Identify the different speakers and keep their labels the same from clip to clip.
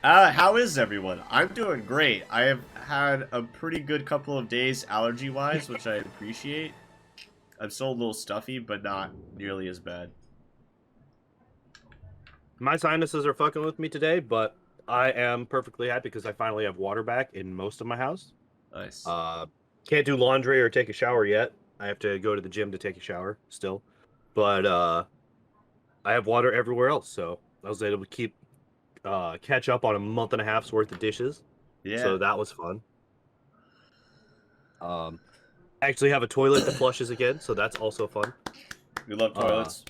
Speaker 1: How is everyone? I'm doing great. I have had a pretty good couple of days allergy-wise, which I appreciate. I'm still a little stuffy, but not nearly as bad.
Speaker 2: My sinuses are fucking with me today, but I am perfectly happy because I finally have water back in most of my house.
Speaker 1: Nice.
Speaker 2: Can't do laundry or take a shower yet. I have to go to the gym to take a shower still. But I have water everywhere else, so I was able to catch up on a month and a half's worth of dishes.
Speaker 1: Yeah.
Speaker 2: So that was fun. I actually have a toilet that flushes again, so that's also fun.
Speaker 1: We love toilets.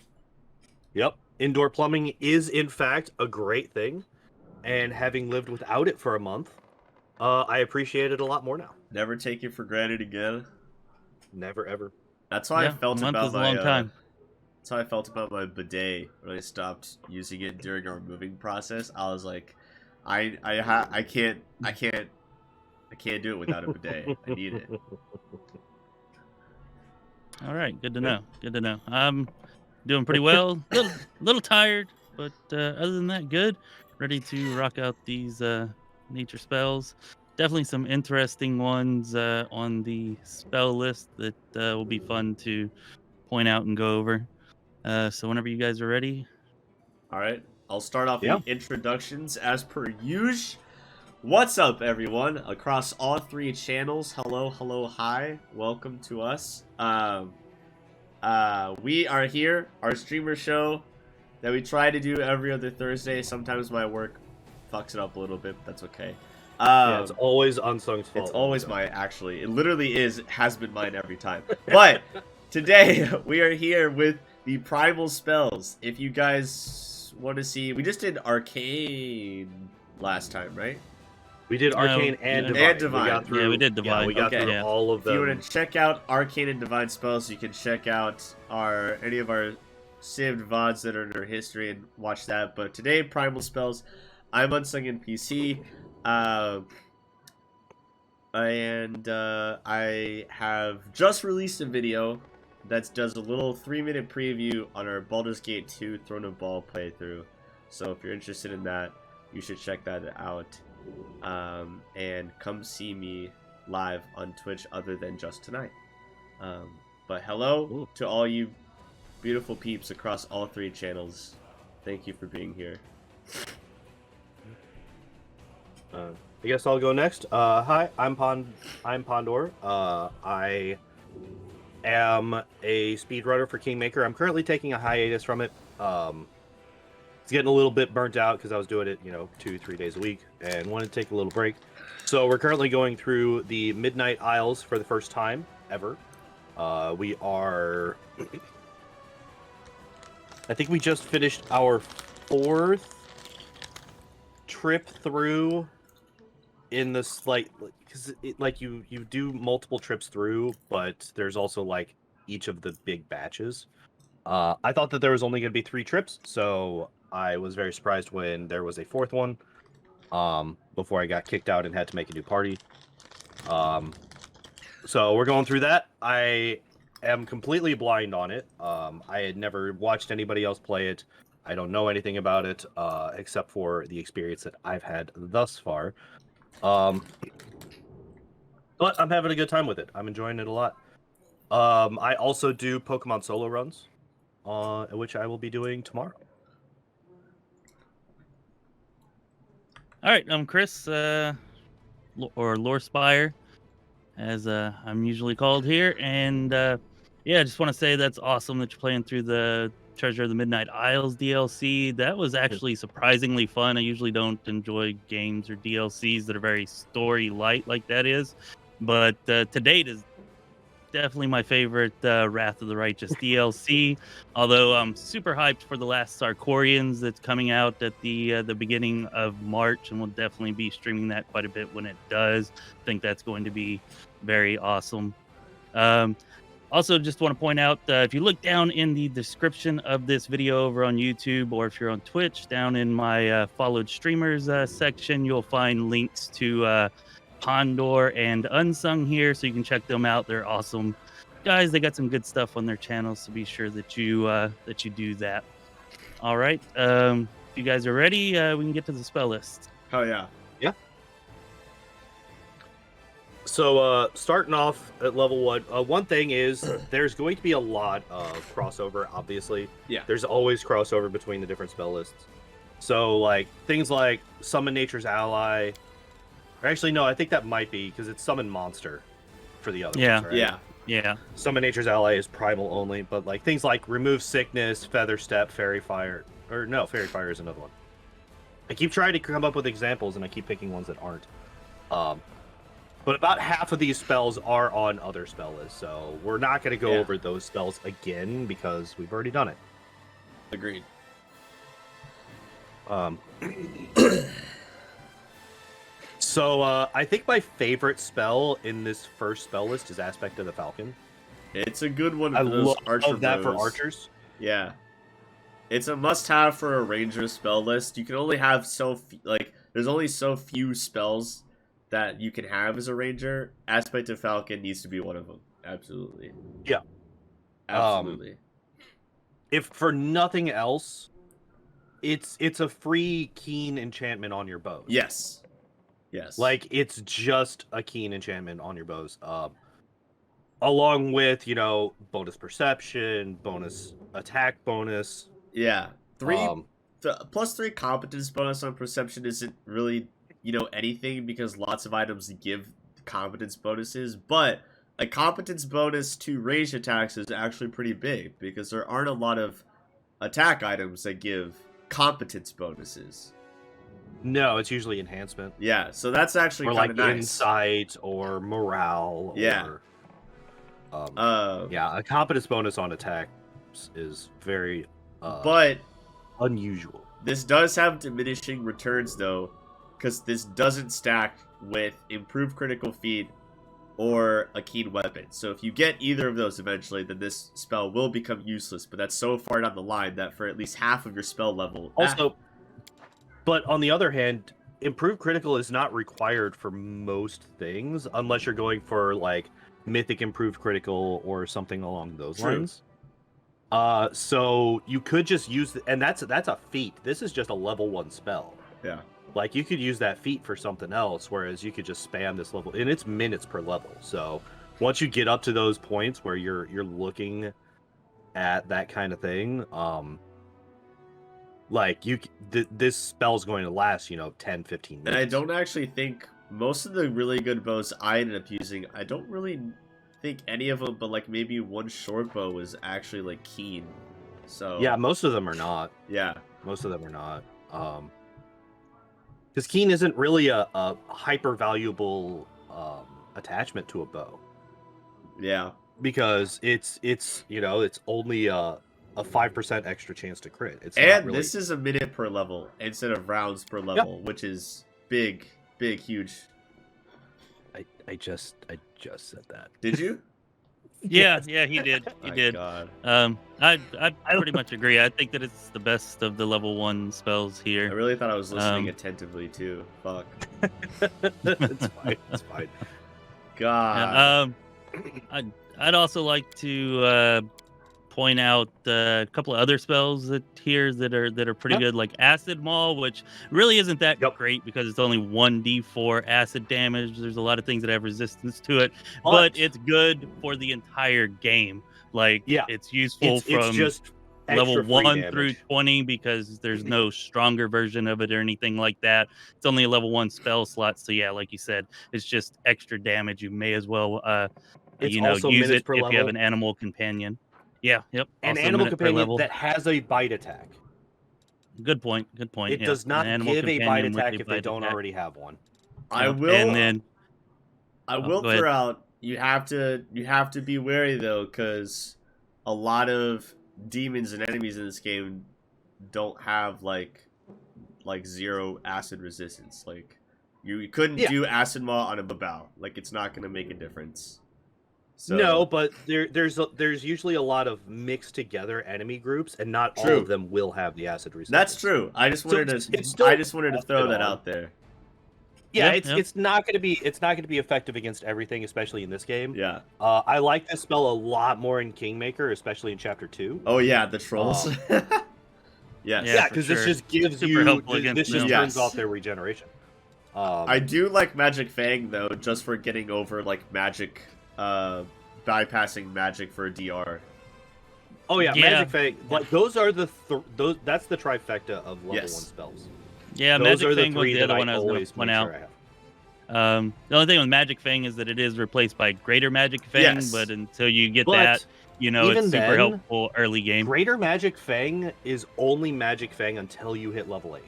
Speaker 2: Yep. Indoor plumbing is, in fact, a great thing. And having lived without it for a month, I appreciate it a lot more now.
Speaker 1: Never take it for granted again.
Speaker 2: Never, ever.
Speaker 1: That's how I felt
Speaker 3: a month
Speaker 1: about
Speaker 3: is a long time.
Speaker 1: That's how I felt about my bidet when I stopped using it during our moving process. I was like, I can't do it without a bidet. I need it.
Speaker 3: All right, good to know. Good to know. I'm doing pretty well. Little tired, but other than that, good. Ready to rock out these nature spells. Definitely some interesting ones on the spell list that will be fun to point out and go over. So whenever you guys are ready.
Speaker 1: All right, I'll start off the introductions as per usual. What's up, everyone? Across all three channels, hello, hi, welcome to us. We are here, our streamer show that we try to do every other Thursday. Sometimes my work fucks it up a little bit, but that's okay.
Speaker 2: Yeah, it's always Unsung's fault.
Speaker 1: It's always mine, actually. It literally has been mine every time. But today, we are here with the Primal Spells. If you guys want to see, we just did Arcane last time, right?
Speaker 2: We did Arcane and Divine.
Speaker 3: We did Divine.
Speaker 2: We got through all of them.
Speaker 1: If you want to check out Arcane and Divine spells, you can check out any of our saved VODs that are in our history and watch that. But today, Primal Spells. I'm UnsungNPC. And I have just released a video that does a little 3-minute preview on our Baldur's Gate 2 Throne of Ball playthrough. So if you're interested in that, you should check that out. And come see me live on Twitch other than just tonight. But hello to all you beautiful peeps across all three channels. Thank you for being here.
Speaker 2: I guess I'll go next. Hi, I'm Pondoor. I am a speedrunner for Kingmaker. I'm currently taking a hiatus from it. It's getting a little bit burnt out because I was doing it, 2-3 days a week and wanted to take a little break. So we're currently going through the Midnight Isles for the first time ever. We are... I think we just finished our 4th trip through in this, because you do multiple trips through, but there's also each of the big batches. I thought that there was only going to be 3 trips, so I was very surprised when there was a 4th one, before I got kicked out and had to make a new party. So we're going through that. I am completely blind on it. I had never watched anybody else play it. I don't know anything about it, except for the experience that I've had thus far. But I'm having a good time with it. I'm enjoying it a lot. I also do Pokemon solo runs, which I will be doing tomorrow.
Speaker 3: All right, I'm Chris, or Lorespire, as I'm usually called here. And yeah, I just want to say that's awesome that you're playing through the Treasure of the Midnight Isles DLC. That was actually surprisingly fun. I usually don't enjoy games or DLCs that are very story light like that is. But to date is definitely my favorite Wrath of the Righteous DLC. Although I'm super hyped for the last Sarkorians that's coming out at the beginning of March, and we'll definitely be streaming that quite a bit when it does. I think that's going to be very awesome. Also, just want to point out, if you look down in the description of this video over on YouTube, or if you're on Twitch, down in my followed streamers section, you'll find links to Pondoor and Unsung here, so you can check them out. They're awesome guys. They got some good stuff on their channel, so be sure that you do that. All right, if you guys are ready, we can get to the spell list.
Speaker 1: Hell yeah.
Speaker 2: So, starting off at level 1, one thing is there's going to be a lot of crossover, obviously.
Speaker 1: Yeah.
Speaker 2: There's always crossover between the different spell lists. So, like, things like Summon Nature's Ally. Or actually, no, I think that might be, because it's Summon Monster for the other ones, right?
Speaker 1: Yeah.
Speaker 3: Yeah.
Speaker 2: Summon Nature's Ally is Primal only, but, like, things like Remove Sickness, Feather Step, Fairy Fire. Or, no, Fairy Fire is another one. I keep trying to come up with examples, and I keep picking ones that aren't. But about half of these spells are on other spell lists, so we're not going to go over those spells again because we've already done it.
Speaker 1: Agreed.
Speaker 2: So I think my favorite spell in this first spell list is Aspect of the Falcon.
Speaker 1: It's a good one for
Speaker 2: I
Speaker 1: those archer
Speaker 2: love that for
Speaker 1: bros.
Speaker 2: archers.
Speaker 1: Yeah. It's a must-have for a ranger spell list. You can only have there's only so few spells that you can have as a ranger. Aspect of Falcon needs to be one of them. Absolutely.
Speaker 2: Yeah.
Speaker 1: Absolutely.
Speaker 2: If for nothing else, it's a free keen enchantment on your bows.
Speaker 1: Yes. Yes.
Speaker 2: Like, it's just a keen enchantment on your bows. Along with, bonus perception, bonus attack bonus.
Speaker 1: Yeah. Plus 3 competence bonus on perception isn't really, anything because lots of items give competence bonuses, but a competence bonus to ranged attacks is actually pretty big because there aren't a lot of attack items that give competence bonuses.
Speaker 2: No, it's usually enhancement.
Speaker 1: Yeah, so that's actually
Speaker 2: or
Speaker 1: kind
Speaker 2: like
Speaker 1: of nice.
Speaker 2: insight or morale.
Speaker 1: Yeah.
Speaker 2: A competence bonus on attacks is very
Speaker 1: but
Speaker 2: unusual.
Speaker 1: This does have diminishing returns though, because this doesn't stack with improved critical feat or a keen weapon. So if you get either of those eventually, then this spell will become useless. But that's so far down the line that for at least half of your spell level.
Speaker 2: Also, but on the other hand, improved critical is not required for most things unless you're going for like mythic improved critical or something along those lines. So you could just use and that's a feat. This is just a level 1 spell.
Speaker 1: Yeah.
Speaker 2: Like, you could use that feat for something else, whereas you could just spam this level, and it's minutes per level. So once you get up to those points where you're looking at that kind of thing, this spell's going to last 10-15 minutes.
Speaker 1: And I don't actually think most of the really good bows I ended up using, I don't really think any of them, but like maybe one short bow was actually like keen. So
Speaker 2: yeah, most of them are not.
Speaker 1: Yeah,
Speaker 2: most of them are not. Because keen isn't really a hyper valuable attachment to a bow.
Speaker 1: Yeah,
Speaker 2: because it's only a 5% extra chance to crit. It's
Speaker 1: and
Speaker 2: not really...
Speaker 1: this is a minute per level instead of rounds per level, which is big, huge.
Speaker 2: I just said that.
Speaker 1: Did you?
Speaker 3: Yeah, he did. He did.
Speaker 1: God.
Speaker 3: I pretty much agree. I think that it's the best of the level 1 spells here.
Speaker 1: I really thought I was listening attentively too. Fuck.
Speaker 2: It's fine. It's fine.
Speaker 1: God.
Speaker 3: I'd also like to point out a couple of other spells that are pretty good, like Acid Maul, which really isn't that great because it's only 1d4 acid damage. There's a lot of things that have resistance to it, but it's good for the entire game. Like, it's useful from
Speaker 2: just
Speaker 3: level 1
Speaker 2: damage
Speaker 3: through 20 because there's no stronger version of it or anything like that. It's only a level 1 spell slot, so yeah, like you said, it's just extra damage. You may as well use it if you have an animal companion. Yeah, yep.
Speaker 2: An animal companion that has a bite attack.
Speaker 3: Good point.
Speaker 2: It does not give a bite attack if they don't already have one.
Speaker 1: I will throw out. You have to be wary though, because a lot of demons and enemies in this game don't have like 0 acid resistance. Like you couldn't do Acid Maw on a Babao. Like, it's not going to make a difference. So,
Speaker 2: no, but there's usually a lot of mixed together enemy groups, and not all of them will have the acid resistance.
Speaker 1: That's true. I just wanted to throw that out there.
Speaker 2: Yeah, it's not going to be effective against everything, especially in this game.
Speaker 1: Yeah.
Speaker 2: I like this spell a lot more in Kingmaker, especially in Chapter 2.
Speaker 1: Oh yeah, the trolls.
Speaker 2: Yeah, because this just gives
Speaker 3: super helpful against
Speaker 2: this just turns off their regeneration.
Speaker 1: I do like Magic Fang though, just for getting over like magic, bypassing magic for DR.
Speaker 2: Oh yeah,
Speaker 3: Yeah.
Speaker 2: Magic Fang. Like those are the that's the trifecta of level 1
Speaker 1: Yes.
Speaker 2: spells.
Speaker 3: Yeah,
Speaker 2: Those
Speaker 3: Magic
Speaker 2: are the
Speaker 3: Fang was
Speaker 2: three
Speaker 3: the
Speaker 2: that
Speaker 3: other one I was going
Speaker 2: always
Speaker 3: to point
Speaker 2: make
Speaker 3: out.
Speaker 2: sure I have.
Speaker 3: The only thing with Magic Fang is that it is replaced by Greater Magic Fang,
Speaker 1: Yes.
Speaker 3: but until you get
Speaker 2: But
Speaker 3: that, you know,
Speaker 2: even
Speaker 3: it's super
Speaker 2: then,
Speaker 3: helpful early game.
Speaker 2: Greater Magic Fang is only Magic Fang until you hit level 8.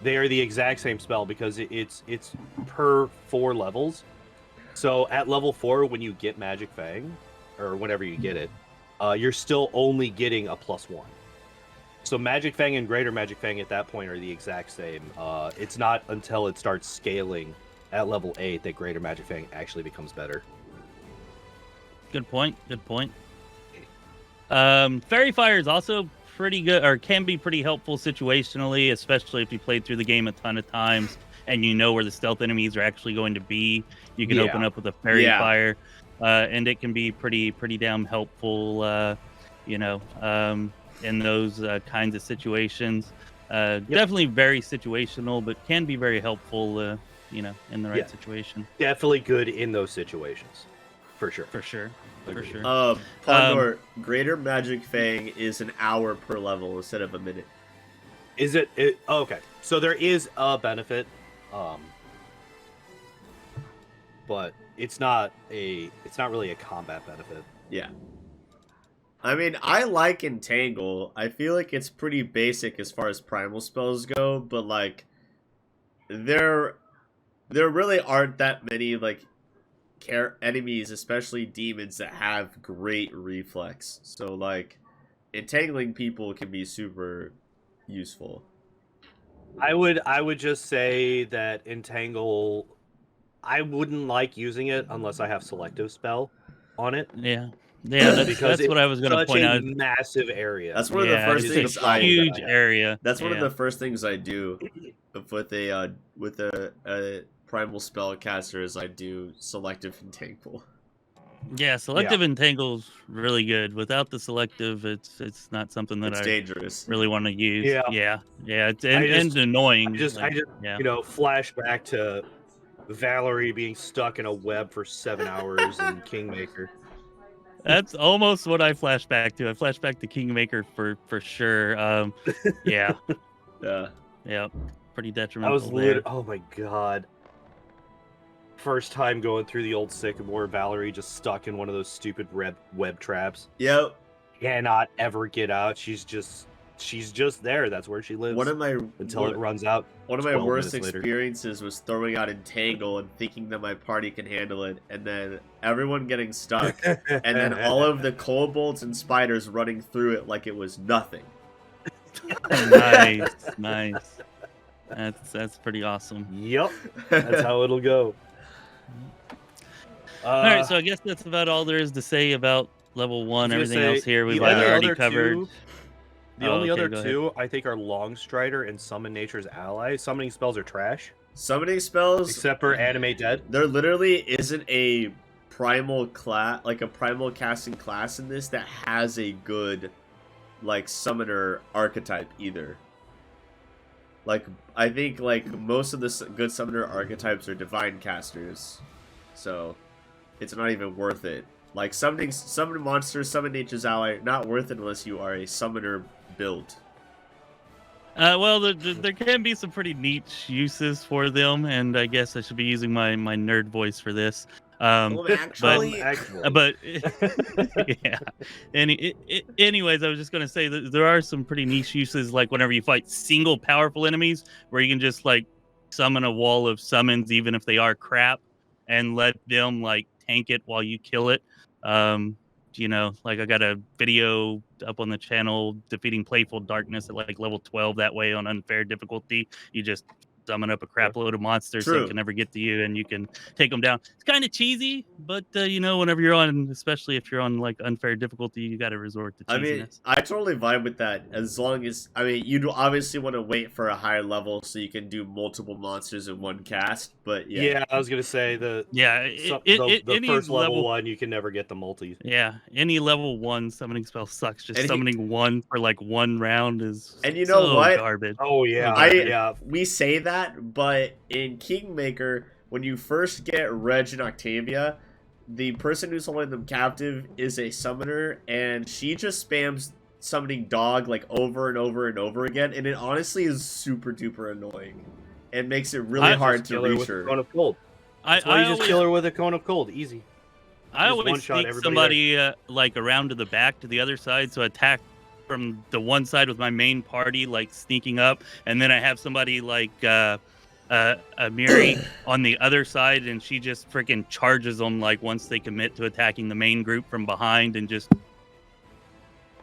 Speaker 2: They are the exact same spell because it's per 4 levels. So at level 4, when you get Magic Fang, or whenever you get it, you're still only getting a +1. So Magic Fang and Greater Magic Fang at that point are the exact same. It's not until it starts scaling at level 8 that Greater Magic Fang actually becomes better.
Speaker 3: Good point. Good point. Fairy Fire is also pretty good, or can be pretty helpful situationally, especially if you played through the game a ton of times and you know where the stealth enemies are actually going to be. You can open up with a Fairy Fire, and it can be pretty damn helpful. In those kinds of situations. Definitely very situational, but can be very helpful. In the right situation.
Speaker 2: Definitely good in those situations, for sure.
Speaker 3: For sure.
Speaker 1: Pondoor, Greater Magic Fang is an hour per level instead of a minute.
Speaker 2: Is it? Okay, so there is a benefit, but it's not really a combat benefit.
Speaker 1: Yeah. I mean, I like Entangle. I feel like it's pretty basic as far as primal spells go, but like there really aren't that many like enemies, especially demons, that have great reflex. So like entangling people can be super useful.
Speaker 2: I would just say that Entangle, I wouldn't like using it unless I have selective spell on it.
Speaker 3: Yeah, that's what I was going to point out.
Speaker 2: Massive area.
Speaker 1: That's one of the first things.
Speaker 3: It's a huge area.
Speaker 1: That's one of the first things I do with a primal spell caster is I do selective entangle.
Speaker 3: Yeah, selective entangle's really good. Without the selective, it's not something that I
Speaker 1: dangerous.
Speaker 3: Really want to use. Yeah. It's
Speaker 2: I
Speaker 3: annoying.
Speaker 2: just flash back to Valerie being stuck in a web for 7 hours in Kingmaker.
Speaker 3: That's almost what I flash back to. I flash back to Kingmaker for sure. Yeah. Pretty detrimental.
Speaker 2: Oh my god. First time going through the old Sycamore, Valerie just stuck in one of those stupid web traps.
Speaker 1: Yep.
Speaker 2: Cannot ever get out. She's just there. That's where she lives. Until it runs out.
Speaker 1: One of my worst experiences was throwing out Entangle and thinking that my party can handle it, and then everyone getting stuck, and then all of the kobolds and spiders running through it like it was nothing.
Speaker 3: Nice. That's pretty awesome.
Speaker 2: Yep. That's how it'll go.
Speaker 3: All right, so I guess that's about all there is to say about level 1. Everything else here we've either already covered.
Speaker 2: The only other two, I think, are Longstrider and Summon Nature's Ally. Summoning spells are trash.
Speaker 1: Summoning spells,
Speaker 2: except for Animate Dead.
Speaker 1: There literally isn't a primal class, like a primal casting class in this that has a good, like, summoner archetype either. Like, I think like most of the good summoner archetypes are divine casters, so it's not even worth it. Like summon monsters, summon Nature's Ally, not worth it unless you are a summoner build.
Speaker 3: Well, there can be some pretty neat uses for them, and I guess I should be using my nerd voice for this. Actually. But yeah. Anyways, I was just gonna say that there are some pretty niche uses, like whenever you fight single powerful enemies, where you can just like summon a wall of summons, even if they are crap, and let them like tank it while you kill it. Like I got a video up on the channel defeating Playful Darkness at like level 12 that way on unfair difficulty. You just summon up a crap load of monsters that can never get to you, and you can take them down. It's kind of cheesy, but whenever you're on, especially if you're on like unfair difficulty, you got to resort to cheesiness.
Speaker 1: I mean, I totally vibe with that, as long as, you'd obviously want to wait for a higher level so you can do multiple monsters in one cast, but
Speaker 2: yeah, I was gonna say the first level one, you can never get the multis.
Speaker 3: Yeah, any level 1 summoning spell sucks. Just summoning one for like one round is
Speaker 1: what?
Speaker 3: Garbage.
Speaker 2: Oh yeah,
Speaker 1: we say that, that, but in Kingmaker, when you first get Reg and Octavia, the person who's holding them captive is a summoner, and she just spams summoning dog like over and over and over again, and it honestly is super duper annoying. It makes it really hard to reach her.
Speaker 2: Cone of Cold. That's why you just kill her with a Cone of Cold. Easy.
Speaker 3: I always sneak somebody like around to the back to the other side, so attack from the one side with my main party, like sneaking up, and then I have somebody like Miri on the other side, and she just freaking charges them like once they commit to attacking the main group from behind, and just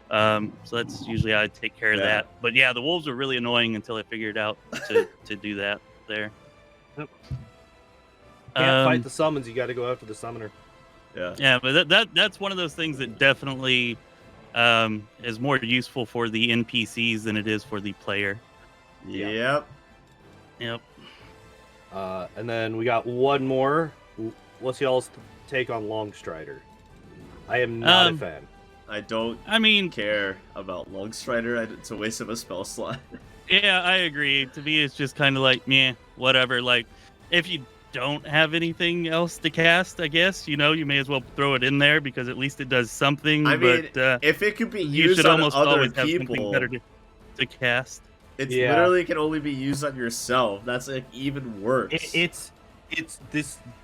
Speaker 3: so that's usually how I take care of that. But yeah, the wolves are really annoying until I figured out to do that there.
Speaker 2: Yep. Can't fight the summons, you got to go after the summoner.
Speaker 3: Yeah, but that's one of those things that definitely is more useful for the NPCs than it is for the player.
Speaker 1: Yep.
Speaker 2: And then we got one more. What's y'all's take on Longstrider? I am not a fan.
Speaker 1: I don't care about Longstrider. It's a waste of a spell slot.
Speaker 3: Yeah, I agree. To me, it's just kind of like, meh, whatever. Like, if you don't have anything else to cast, I guess, you may as well throw it in there because at least it does something.
Speaker 1: I mean, if it could be used on other people,
Speaker 3: better to cast.
Speaker 1: It literally can only be used on yourself. That's like even worse.
Speaker 2: It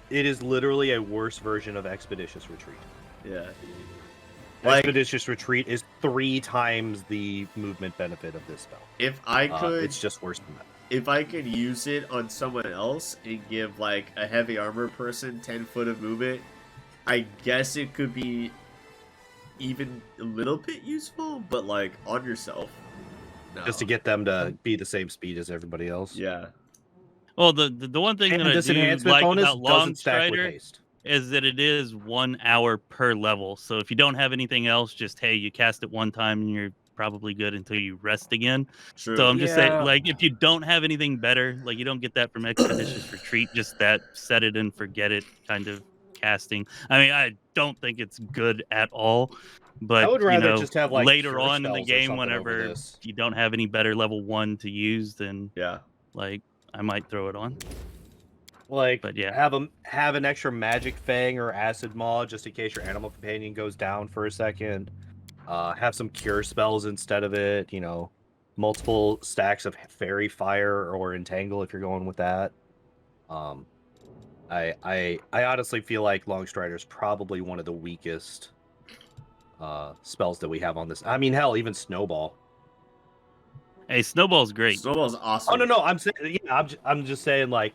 Speaker 2: is literally a worse version of Expeditious Retreat.
Speaker 1: Yeah.
Speaker 2: Expeditious Retreat is 3 times the movement benefit of this spell.
Speaker 1: If I could,
Speaker 2: it's just worse than that.
Speaker 1: If I could use it on someone else and give like a heavy armor person 10 foot of movement, I guess it could be even a little bit useful, but like on yourself, no.
Speaker 2: Just to get them to be the same speed as everybody else.
Speaker 1: Yeah.
Speaker 3: Well, the one thing that I do like about Longstrider is that it is 1 hour per level. So if you don't have anything else, just you cast it one time and you're probably good until you rest again.
Speaker 1: True.
Speaker 3: So I'm just saying, like, if you don't have anything better, like you don't get that from Expeditious Retreat, just that set it and forget it kind of casting. I mean, I don't think it's good at all. But
Speaker 2: I would rather just have like
Speaker 3: later on in the game, whenever you don't have any better level 1 to use, then like I might throw it on.
Speaker 2: Like,
Speaker 3: but yeah,
Speaker 2: have an extra Magic Fang or Acid Maw just in case your animal companion goes down for a second. Have some cure spells instead of it. Multiple stacks of Fairy Fire or Entangle if you're going with that. I honestly feel like Longstrider is probably one of the weakest spells that we have on this. I mean, hell, even Snowball.
Speaker 3: Hey, Snowball's great.
Speaker 1: Snowball's awesome.
Speaker 2: Oh no, I'm saying, I'm just saying, like,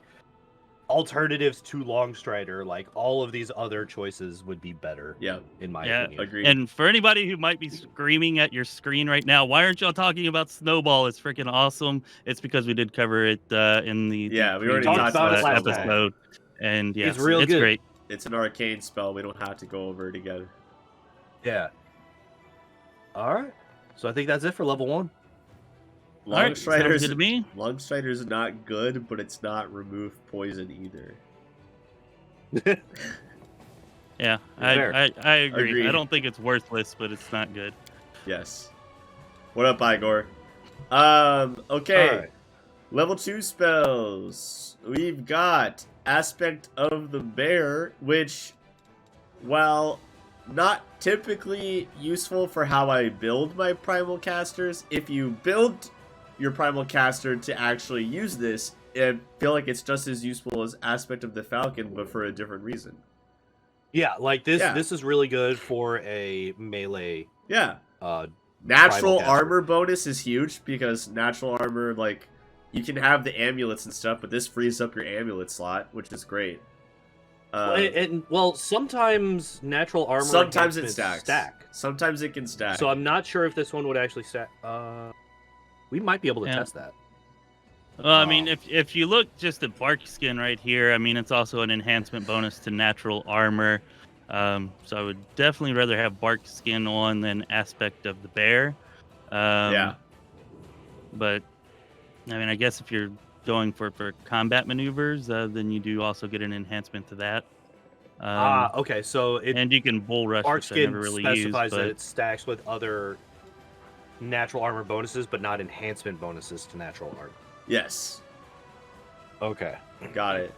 Speaker 2: alternatives to Longstrider, like all of these other choices would be better.
Speaker 1: Yeah,
Speaker 2: in my opinion.
Speaker 1: Agreed.
Speaker 3: And for anybody who might be screaming at your screen right now, why aren't y'all talking about Snowball? It's freaking awesome. It's because we did cover it in the
Speaker 1: we already talked about it last
Speaker 3: episode, and yeah,
Speaker 2: it's real
Speaker 3: it's
Speaker 2: good.
Speaker 3: Great.
Speaker 1: It's an arcane spell. We don't have to go over it again.
Speaker 2: Yeah. All right. So I think that's it for level 1.
Speaker 1: Longstrider's not good, but it's not remove poison either.
Speaker 3: Yeah, I agree. Agreed. I don't think it's worthless, but it's not good.
Speaker 1: Yes. What up, Igor? Okay.
Speaker 2: Right.
Speaker 1: Level 2 spells. We've got Aspect of the Bear, which, while not typically useful for how I build my Primal Casters, if you build your Primal Caster to actually use this, I feel like it's just as useful as Aspect of the Falcon, but for a different reason.
Speaker 2: Yeah, like this. Yeah. This is really good for a melee.
Speaker 1: Yeah. Natural armor bonus is huge because natural armor, like, you can have the amulets and stuff, but this frees up your amulet slot, which is great.
Speaker 2: Well, sometimes natural armor.
Speaker 1: Sometimes it stack. Sometimes it can stack.
Speaker 2: So I'm not sure if this one would actually stack. We might be able to test that.
Speaker 3: Well, I mean, if you look just at Bark Skin right here, I mean, it's also an enhancement bonus to natural armor. So I would definitely rather have Bark Skin on than Aspect of the Bear.
Speaker 1: Yeah.
Speaker 3: But, I mean, I guess if you're going for combat maneuvers, then you do also get an enhancement to that.
Speaker 2: Okay, so
Speaker 3: and you can bull rush,
Speaker 2: Bark
Speaker 3: which I
Speaker 2: Skin
Speaker 3: never really
Speaker 2: specifies
Speaker 3: used,
Speaker 2: that it stacks with other natural armor bonuses, but not enhancement bonuses to natural armor.
Speaker 1: Yes.
Speaker 2: Okay.
Speaker 1: Got it.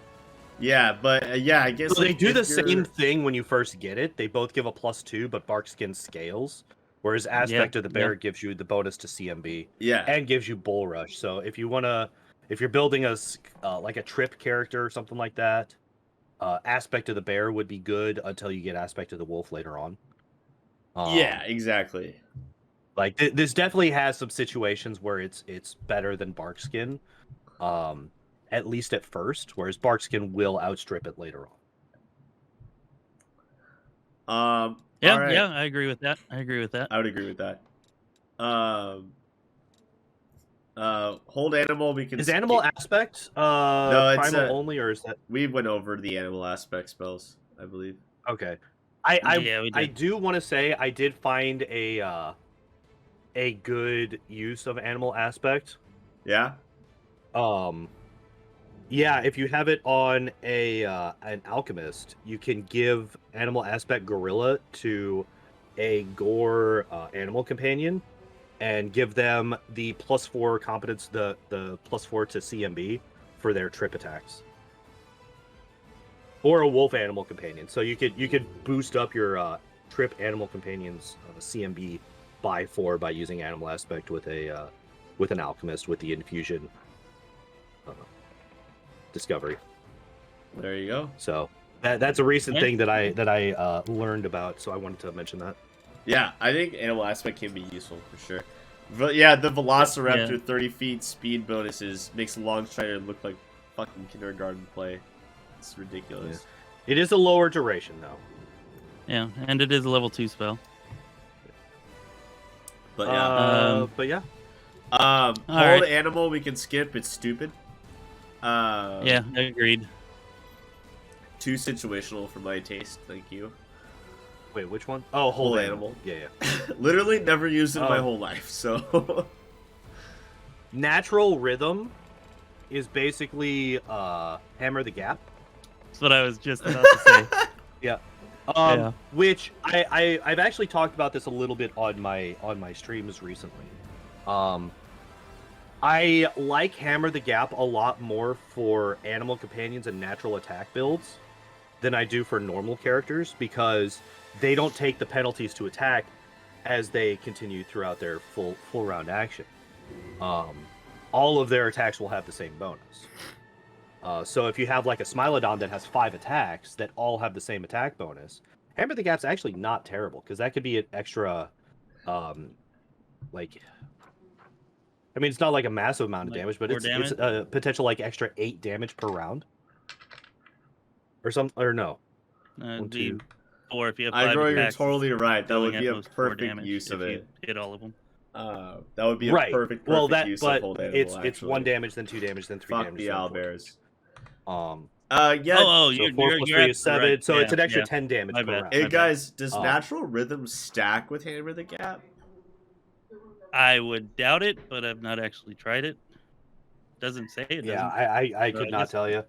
Speaker 1: Yeah, but yeah, I guess
Speaker 2: So they
Speaker 1: like,
Speaker 2: do
Speaker 1: if
Speaker 2: the
Speaker 1: you're-
Speaker 2: same thing when you first get it. They both give a +2, but Barkskin scales. Whereas Aspect of the Bear gives you the bonus to CMB
Speaker 1: Yeah,
Speaker 2: and gives you Bull Rush. So if you're building like a trip character or something like that, Aspect of the Bear would be good until you get Aspect of the Wolf later on.
Speaker 1: yeah, exactly.
Speaker 2: Like this definitely has some situations where it's better than Barkskin, at least at first. Whereas Barkskin will outstrip it later on.
Speaker 3: Yeah,
Speaker 1: all right.
Speaker 3: yeah, I agree with that. I
Speaker 1: would agree with that. Hold animal. We can.
Speaker 2: Is animal aspect
Speaker 1: No, it's
Speaker 2: primal only, or is that?
Speaker 1: We went over the animal aspect spells, I believe.
Speaker 2: Okay.
Speaker 3: Yeah, we
Speaker 2: I
Speaker 3: did.
Speaker 2: do want to say I did find a good use of animal aspect.
Speaker 1: Yeah.
Speaker 2: Yeah, if you have it on an alchemist, you can give animal aspect gorilla to a gore animal companion, and give them the +4 competence, the +4 to CMB for their trip attacks, or a wolf animal companion. So you could boost up your trip animal companions CMB by 4 by using animal aspect with an alchemist with the infusion discovery.
Speaker 1: There you go.
Speaker 2: So that's a recent thing that I learned about. So I wanted to mention that.
Speaker 1: Yeah, I think animal aspect can be useful for sure. But yeah, the Velociraptor 30 feet speed bonuses makes Longstrider look like fucking kindergarten play. It's ridiculous.
Speaker 2: Yeah. It is a lower duration though.
Speaker 3: Yeah, and it is a level 2 spell.
Speaker 1: But yeah.
Speaker 3: All
Speaker 1: Hold
Speaker 3: right.
Speaker 1: animal we can skip. It's stupid.
Speaker 3: Yeah, agreed.
Speaker 1: Too situational for my taste. Thank you.
Speaker 2: Wait, which one? Oh, hold animal. Yeah.
Speaker 1: Literally never used it in my whole life. So
Speaker 2: natural rhythm is basically hammer the gap.
Speaker 3: That's what I was just about to say.
Speaker 2: Yeah. Which I've actually talked about this a little bit on my streams recently. I like Hammer the Gap a lot more for animal companions and natural attack builds than I do for normal characters, because they don't take the penalties to attack as they continue throughout their full round action. All of their attacks will have the same bonus. So if you have like a Smilodon that has 5 attacks that all have the same attack bonus, Hammer the Gap's actually not terrible, because that could be an extra, I mean, it's not like a massive amount of damage, but it's a potential like extra 8 damage per round, or no. 1, 2.
Speaker 3: 4 if you have 5
Speaker 1: you're
Speaker 3: attacks.
Speaker 1: totally right. That would be a
Speaker 3: most 4
Speaker 1: perfect
Speaker 3: damage
Speaker 1: use of
Speaker 3: if
Speaker 1: it.
Speaker 3: You hit all of them.
Speaker 1: That would be a perfect use of hold animal.
Speaker 2: It's 1 damage, then 2 damage, then 3
Speaker 1: Fuck
Speaker 2: damage.
Speaker 1: the owlbears.
Speaker 3: Yeah.
Speaker 2: So
Speaker 3: you're
Speaker 2: 4 plus 3 is 7.
Speaker 3: right.
Speaker 2: So it's an extra
Speaker 3: yeah.
Speaker 2: 10 damage per round.
Speaker 1: Hey guys, does natural rhythm stack with Hammer the Gap?
Speaker 3: I would doubt it, but I've not actually tried it. Doesn't say it.
Speaker 2: Yeah,
Speaker 3: doesn't.
Speaker 2: I could not tell you.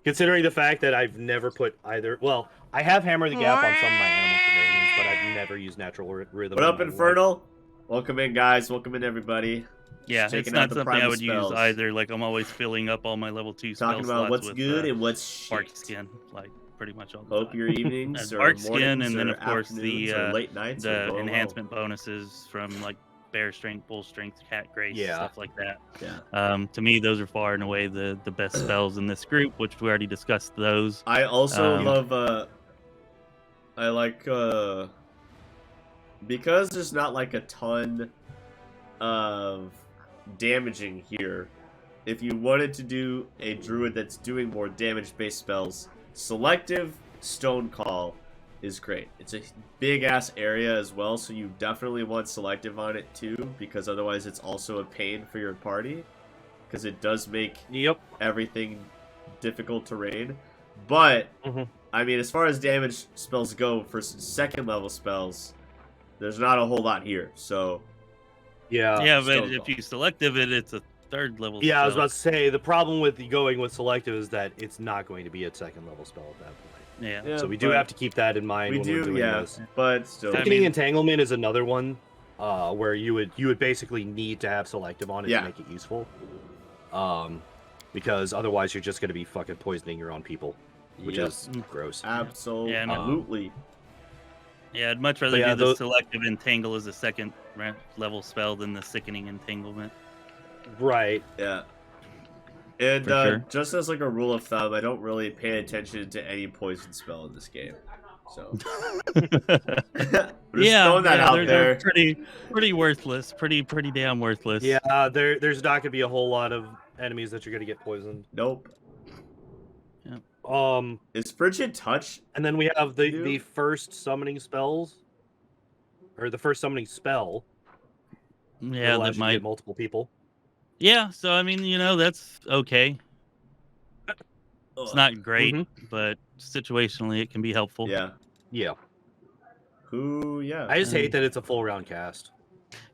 Speaker 2: Considering the fact that I've never put either... Well, I have Hammer the Gap on some of my animal companions, but I've never used natural rhythm.
Speaker 1: What up, Infernal? Welcome in, guys. Welcome in, everybody.
Speaker 3: Yeah,
Speaker 1: Just
Speaker 3: it's not something I would
Speaker 1: spells.
Speaker 3: use either. Like, I'm always filling up all my level 2 spell
Speaker 1: Talking about what's
Speaker 3: with,
Speaker 1: good and what's shit.
Speaker 3: Bark Skin, like, pretty much all the
Speaker 1: Hope
Speaker 3: time.
Speaker 1: your evenings or
Speaker 3: Bark
Speaker 1: mornings
Speaker 3: Skin, and then,
Speaker 1: or
Speaker 3: of course,
Speaker 1: afternoons or late nights are
Speaker 3: the
Speaker 1: going
Speaker 3: enhancement bonuses from, like, Bear Strength, Bull Strength, Cat Grace, stuff like that.
Speaker 1: Yeah.
Speaker 3: To me, those are far and away the best spells in this group, which we already discussed those.
Speaker 1: I also love, I like, because there's not, like, a ton of damaging here, if you wanted to do a druid that's doing more damage-based spells, Selective Stone Call is great. It's a big-ass area as well, so you definitely want Selective on it too, because otherwise it's also a pain for your party, because it does make everything difficult terrain. But, I mean, as far as damage spells go for second-level spells, there's not a whole lot here, so...
Speaker 2: Yeah,
Speaker 3: but if you selective it, it's a 3rd level spell.
Speaker 2: I was about to say, the problem with going with selective is that it's not going to be a 2nd level spell at that point.
Speaker 3: Yeah.
Speaker 2: So we do have to keep that in mind when we're doing this.
Speaker 1: But still.
Speaker 2: Thickening Entanglement is another one where you would basically need to have selective on it to make it useful. because otherwise you're just going to be fucking poisoning your own people, which
Speaker 1: Yep.
Speaker 2: is gross.
Speaker 1: Absolutely.
Speaker 3: Yeah, I'd much rather
Speaker 2: yeah,
Speaker 3: do the selective entangle as a second level spell than the sickening entanglement.
Speaker 2: Right.
Speaker 1: Yeah. And
Speaker 3: For sure.
Speaker 1: just as like a rule of thumb, I don't really pay attention to any poison spell in this game. So just throwing that out
Speaker 3: they're
Speaker 1: there.
Speaker 3: pretty worthless. Pretty damn worthless.
Speaker 2: Yeah, there's not going to be a whole lot of enemies that you're going to get poisoned.
Speaker 1: Nope.
Speaker 2: Yeah.
Speaker 1: Is Frigid Touch?
Speaker 2: And then we have the first summoning spells, or the first summoning spell.
Speaker 3: Yeah,
Speaker 2: that
Speaker 3: that might
Speaker 2: get multiple people.
Speaker 3: Yeah, so I mean, that's okay. It's not great, but situationally it can be helpful.
Speaker 1: Yeah.
Speaker 2: Yeah.
Speaker 1: Yeah.
Speaker 2: I just hate that it's a full round cast.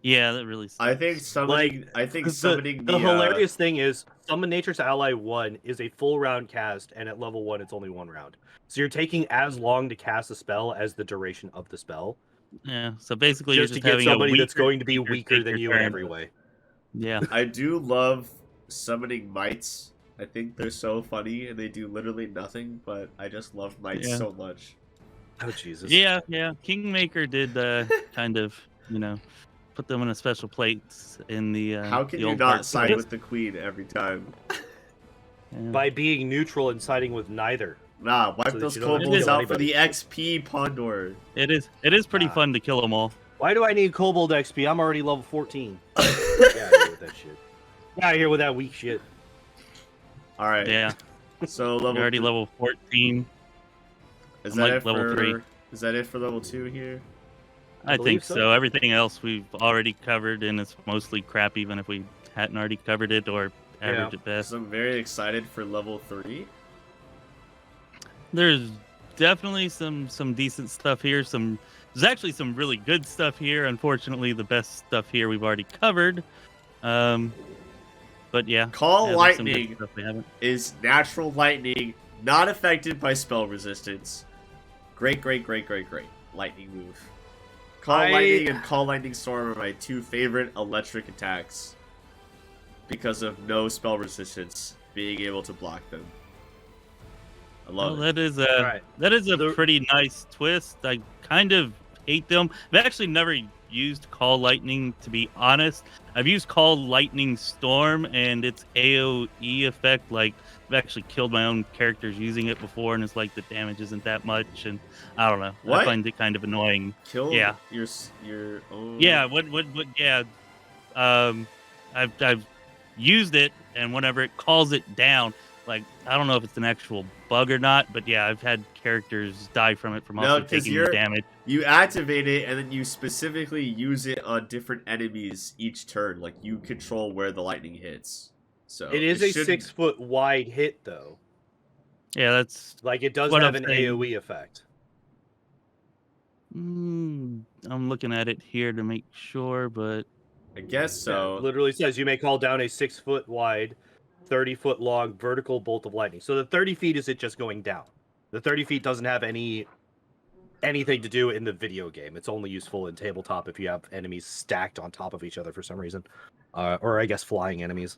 Speaker 3: Yeah, that really sucks.
Speaker 1: I think summoning.
Speaker 2: The hilarious thing is, Summon Nature's Ally 1 is a full round cast, and at level 1 it's only 1 round. So you're taking as long to cast a spell as the duration of the spell.
Speaker 3: Yeah. So basically,
Speaker 2: just
Speaker 3: you're
Speaker 2: to get somebody that's going to be
Speaker 3: creature
Speaker 2: weaker
Speaker 3: take
Speaker 2: than
Speaker 3: your
Speaker 2: you in
Speaker 3: turn.
Speaker 2: every way.
Speaker 3: Yeah.
Speaker 1: I do love summoning mites. I think they're so funny, and they do literally nothing. But I just love mites so much.
Speaker 2: Oh Jesus.
Speaker 3: Yeah. Kingmaker did kind of, put them in a special place in the.
Speaker 1: How can
Speaker 3: the
Speaker 1: you
Speaker 3: old
Speaker 1: not
Speaker 3: parts.
Speaker 1: side with the queen every time?
Speaker 3: Yeah.
Speaker 2: By being neutral and siding with neither.
Speaker 1: Nah, wipe
Speaker 2: So
Speaker 1: those
Speaker 2: that you don't
Speaker 1: kobolds
Speaker 2: kill
Speaker 1: out for
Speaker 2: anybody.
Speaker 1: the XP, Pondoor.
Speaker 3: It is pretty fun to kill them all.
Speaker 2: Why do I need Kobold XP? I'm already level 14. Get out of here with that shit. Get out of here with that weak shit.
Speaker 1: All right.
Speaker 3: Yeah.
Speaker 1: So level.
Speaker 3: You're already level 14.
Speaker 1: Is
Speaker 3: I'm
Speaker 1: that
Speaker 3: like
Speaker 1: it
Speaker 3: level
Speaker 1: for?
Speaker 3: 3.
Speaker 1: Is that it for level 2 here?
Speaker 3: I
Speaker 2: believe
Speaker 3: think
Speaker 2: so.
Speaker 3: so. Everything else we've already covered, and it's mostly crap, even if we hadn't already covered it or average at best.
Speaker 1: So I'm very excited for level 3.
Speaker 3: There's definitely some decent stuff here. There's actually some really good stuff here. Unfortunately, the best stuff here we've already covered. But yeah,
Speaker 1: Call
Speaker 3: there's some good
Speaker 1: lightning
Speaker 3: stuff we haven't.
Speaker 1: is natural lightning, not affected by spell resistance. Great lightning move. Call lightning and call lightning storm are my 2 favorite electric attacks because of no spell resistance, being able to block them. I love it.
Speaker 3: That is a pretty nice twist. I kind of hate them. I've actually never used Call Lightning, to be honest. I've used Call Lightning Storm and its AoE effect. Like, I've actually killed my own characters using it before, and it's like the damage isn't that much, and I don't know.
Speaker 1: What?
Speaker 3: I find it kind of annoying.
Speaker 1: Kill
Speaker 3: your
Speaker 1: own...
Speaker 3: Yeah, I've used it, and whenever it calls it down, like, I don't know if it's an actual bug or not, but yeah, I've had characters die from it from also taking the damage.
Speaker 1: You activate it, and then you specifically use it on different enemies each turn. Like, you control where the lightning hits. So
Speaker 2: it is a 6 foot wide hit, though.
Speaker 3: Yeah, that's
Speaker 2: like it does
Speaker 3: what
Speaker 2: have
Speaker 3: I'm
Speaker 2: an
Speaker 3: saying.
Speaker 2: AoE effect.
Speaker 3: I'm looking at it here to make sure, but
Speaker 1: I guess so.
Speaker 2: Yeah, it literally says you may call down a 6 foot wide, 30 foot long vertical bolt of lightning. So the 30 feet is it just going down. The 30 feet doesn't have anything to do in the video game. It's only useful in tabletop if you have enemies stacked on top of each other for some reason, or I guess flying enemies.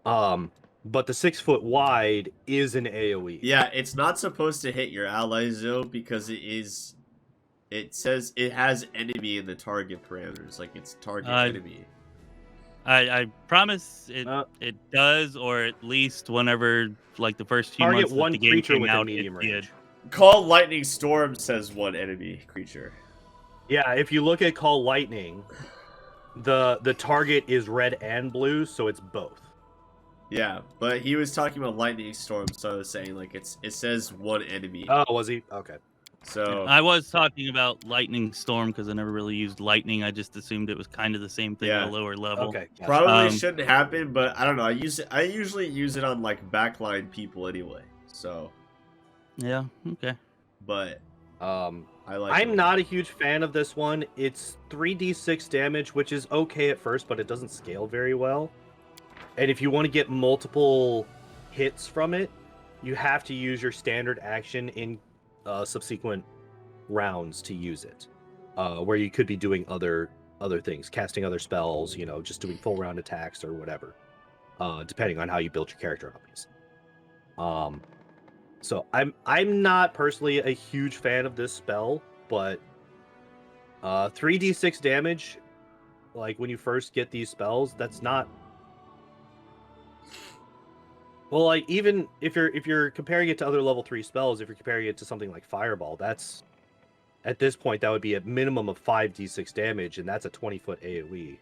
Speaker 2: But the 6 foot wide is an AoE.
Speaker 1: Yeah, it's not supposed to hit your allies though, because it says it has enemy in the target parameters, like it's target enemy.
Speaker 3: I promise it does, or at least whenever, like, the first few
Speaker 2: Target
Speaker 3: months
Speaker 2: one
Speaker 3: that the game
Speaker 2: creature
Speaker 3: came
Speaker 2: with
Speaker 3: out,
Speaker 2: a medium
Speaker 3: it did.
Speaker 2: range.
Speaker 1: Call Lightning Storm says 1 enemy creature.
Speaker 2: Yeah, if you look at Call Lightning, the target is red and blue, so it's both.
Speaker 1: Yeah, but he was talking about Lightning Storm, so I was saying, like, it says 1 enemy.
Speaker 2: Oh, was he? Okay.
Speaker 1: So
Speaker 3: I was talking about Lightning Storm because I never really used lightning. I just assumed it was kind of the same thing at a lower level.
Speaker 2: Okay. Gotcha.
Speaker 1: Probably shouldn't happen, but I don't know. I usually use it on like backline people anyway. So
Speaker 3: yeah, okay.
Speaker 1: But I'm
Speaker 2: not a huge fan of this one. It's 3d6 damage, which is okay at first, but it doesn't scale very well. And if you want to get multiple hits from it, you have to use your standard action in subsequent rounds to use it, where you could be doing other things, casting other spells, just doing full round attacks or whatever. depending on how you build your character, obviously. So I'm not personally a huge fan of this spell, but 3d6 damage, like when you first get these spells, that's not. Well, like even if you're comparing it to other level 3 spells, if you're comparing it to something like Fireball, that's at this point that would be a minimum of 5d6 damage, and that's a 20-foot AoE.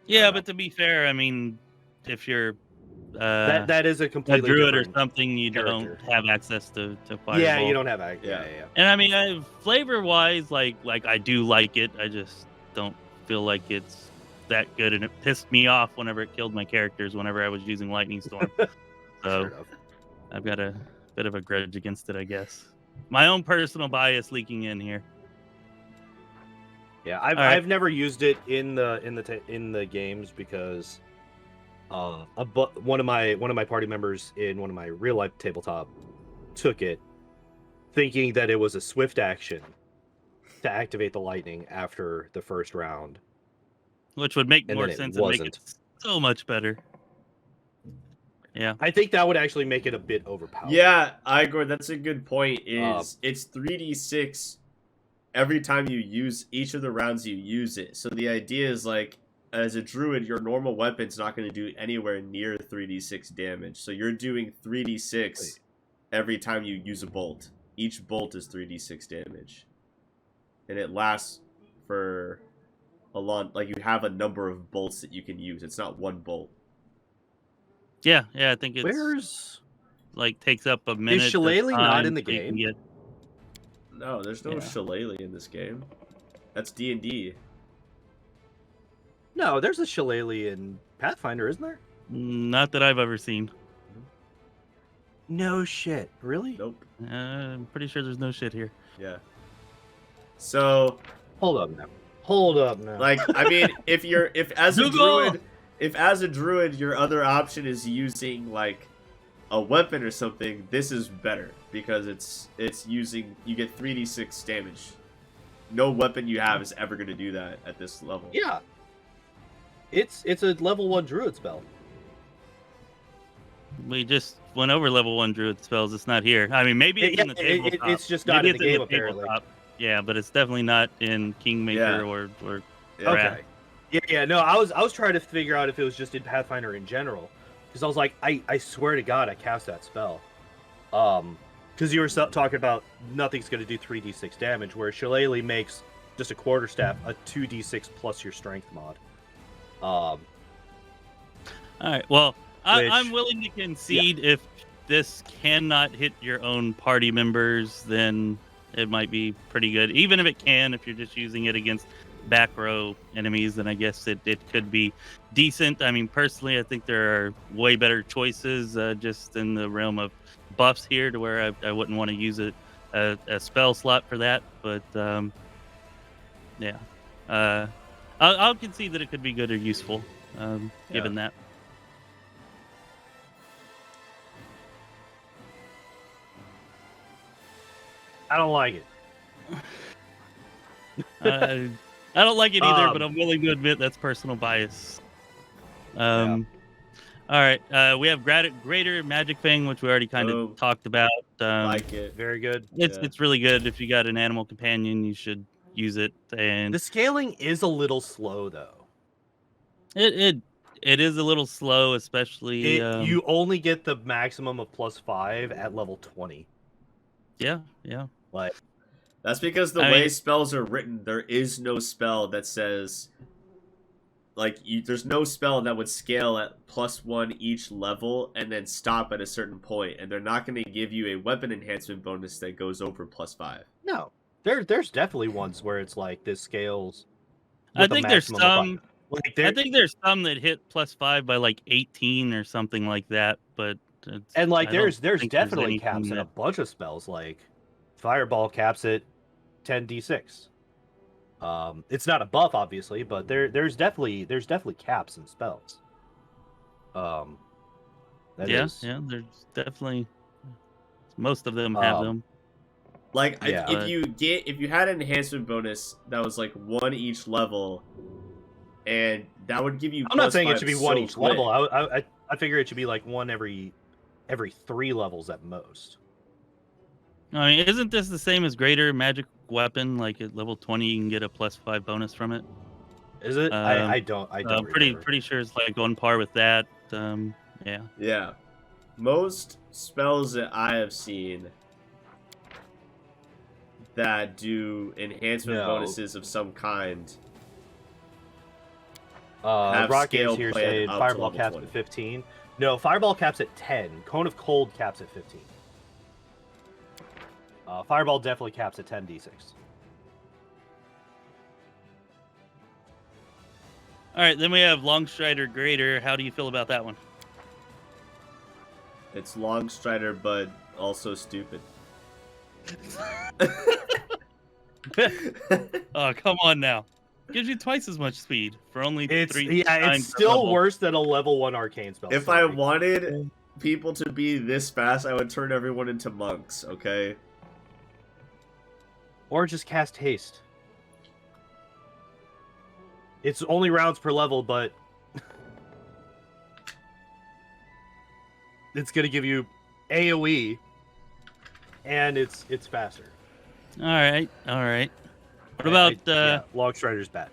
Speaker 3: Yeah, but to be fair, I mean, if you're
Speaker 2: that is a
Speaker 3: a
Speaker 2: completely
Speaker 3: druid or
Speaker 2: different
Speaker 3: something, you
Speaker 2: character.
Speaker 3: don't have access to Fireball.
Speaker 2: Yeah, you don't have yeah.
Speaker 3: And I mean, flavor-wise, like I do like it. I just don't feel like it's that good, and it pissed me off whenever it killed my characters whenever I was using Lightning Storm. So I've got a bit of a grudge against it, I guess. My own personal bias leaking in here.
Speaker 2: Yeah, I've never used it in the games because one of my party members in one of my real life tabletop took it, thinking that it was a swift action to activate the lightning after the first round,
Speaker 3: which would make
Speaker 2: and
Speaker 3: more
Speaker 2: then
Speaker 3: sense
Speaker 2: it
Speaker 3: and make
Speaker 2: wasn't.
Speaker 3: it so much better. Yeah,
Speaker 2: I think that would actually make it a bit overpowered.
Speaker 1: Yeah, Igor, that's a good point. It's 3d6 every time you use each of the rounds you use it. So the idea is like, as a druid, your normal weapon's not going to do anywhere near 3d6 damage. So you're doing 3d6 every time you use a bolt. Each bolt is 3d6 damage. And it lasts for a long, like you have a number of bolts that you can use. It's not one bolt.
Speaker 3: yeah, I think it's like takes up a minute.
Speaker 2: Is Shillelagh not in the
Speaker 3: so you can
Speaker 2: game?
Speaker 1: No, there's no Shillelagh in this game. That's D&D.
Speaker 2: No, there's a Shillelagh in Pathfinder, isn't there?
Speaker 3: Not that I've ever seen.
Speaker 2: No shit. Really?
Speaker 1: Nope.
Speaker 3: I'm pretty sure there's no shit here.
Speaker 1: Yeah. So
Speaker 2: Hold up now.
Speaker 1: like, I mean, if as a
Speaker 3: Google!
Speaker 1: druid your other option is using like a weapon or something, this is better because it's using, you get 3d6 damage. No weapon you have is ever going to do that at this level.
Speaker 2: Yeah. It's a level 1 druid spell.
Speaker 3: We just went over level 1 druid spells. It's not here. I mean, maybe it's in the tabletop.
Speaker 2: It's just not
Speaker 3: Maybe
Speaker 2: in the game,
Speaker 3: it's
Speaker 2: apparently.
Speaker 3: tabletop. Yeah, but it's definitely not in Kingmaker or
Speaker 1: Yeah.
Speaker 2: Okay. Yeah, no, I was trying to figure out if it was just in Pathfinder in general. Because I was like, I swear to God, I cast that spell. Because you were talking about nothing's going to do 3d6 damage, where Shillelagh makes just a quarterstaff a 2d6 plus your strength mod.
Speaker 3: All right. Well, I'm willing to concede if this cannot hit your own party members, then it might be pretty good. Even if it can, if you're just using it against back row enemies, then I guess it could be decent. I mean, personally, I think there are way better choices just in the realm of buffs here, to where I wouldn't want to use a spell slot for that. But I'll concede that it could be good or useful, given that.
Speaker 2: I don't like it.
Speaker 3: I don't like it either, but I'm willing to admit that's personal bias. All right, we have Greater Magic Fang, which we already kind of talked about.
Speaker 1: Like it.
Speaker 2: Very good.
Speaker 3: It's really good. If you got an animal companion, you should use it. And
Speaker 2: The scaling is a little slow, though.
Speaker 3: it is a little slow, especially
Speaker 2: You only get the maximum of +5 at level 20.
Speaker 3: yeah.
Speaker 2: Like,
Speaker 1: That's because the way spells are written, there is no spell that says, like, there's no spell that would scale at +1 each level and then stop at a certain point, and they're not going to give you a weapon enhancement bonus that goes over +5.
Speaker 2: no. There's definitely ones where it's like this scales.
Speaker 3: I think there's some.
Speaker 2: I
Speaker 3: I think there's some that hit +5 by like 18 or something like that, but
Speaker 2: and like there's
Speaker 3: think
Speaker 2: definitely
Speaker 3: anything
Speaker 2: caps in a
Speaker 3: that-
Speaker 2: bunch of spells. Like Fireball caps at 10d6. It's not a buff, obviously, but there's definitely caps in spells. That
Speaker 3: Yeah,
Speaker 2: is-
Speaker 3: there's definitely most of them have them.
Speaker 1: Like,
Speaker 2: Yeah.
Speaker 1: if you had an enhancement bonus that was like 1 each level, and that would give you.
Speaker 2: I'm not saying it
Speaker 1: +5
Speaker 2: should be one
Speaker 1: so
Speaker 2: each
Speaker 1: quick.
Speaker 2: level. I figure it should be like one every 3 levels at most.
Speaker 3: I mean, isn't this the same as Greater Magic Weapon? Like at level 20, you can get a +5 bonus from it.
Speaker 2: Is it? I don't remember.
Speaker 3: Pretty sure it's like on par with that. Yeah.
Speaker 1: Yeah. Most spells that I have seen that do enhancement bonuses of some kind have
Speaker 2: Rock
Speaker 1: scale
Speaker 2: Games here
Speaker 1: planned
Speaker 2: saying
Speaker 1: up to
Speaker 2: Fireball
Speaker 1: level
Speaker 2: caps
Speaker 1: 20.
Speaker 2: at 15. No, Fireball caps at 10. Cone of Cold caps at 15. Fireball definitely caps at 10d6.
Speaker 3: All right, then we have Longstrider Greater. How do you feel about that one?
Speaker 1: It's Longstrider, but also stupid.
Speaker 3: Oh, come on now. Gives you twice as much speed for only
Speaker 2: It's
Speaker 3: 3 times
Speaker 2: it's
Speaker 3: per
Speaker 2: still
Speaker 3: level.
Speaker 2: worse than a level 1 arcane spell.
Speaker 1: If I wanted people to be this fast, I would turn everyone into monks, okay?
Speaker 2: Or just cast haste. It's only rounds per level, but it's gonna give you AoE, and it's faster.
Speaker 3: All right. What about
Speaker 2: Longstrider's bad.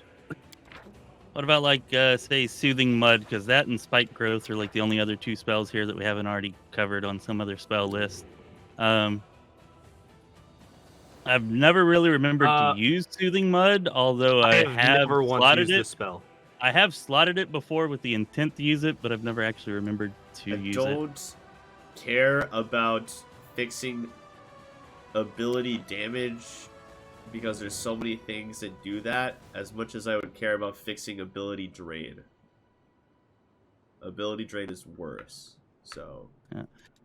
Speaker 3: what about like say Soothing Mud? Because that and Spike Growth are like the only other 2 spells here that we haven't already covered on some other spell list. I've never really remembered to use Soothing Mud, although I have
Speaker 2: never once
Speaker 3: slotted
Speaker 2: used
Speaker 3: it.
Speaker 2: this spell.
Speaker 3: I have slotted it before with the intent to use it, but I've never actually remembered to use it.
Speaker 1: I don't care about fixing ability damage because there's so many things that do that as much as I would care about fixing ability drain. Ability drain is worse. So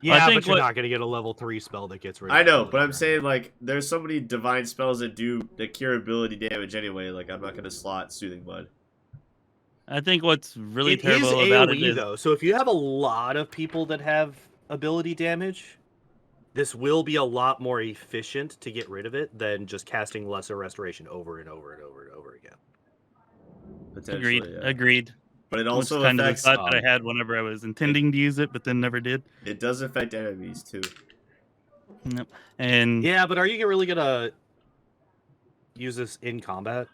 Speaker 2: Yeah, but you're not gonna get a level 3 spell that gets rid of
Speaker 1: I know,
Speaker 2: ability
Speaker 1: but I'm
Speaker 2: drain.
Speaker 1: saying like there's so many divine spells that cure ability damage anyway. Like I'm not gonna slot Soothing Mud.
Speaker 3: I think what's really
Speaker 2: It
Speaker 3: terrible
Speaker 2: is
Speaker 3: about
Speaker 2: AoE,
Speaker 3: it is
Speaker 2: though, so if you have a lot of people that have ability damage, this will be a lot more efficient to get rid of it than just casting Lesser Restoration over and over and over and over again.
Speaker 1: Potentially,
Speaker 3: agreed.
Speaker 1: But it also
Speaker 3: kind
Speaker 1: affects.
Speaker 3: of the thought that I had whenever I was intending to use it, but then never did.
Speaker 1: It does affect enemies too.
Speaker 3: Yep. And
Speaker 2: yeah, but are you really gonna use this in combat?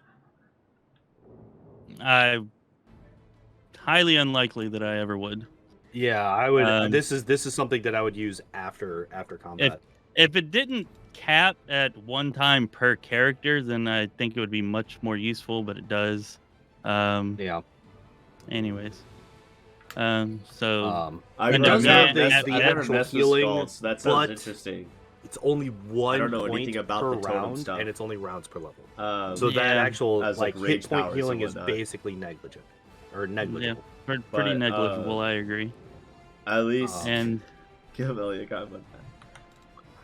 Speaker 3: Highly unlikely that I ever would.
Speaker 2: Yeah, I would. This is something that I would use after combat.
Speaker 3: If it didn't cap at 1 time per character, then I think it would be much more useful. But it does.
Speaker 2: Yeah.
Speaker 3: Anyways. So
Speaker 1: I've
Speaker 2: does have the
Speaker 1: never
Speaker 2: actual
Speaker 1: messed with
Speaker 2: healing,
Speaker 1: skulls. That sounds
Speaker 2: but
Speaker 1: interesting.
Speaker 2: it's only 1
Speaker 1: I don't know
Speaker 2: point
Speaker 1: anything about
Speaker 2: per
Speaker 1: the totem
Speaker 2: round,
Speaker 1: stuff.
Speaker 2: and it's only rounds per level.
Speaker 1: So
Speaker 2: That actual
Speaker 1: has,
Speaker 2: like
Speaker 1: rage
Speaker 2: hit point
Speaker 1: powers
Speaker 2: healing
Speaker 1: and
Speaker 2: is
Speaker 1: whatnot.
Speaker 2: basically negligible.
Speaker 3: Yeah, pretty
Speaker 1: But,
Speaker 3: negligible. I agree.
Speaker 1: At least
Speaker 3: And
Speaker 1: give Elliot a comment.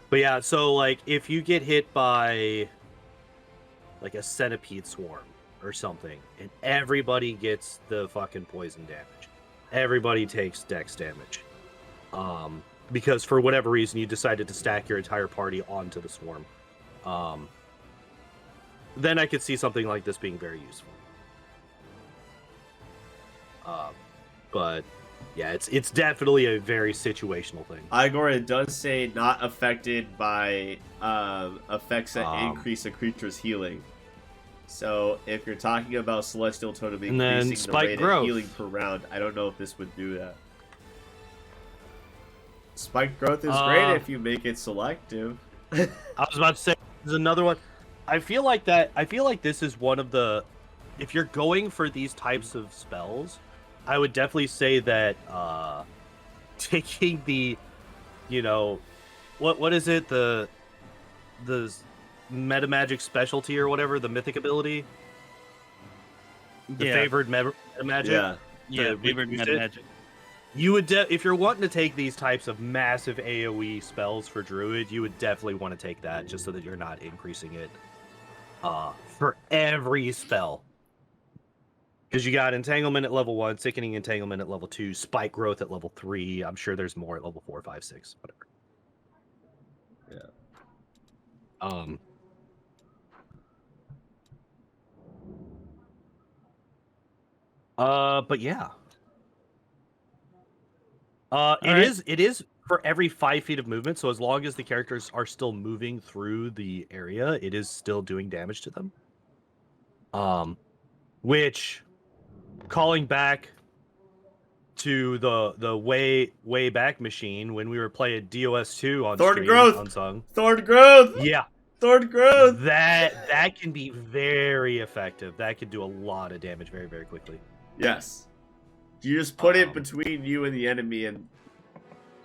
Speaker 2: But yeah, so like if you get hit by like a centipede swarm or something, and everybody gets the fucking poison damage, everybody takes dex damage, because for whatever reason you decided to stack your entire party onto the swarm, then I could see something like this being very useful. But yeah, it's definitely a very situational thing.
Speaker 1: Igor, it does say not affected by effects that increase a creature's healing. So if you're talking about Celestial Totem
Speaker 2: And then
Speaker 1: increasing the
Speaker 2: Spike
Speaker 1: rate
Speaker 2: Growth.
Speaker 1: of healing per round, I don't know if this would do that. Spike Growth is great if you make it selective.
Speaker 2: I was about to say there's another one. I feel like this is one of the, if you're going for these types of spells, I would definitely say that taking the, what is it, the Metamagic specialty or whatever, the mythic ability, the favored Metamagic.
Speaker 3: Yeah, favored Metamagic.
Speaker 2: You would, if you're wanting to take these types of massive AoE spells for Druid, you would definitely want to take that just so that you're not increasing it for every spell. Because you got Entanglement at level 1, Sickening Entanglement at level 2, Spike Growth at level 3. I'm sure there's more at level 4, 5, 6, whatever. But yeah.
Speaker 3: right.
Speaker 2: It is for every 5 feet of movement. So as long as the characters are still moving through the area, it is still doing damage to them. Which, calling back to the way back machine when we were playing DOS2 on
Speaker 1: Thorn
Speaker 2: stream,
Speaker 1: growth!
Speaker 2: Unsung.
Speaker 1: Thorn growth!
Speaker 2: Yeah,
Speaker 1: Thorn growth!
Speaker 2: that can be very effective. That can do a lot of damage very, very quickly.
Speaker 1: Yes. You just put it between you and the enemy and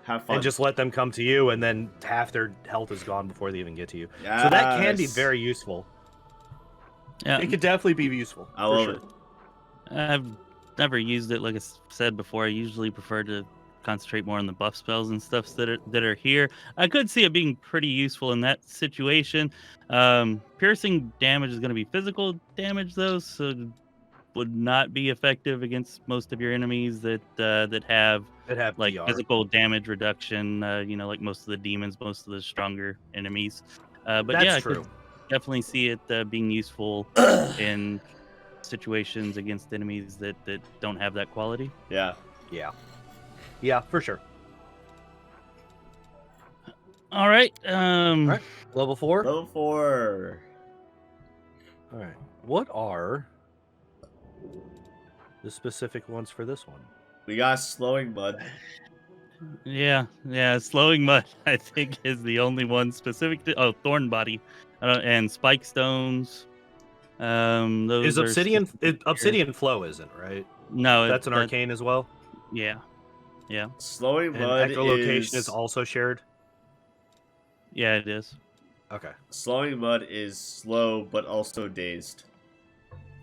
Speaker 1: have fun.
Speaker 2: And just let them come to you, and then half their health is gone before they even get to you. So that can be very useful.
Speaker 3: Yeah,
Speaker 2: It could definitely be useful.
Speaker 1: I love it.
Speaker 3: I've never used it. Like I said before, I usually prefer to concentrate more on the buff spells and stuff that are here. I could see it being pretty useful in that situation. Piercing damage is going to be physical damage though, so it would not be effective against most of your enemies that have like
Speaker 2: DR.
Speaker 3: physical damage reduction. Like most of the demons, most of the stronger enemies. But
Speaker 2: That's
Speaker 3: yeah,
Speaker 2: true.
Speaker 3: I could definitely see it being useful in situations against enemies that don't have that quality.
Speaker 1: Yeah.
Speaker 2: Yeah, for sure.
Speaker 3: All right.
Speaker 2: Level 4.
Speaker 1: Level 4.
Speaker 2: All right. What are the specific ones for this one?
Speaker 1: We got Slowing Mud.
Speaker 3: Yeah. Slowing Mud, I think, is the only one specific to Thorn Body, and Spike Stones. Those
Speaker 2: Is
Speaker 3: are
Speaker 2: Obsidian Flow isn't, right?
Speaker 3: No,
Speaker 2: That's an arcane as well.
Speaker 3: Yeah.
Speaker 1: Slowing
Speaker 2: And
Speaker 1: Mud
Speaker 2: echolocation is also shared.
Speaker 3: Yeah, it is.
Speaker 2: Okay.
Speaker 1: Slowing Mud is slow but also dazed.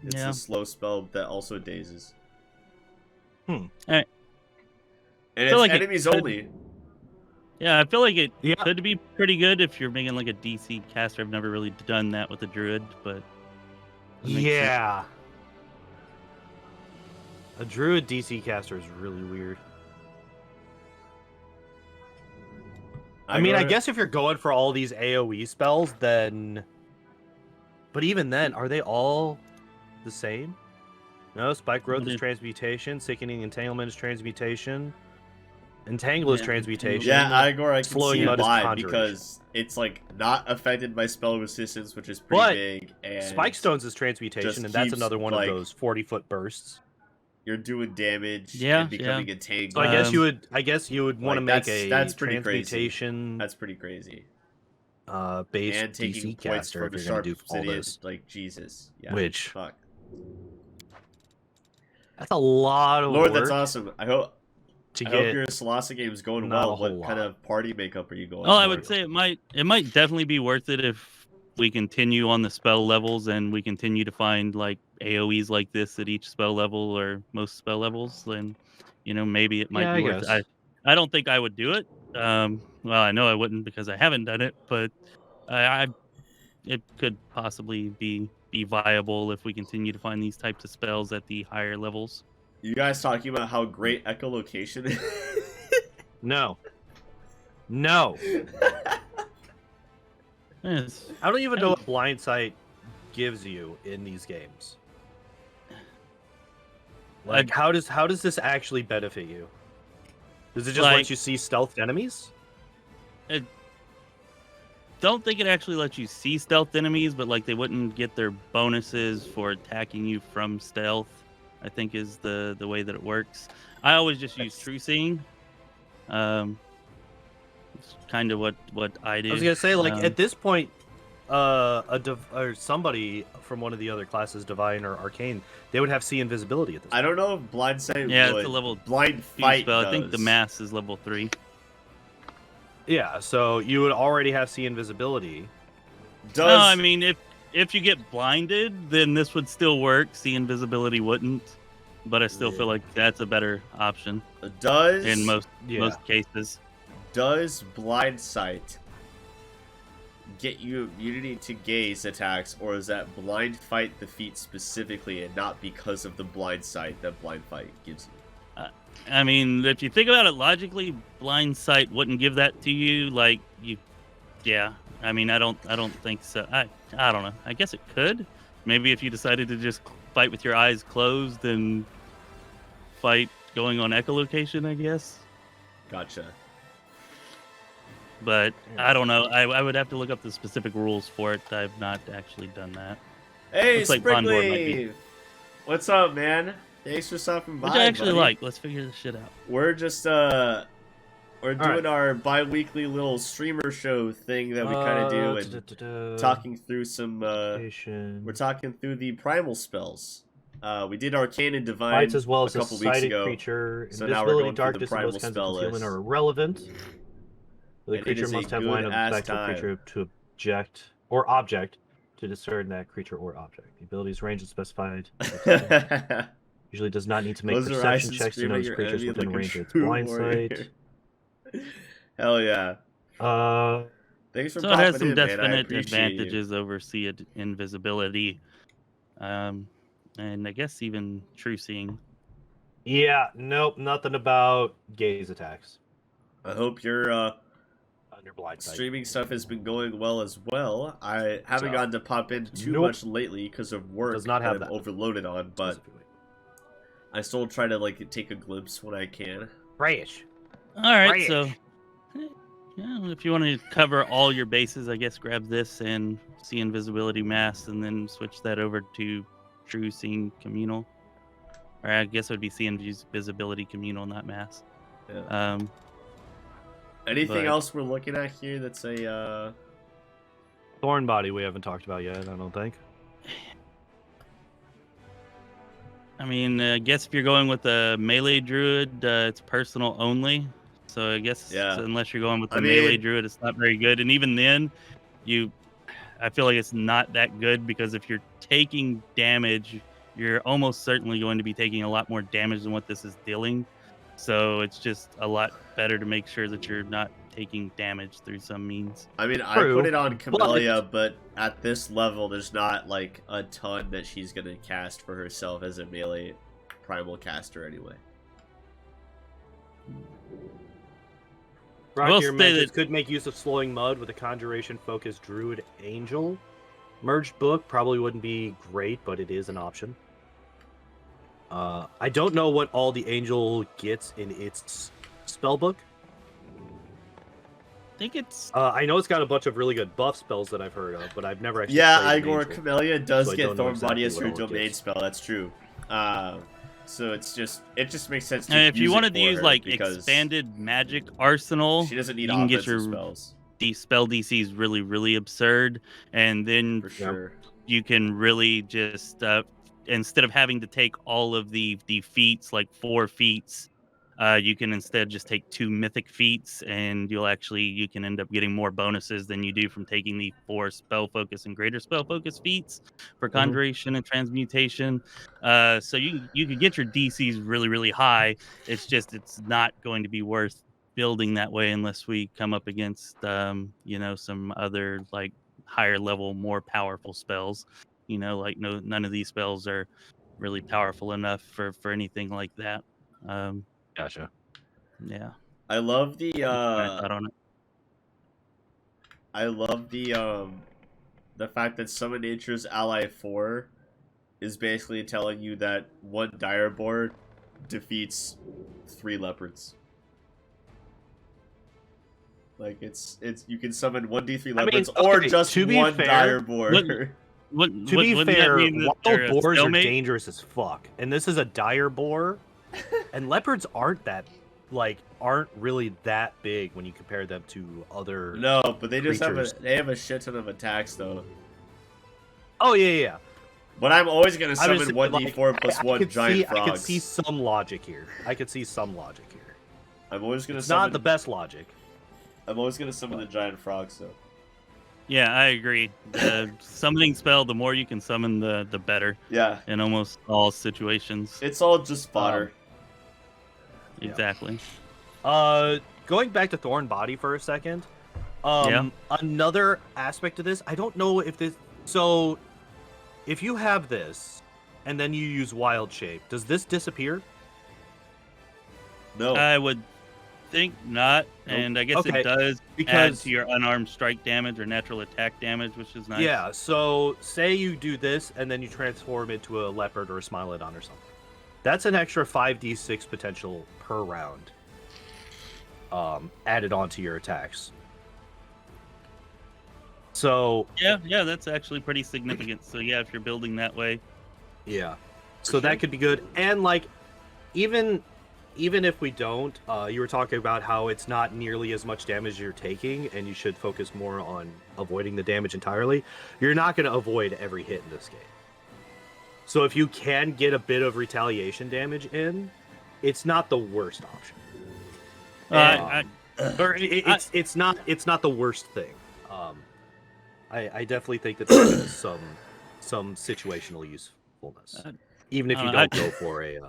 Speaker 1: It's
Speaker 3: Yeah.
Speaker 1: a slow spell that also dazes.
Speaker 3: Alright.
Speaker 1: And it's
Speaker 3: feel like it
Speaker 1: enemies
Speaker 3: could-
Speaker 1: only.
Speaker 3: Yeah, I feel like it
Speaker 2: Yeah.
Speaker 3: could be pretty good if you're making like a DC caster. I've never really done that with a druid, but it makes sense.
Speaker 2: Yeah. A druid DC caster is really weird. I mean, I guess if you're going for all these AoE spells, then... But even then, are they all the same? No, Spike Growth is Transmutation, Sickening Entanglement is Transmutation, Entangle is
Speaker 3: Yeah,
Speaker 2: Transmutation.
Speaker 1: Yeah, Igor, I can
Speaker 2: Slowing
Speaker 1: see
Speaker 2: Mud is
Speaker 1: why,
Speaker 2: Conjuration.
Speaker 1: because it's like not affected by spell resistance, which is pretty
Speaker 2: But
Speaker 1: big. And
Speaker 2: Spike Stones is
Speaker 1: just
Speaker 2: Transmutation, and that's
Speaker 1: keeps,
Speaker 2: another one
Speaker 1: like,
Speaker 2: of those 40-foot bursts.
Speaker 1: you're doing damage
Speaker 3: Yeah,
Speaker 1: and becoming entangled.
Speaker 2: So I guess you would want to
Speaker 1: like,
Speaker 2: make a
Speaker 1: that's pretty crazy.
Speaker 2: transmutation
Speaker 1: That's pretty crazy.
Speaker 2: based
Speaker 1: And taking
Speaker 2: DC
Speaker 1: points
Speaker 2: caster
Speaker 1: from
Speaker 2: if
Speaker 1: the
Speaker 2: you're
Speaker 1: sharp
Speaker 2: going to do all
Speaker 1: obsidian,
Speaker 2: those.
Speaker 1: like Jesus. Yeah.
Speaker 2: Which
Speaker 1: Fuck.
Speaker 2: that's a lot of
Speaker 1: Lord,
Speaker 2: work
Speaker 1: that's awesome. I hope
Speaker 2: to
Speaker 1: I
Speaker 2: get.
Speaker 1: hope your Salasa game's going
Speaker 2: not a
Speaker 1: well.
Speaker 2: whole
Speaker 1: What kind
Speaker 2: lot.
Speaker 1: of party makeup are you going?
Speaker 3: Oh, I
Speaker 1: for?
Speaker 3: would say it might definitely be worth it if we continue on the spell levels and we continue to find like AoEs like this at each spell level or most spell levels. Then, maybe it might
Speaker 2: Yeah,
Speaker 3: be
Speaker 2: I
Speaker 3: worth
Speaker 2: guess.
Speaker 3: it. I don't think I would do it. Well, I know I wouldn't because I haven't done it, but it could possibly be viable if we continue to find these types of spells at the higher levels.
Speaker 1: You guys talking about how great echolocation is?
Speaker 2: No.
Speaker 3: Yes.
Speaker 2: I don't even know what blind sight gives you in these games. Like, how does this actually benefit you? Does it just let you see stealthed enemies?
Speaker 3: Don't think it actually lets you see stealth enemies, but like they wouldn't get their bonuses for attacking you from stealth, I think is the way that it works. I always just use true seeing. It's kind of what I do.
Speaker 2: I was gonna say, like, at this point, or somebody from one of the other classes, divine or arcane, they would have see invisibility at this point.
Speaker 1: I don't know if blind sight.
Speaker 3: Yeah,
Speaker 1: would.
Speaker 3: it's a level
Speaker 1: blind
Speaker 3: 2
Speaker 1: fight.
Speaker 3: spell.
Speaker 1: Does.
Speaker 3: I think the mass is level 3.
Speaker 2: Yeah, so you would already have see invisibility.
Speaker 1: Does
Speaker 3: No, I mean if you get blinded, then this would still work. See invisibility wouldn't, but I still feel like that's a better option
Speaker 1: does
Speaker 3: in most cases.
Speaker 1: Does blind sight get you immunity to gaze attacks, or is that blind fight the feat specifically and not because of the blind sight that blind fight gives you?
Speaker 3: I mean, if you think about it logically, blind sight wouldn't give that to you. Like yeah. I mean, I don't think so. I don't know. I guess it could. Maybe if you decided to just fight with your eyes closed and fight going on echolocation, I guess.
Speaker 1: Gotcha.
Speaker 3: But I don't know. I would have to look up the specific rules for it. I've not actually done that.
Speaker 1: Hey,
Speaker 3: Looks like Pondoor might be.
Speaker 1: Spriggly! What's up, man? Thanks for stopping by,
Speaker 3: Which I actually
Speaker 1: buddy.
Speaker 3: like. Let's figure this shit out.
Speaker 1: We're just, we're doing our bi-weekly little streamer show thing that we kind of do, and talking through some, we're talking through the Primal Spells. We did Arcane and Divine
Speaker 2: Fights as well as
Speaker 1: a couple
Speaker 2: a
Speaker 1: weeks
Speaker 2: sighted
Speaker 1: ago.
Speaker 2: creature,
Speaker 1: So now we're
Speaker 2: invisibility,
Speaker 1: going through the
Speaker 2: darkness, and
Speaker 1: Primal
Speaker 2: those kinds
Speaker 1: spell
Speaker 2: of concealment
Speaker 1: list.
Speaker 2: are irrelevant. The
Speaker 1: And it
Speaker 2: creature
Speaker 1: is a
Speaker 2: must have line of
Speaker 1: good-ass
Speaker 2: sight to a
Speaker 1: time.
Speaker 2: creature to object to discern that creature or object. The ability's range is specified. Usually does not need to make
Speaker 1: Close your
Speaker 2: perception
Speaker 1: eyes and
Speaker 2: checks to
Speaker 1: scream at
Speaker 2: notice
Speaker 1: your
Speaker 2: creatures
Speaker 1: enemy
Speaker 2: within
Speaker 1: like a
Speaker 2: range of its
Speaker 1: true
Speaker 2: blind
Speaker 1: warrior.
Speaker 2: sight.
Speaker 1: Hell yeah. Thanks for
Speaker 3: So it
Speaker 1: popping
Speaker 3: has some
Speaker 1: in, man. I
Speaker 3: definite
Speaker 1: appreciate
Speaker 3: advantages over seeing invisibility, and I guess even true seeing.
Speaker 2: Yeah, nope, nothing about gaze attacks
Speaker 1: you. I hope your
Speaker 2: under blind sight.
Speaker 1: streaming stuff has been going well as well. I haven't
Speaker 2: So,
Speaker 1: gotten to pop in too
Speaker 2: nope.
Speaker 1: much lately because of work
Speaker 2: Does not have
Speaker 1: that I'm
Speaker 2: that.
Speaker 1: overloaded on, but
Speaker 2: Specifically.
Speaker 1: I still try to like take a glimpse when I can.
Speaker 2: Trash.
Speaker 3: All right,
Speaker 2: Trash.
Speaker 3: so yeah, if you want to cover all your bases, I guess grab this and see invisibility mass, and then switch that over to true seeing communal. Or I guess it would be see invisibility communal, not mass.
Speaker 1: Yeah. Anything
Speaker 3: but-
Speaker 1: else we're looking at here that's a
Speaker 2: Thorn body we haven't talked about yet, I don't think.
Speaker 3: I mean, I guess if you're going with a melee druid, it's personal only. So I guess unless you're going with the melee druid, it's not very good. And even then, I feel like it's not that good, because if you're taking damage, you're almost certainly going to be taking a lot more damage than what this is dealing. So it's just a lot better to make sure that you're not taking damage through some means.
Speaker 1: I mean, I
Speaker 2: True,
Speaker 1: put it on Camellia, but at this level, there's not like a ton that she's gonna cast for herself as a melee primal caster anyway.
Speaker 3: I will
Speaker 2: Rock here
Speaker 3: say
Speaker 2: mentions
Speaker 3: that-
Speaker 2: could make use of slowing mud with a conjuration-focused druid angel. Merged book probably wouldn't be great, but it is an option. I don't know what all the angel gets in its spell book.
Speaker 3: I think it's
Speaker 2: I know it's got a bunch of really good buff spells that I've heard of, but I've never actually
Speaker 1: Yeah,
Speaker 2: played an
Speaker 1: Igor,
Speaker 2: angel.
Speaker 1: Camellia does
Speaker 2: so I
Speaker 1: get
Speaker 2: don't know
Speaker 1: Thorn Body
Speaker 2: exactly
Speaker 1: as her
Speaker 2: what all it
Speaker 1: domain
Speaker 2: gets.
Speaker 1: spell. That's true. So it just makes sense to
Speaker 3: if you
Speaker 1: use it
Speaker 3: wanted to
Speaker 1: for
Speaker 3: use
Speaker 1: her
Speaker 3: like
Speaker 1: because
Speaker 3: expanded magic arsenal,
Speaker 1: she doesn't need
Speaker 3: you can get
Speaker 1: offensive
Speaker 3: your
Speaker 1: spells
Speaker 3: spell DCs really, really absurd, and then
Speaker 1: for sure.
Speaker 3: you can really just instead of having to take all of the feats, like 4 feats, you can instead just take 2 mythic feats, and you can end up getting more bonuses than you do from taking the 4 spell focus and greater spell focus feats for conjuration and transmutation. So you could get your DCs really, really high. It's not going to be worth building that way unless we come up against some other like higher level, more powerful spells. Like none of these spells are really powerful enough for anything like that.
Speaker 2: Gotcha.
Speaker 3: Yeah.
Speaker 1: I love the
Speaker 3: thought on it.
Speaker 1: I love the fact that Summon Nature's Ally 4 is basically telling you that 1 Direboar defeats 3 leopards. Like it's you can summon 1d3 leopards or
Speaker 2: okay,
Speaker 1: just
Speaker 2: to be
Speaker 1: 1
Speaker 2: fair,
Speaker 1: Direboar.
Speaker 2: To be fair, wild boars are
Speaker 3: stalemate?
Speaker 2: dangerous as fuck, and this is a dire boar, and leopards aren't really that big when you compare them to other.
Speaker 1: No, but they just
Speaker 2: creatures.
Speaker 1: have a shit ton of attacks though.
Speaker 2: Oh yeah.
Speaker 1: But I'm always gonna
Speaker 2: I'm
Speaker 1: summon
Speaker 2: just-
Speaker 1: 1d4 plus
Speaker 2: I
Speaker 1: 1
Speaker 2: could
Speaker 1: giant
Speaker 2: see,
Speaker 1: frogs.
Speaker 2: I could see some logic here.
Speaker 1: I'm always gonna
Speaker 2: It's
Speaker 1: summon.
Speaker 2: not the best logic.
Speaker 1: I'm always gonna summon the giant frogs though.
Speaker 3: Yeah, I agree. The summoning spell, the more you can summon, the better
Speaker 1: Yeah,
Speaker 3: in almost all situations.
Speaker 1: it's all just fodder.
Speaker 3: Exactly.
Speaker 2: Going back to Thorn Body for a second. Another aspect of this, I don't know if this. So, if you have this, and then you use Wild Shape, does this disappear?
Speaker 1: No.
Speaker 3: I would think not, and I guess
Speaker 2: Okay,
Speaker 3: it does add
Speaker 2: because
Speaker 3: to your unarmed strike damage or natural attack damage, which is nice.
Speaker 2: yeah. So say you do this, and then you transform into a leopard or a Smilodon or something. That's an extra 5d6 potential per round. Added onto your attacks. So
Speaker 3: Yeah, that's actually pretty significant. So yeah, if you're building that way,
Speaker 2: yeah, so
Speaker 1: sure.
Speaker 2: that could be good. And like, even if we don't, you were talking about how it's not nearly as much damage you're taking, and you should focus more on avoiding the damage entirely. You're not going to avoid every hit in this game. So if you can get a bit of retaliation damage in, it's not the worst option. It's not the worst thing. I definitely think that there is some situational usefulness, even if you don't go for a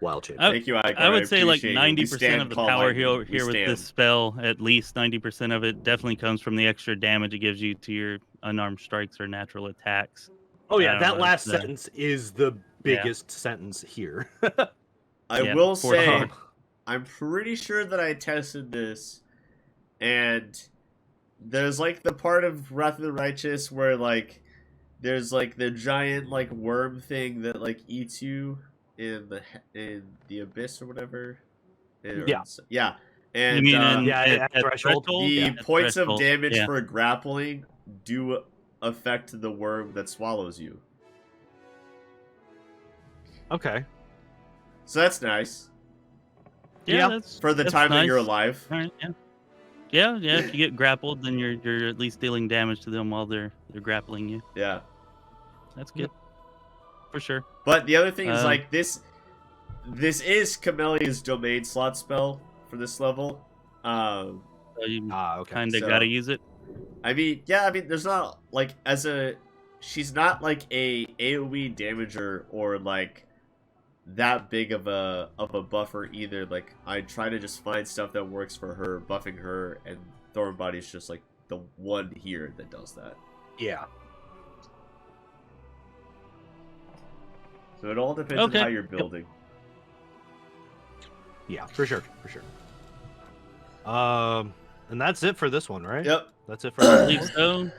Speaker 2: wild shape.
Speaker 1: Thank you, Igor.
Speaker 3: I would say like
Speaker 1: appreciate it.
Speaker 3: 90% of the power here with this spell, at least 90% of it, definitely comes from the extra damage it gives you to your unarmed strikes or natural attacks.
Speaker 2: Oh yeah, that last sentence is the biggest sentence here.
Speaker 1: I will say, I'm pretty sure that I tested this, and there's like the part of Wrath of the Righteous where like there's like the giant like worm thing that like eats you in the abyss or whatever. Yeah. And
Speaker 3: you mean
Speaker 2: at threshold?
Speaker 1: The points of damage
Speaker 3: yeah.
Speaker 1: for grappling do affect the worm that swallows you.
Speaker 2: Okay.
Speaker 1: So that's nice.
Speaker 3: Yeah, that's
Speaker 1: for the time
Speaker 3: nice.
Speaker 1: that you're alive.
Speaker 3: All right, yeah. If you get grappled, then you're at least dealing damage to them while they're grappling you.
Speaker 1: Yeah,
Speaker 3: that's good for sure.
Speaker 1: But the other thing is like this is Camellia's domain slot spell for this level.
Speaker 3: So you
Speaker 2: okay.
Speaker 3: kind of gotta use it.
Speaker 1: I mean, there's not like she's not like a AoE damager or like that big of a buffer either. Like I try to just find stuff that works for her, buffing her, and Thorn Body's just like the one here that does that.
Speaker 2: Yeah.
Speaker 1: So it all depends on how you're building.
Speaker 2: Yeah, for sure. And that's it for this one, right?
Speaker 1: Yep.
Speaker 2: That's it for that.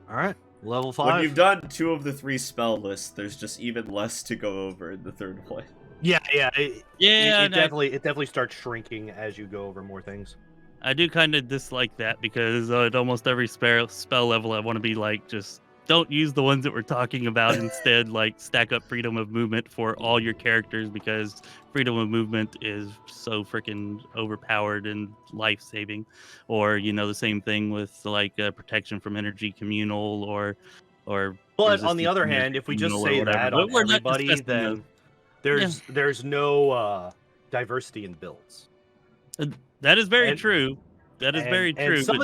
Speaker 3: All
Speaker 2: right. Level 5.
Speaker 1: When you've done 2 of the 3 spell lists, there's just even less to go over in the third one.
Speaker 2: Yeah. It
Speaker 3: definitely
Speaker 2: starts shrinking as you go over more things.
Speaker 3: I do kind of dislike that because at almost every spell level, I want to be like, just don't use the ones that we're talking about. Instead, like stack up freedom of movement for all your characters because freedom of movement is so freaking overpowered and life-saving. Or, the same thing with like protection from energy communal or.
Speaker 2: But on the other hand, if we just say that on everybody, then there's no diversity in builds.
Speaker 3: That is very true. That is very true.
Speaker 2: And some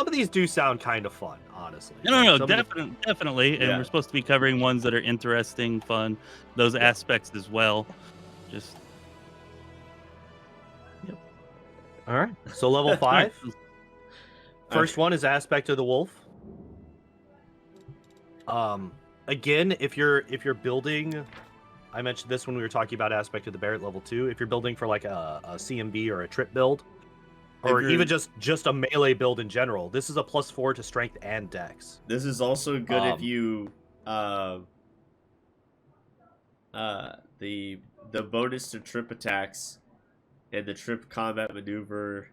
Speaker 2: of these do sound kind of fun, honestly.
Speaker 3: No, definitely. And we're supposed to be covering ones that are interesting, fun, those aspects as well. Just.
Speaker 2: Yep. All right. So level 5. First one is Aspect of the Wolf. Again, if you're building, I mentioned this when we were talking about Aspect of the Bear at level 2. If you're building for like a CMB or a trip build, or even just a melee build in general, this is a +4 to strength and dex.
Speaker 1: This is also good if you the bonus to trip attacks and the trip combat maneuver,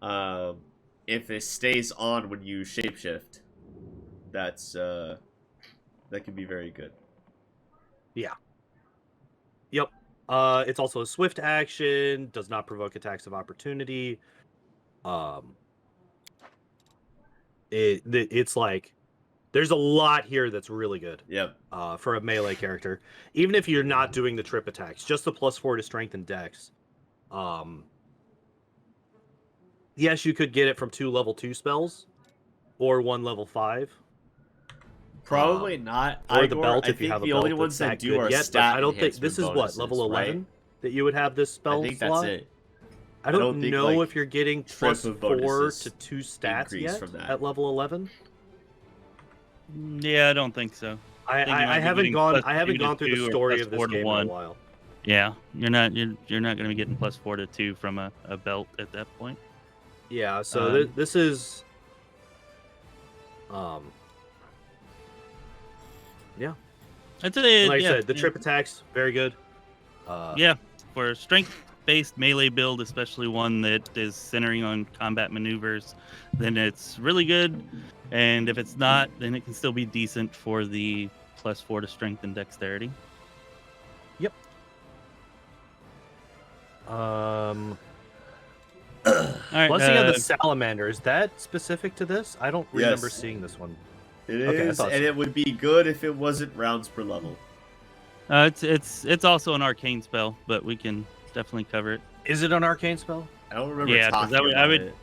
Speaker 1: if it stays on when you shapeshift, that's that can be very good.
Speaker 2: Yeah. Yep. It's also a swift action, does not provoke attacks of opportunity. It's like there's a lot here that's really good.
Speaker 1: Yep.
Speaker 2: For a melee character, even if you're not doing the trip attacks, just the +4 to strength and dex. Yes, you could get it from 2 level 2 spells, or 1 level 5.
Speaker 1: Probably not.
Speaker 2: Or the belt if you have a belt.
Speaker 1: The only ones that do are stat.
Speaker 2: I don't think this is what level 11 that you would have this spell.
Speaker 1: I think
Speaker 2: slot?
Speaker 1: that's it.
Speaker 2: I don't know if you're getting +4 to 2 stats yet
Speaker 1: from that.
Speaker 2: at level 11.
Speaker 3: Yeah, I don't think so.
Speaker 2: I haven't gone through the story of this game in a while.
Speaker 3: Yeah, you're not going to be getting +4 to 2 from a belt at that point.
Speaker 2: Yeah, so this is yeah.
Speaker 3: I'd say,
Speaker 2: like I said, the trip attacks very good.
Speaker 3: Yeah, for a strength-based melee build, especially one that is centering on combat maneuvers, then it's really good. And if it's not, then it can still be decent for the +4 to strength and dexterity.
Speaker 2: Yep.
Speaker 3: All right,
Speaker 2: Blessing of the Salamander, is that specific to this? I don't remember
Speaker 1: Yes.
Speaker 2: seeing this one.
Speaker 1: It
Speaker 2: Okay, I
Speaker 1: is,
Speaker 2: thought
Speaker 1: and
Speaker 2: so.
Speaker 1: it would be good if it wasn't rounds per level.
Speaker 3: it's also an arcane spell, but we can definitely cover it.
Speaker 2: Is it an arcane spell?
Speaker 1: I don't remember
Speaker 3: Yeah, 'cause
Speaker 1: talking
Speaker 3: I
Speaker 1: about
Speaker 3: would-
Speaker 1: it.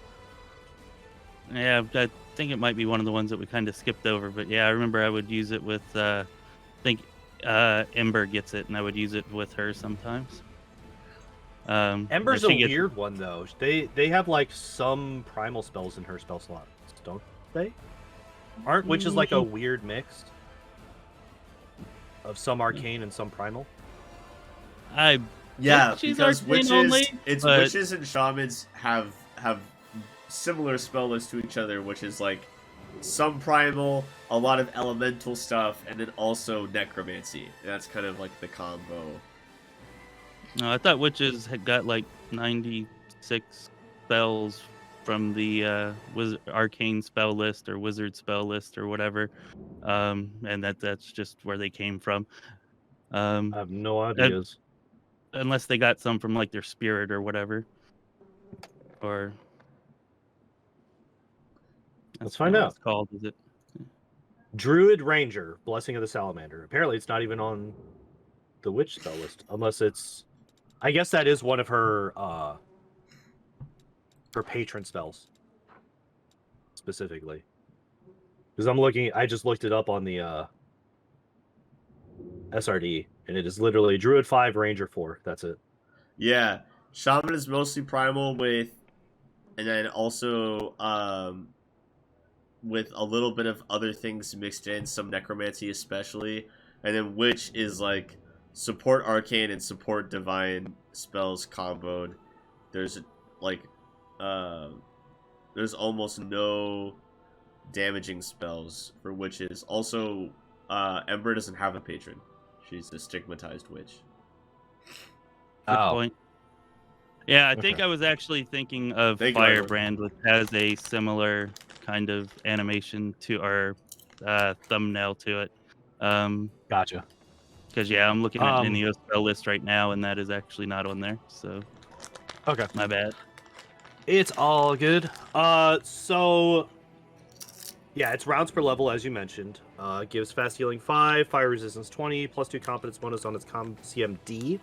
Speaker 3: Yeah, I think it might be one of the ones that we kind of skipped over, but yeah, I remember I would use it with. I think Ember gets it, and I would use it with her sometimes.
Speaker 2: Ember's
Speaker 3: she
Speaker 2: a
Speaker 3: gets-
Speaker 2: weird one though. They have like some primal spells in her spell slot, don't they? Aren't witches like a weird mix of some arcane and some primal?
Speaker 1: Yeah,
Speaker 3: think she's
Speaker 1: because
Speaker 3: arcane
Speaker 1: witches,
Speaker 3: only, but-
Speaker 1: witches and shamans have similar spell lists to each other, which is like some primal, a lot of elemental stuff, and then also necromancy. That's kind of like the combo.
Speaker 3: No, I thought witches had got like 96 spells from the arcane spell list or wizard spell list or whatever, and that's just where they came from.
Speaker 2: I have no ideas.
Speaker 3: Unless they got some from like their spirit or whatever, or
Speaker 2: Let's
Speaker 3: that's
Speaker 2: find
Speaker 3: not what
Speaker 2: out.
Speaker 3: it's called, is it?
Speaker 2: Druid Ranger, Blessing of the Salamander. Apparently, it's not even on the witch spell list, unless it's. I guess that is one of her patron spells, specifically. Because I just looked it up on the SRD, and it is literally Druid 5, Ranger 4. That's it.
Speaker 1: Yeah, shaman is mostly primal and then also with a little bit of other things mixed in, some necromancy especially, and then witch is like support arcane and support divine spells comboed. There's like there's almost no damaging spells for witches. Also, Ember doesn't have a patron. She's a stigmatized witch.
Speaker 3: Good point. Yeah, I think
Speaker 2: Okay.
Speaker 3: I was actually thinking of
Speaker 1: Thank you,
Speaker 3: Firebrand, which has a similar kind of animation to our thumbnail to it.
Speaker 2: Gotcha.
Speaker 3: Because yeah, I'm looking at Ninio's spell list right now, and that is actually not on there. So
Speaker 2: Okay.
Speaker 3: my bad.
Speaker 2: It's all good. So yeah, it's rounds per level, as you mentioned. Gives fast healing 5, fire resistance 20, +2 competence bonus on its CMD.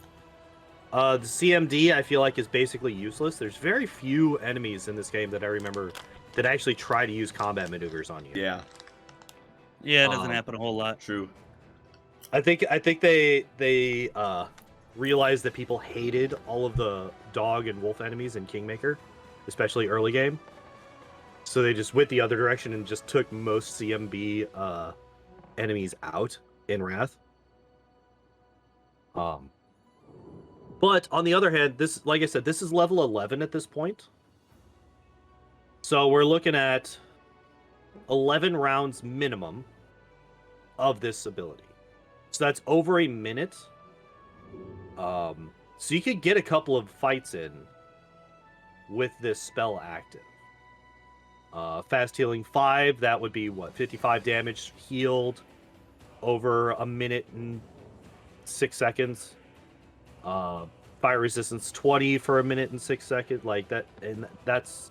Speaker 2: The CMD, I feel like, is basically useless. There's very few enemies in this game that I remember that actually try to use combat maneuvers on you.
Speaker 1: Yeah,
Speaker 3: Yeah, it doesn't happen a whole lot.
Speaker 1: true.
Speaker 2: I think they realized that people hated all of the dog and wolf enemies in Kingmaker, especially early game. So they just went the other direction and just took most CMB enemies out in Wrath. But on the other hand, this, like I said, this is level 11 at this point. So we're looking at 11 rounds minimum of this ability. So that's over a minute. So you could get a couple of fights in with this spell active. Fast healing 5, that would be what, 55 damage healed over a minute and 6 seconds. Fire resistance 20 for a minute and 6 seconds, like that, and that's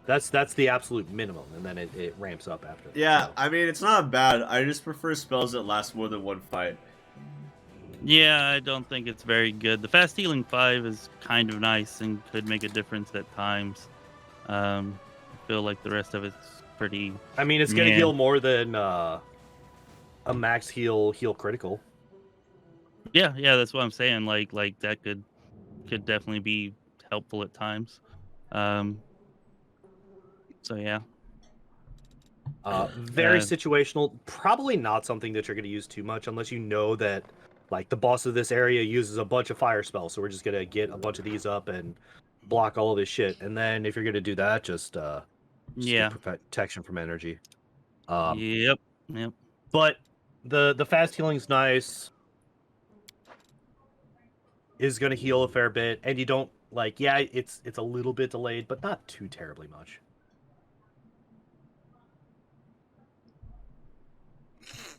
Speaker 2: that's the absolute minimum, and then it ramps up after.
Speaker 1: Yeah,
Speaker 2: So.
Speaker 1: I mean, it's not bad. I just prefer spells that last more than one fight.
Speaker 3: Yeah, I don't think it's very good. The fast healing 5 is kind of nice and could make a difference at times. I feel like the rest of it's pretty.
Speaker 2: I mean, it's gonna
Speaker 3: Yeah.
Speaker 2: heal more than a max heal critical.
Speaker 3: Yeah, that's what I'm saying. Like that could definitely be helpful at times. So yeah.
Speaker 2: Very situational. Probably not something that you're going to use too much unless you know that, like, the boss of this area uses a bunch of fire spells. So we're just going to get a bunch of these up and block all of this shit. And then if you're going to do that, just
Speaker 3: Yeah.
Speaker 2: get protection from energy.
Speaker 3: Yep.
Speaker 2: But the fast healing's nice. Is going to heal a fair bit, and you don't like. Yeah, it's a little bit delayed, but not too terribly much.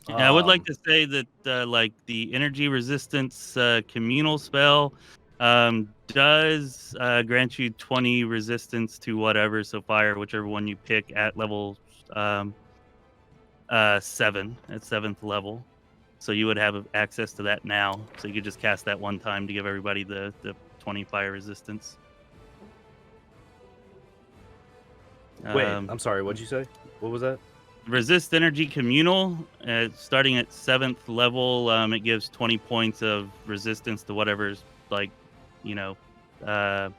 Speaker 3: Yeah, I would like to say that like the energy resistance communal spell does grant you 20 resistance to whatever, so fire, whichever one you pick at level 7 at 7th level. So you would have access to that now. So you could just cast that one time to give everybody the 20 fire resistance.
Speaker 2: Wait, I'm sorry. What'd you say? What was that?
Speaker 3: Resist energy communal, starting at 7th level, it gives 20 points of resistance to whatever's like, type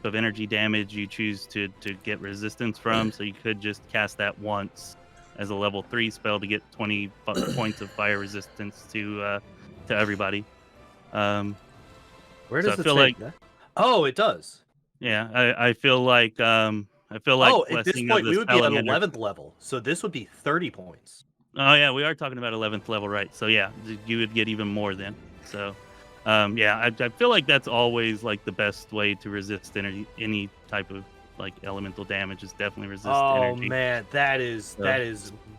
Speaker 3: of energy damage you choose to get resistance from. So you could just cast that once as a level 3 spell to get 20 points of fire resistance to everybody.
Speaker 2: Where does
Speaker 3: so
Speaker 2: it say
Speaker 3: like
Speaker 2: that? Oh, it does.
Speaker 3: Yeah, I feel like
Speaker 2: oh, at this point we would be at 11th level, so this would be 30 points.
Speaker 3: Oh yeah, we are talking about 11th level, right? So yeah, you would get even more then. So yeah, I feel like that's always like the best way to resist any type of like elemental damage is definitely resist energy.
Speaker 2: Oh man, that is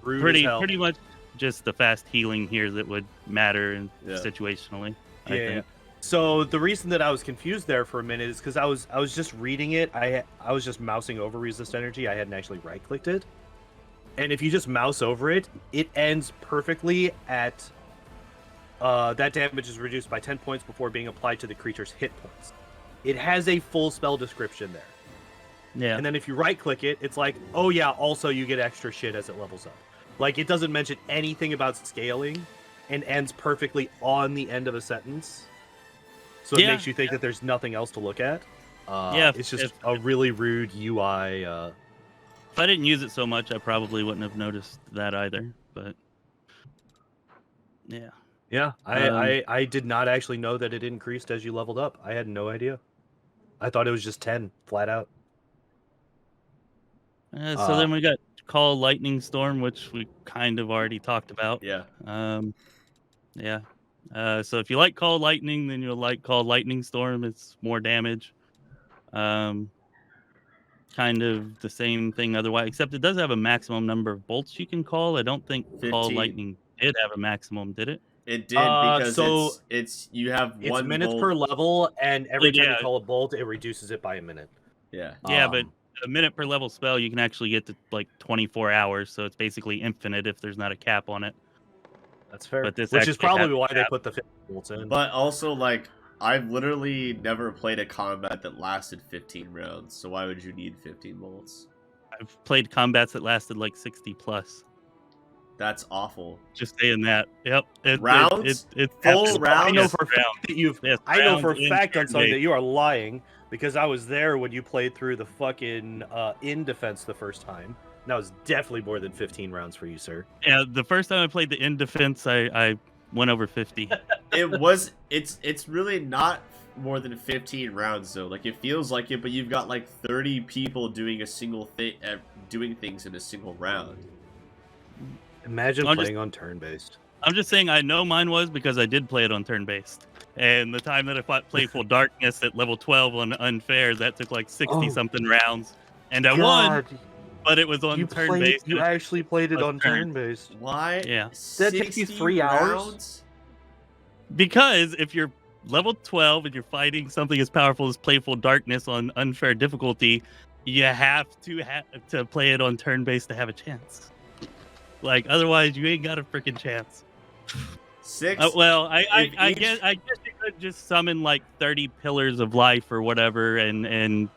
Speaker 2: rude
Speaker 3: pretty much just the fast healing here that would matter and situationally. I think.
Speaker 2: So the reason that I was confused there for a minute is because I was just reading it. I was just mousing over resist energy. I hadn't actually right clicked it. And if you just mouse over it, it ends perfectly at that damage is reduced by 10 points before being applied to the creature's hit points. It has a full spell description there.
Speaker 3: Yeah.
Speaker 2: And then if you right click it, it's like, oh yeah, also you get extra shit as it levels up. Like it doesn't mention anything about scaling and ends perfectly on the end of a sentence. So it makes you think that there's nothing else to look at. It's just a really rude UI.
Speaker 3: If I didn't use it so much, I probably wouldn't have noticed that either. But yeah.
Speaker 2: Yeah, I did not actually know that it increased as you leveled up. I had no idea. I thought it was just 10, flat out.
Speaker 3: So then we got Call Lightning Storm, which we kind of already talked about.
Speaker 1: Yeah.
Speaker 3: Yeah. So if you like Call Lightning, then you'll like Call Lightning Storm. It's more damage. Kind of the same thing otherwise, except it does have a maximum number of bolts you can call. I don't think
Speaker 1: 15.
Speaker 3: Call Lightning did have a maximum, did it?
Speaker 1: It did because
Speaker 2: so
Speaker 1: it's you have
Speaker 2: it's
Speaker 1: one
Speaker 2: minutes
Speaker 1: bolt.
Speaker 2: per level, and every time you call a bolt, it reduces it by a minute.
Speaker 1: Yeah.
Speaker 3: Yeah, but a minute per level spell, you can actually get to like 24 hours, so it's basically infinite if there's not a cap on it.
Speaker 2: That's fair.
Speaker 3: But this
Speaker 2: which is probably why they
Speaker 3: cap.
Speaker 2: put the 50 bolts in.
Speaker 1: But also, like, I've literally never played a combat that lasted 15 rounds, so why would you need 15 bolts?
Speaker 3: I've played combats that lasted like 60 plus.
Speaker 1: That's awful.
Speaker 3: Just saying that. Yep.
Speaker 1: Rounds?
Speaker 3: It's
Speaker 1: Full rounds?
Speaker 2: I know for a fact that you are lying, because I was there when you played through the fucking in defense the first time. And that was definitely more than 15 rounds for you, sir.
Speaker 3: Yeah, the first time I played the in defense, I went over 50.
Speaker 1: It's really not more than 15 rounds though. Like, it feels like it, but you've got like 30 people doing a single thing, doing things in a single round.
Speaker 2: Imagine playing on turn-based.
Speaker 3: I'm just saying I know mine was because I did play it on turn-based. And the time that I played Full Darkness at level 12 on Unfair, that took like 60-something rounds. And I won, but it was on turn-based.
Speaker 2: You actually played it on turn-based.
Speaker 1: Why?
Speaker 3: Yeah.
Speaker 2: That takes you 3 hours?
Speaker 3: Because if you're level 12 and you're fighting something as powerful as Playful Darkness on Unfair difficulty, you have to play it on turn-based to have a chance. Like, otherwise, you ain't got a freaking chance.
Speaker 1: 6.
Speaker 3: Well, I guess you could just summon like 30 pillars of life or whatever, and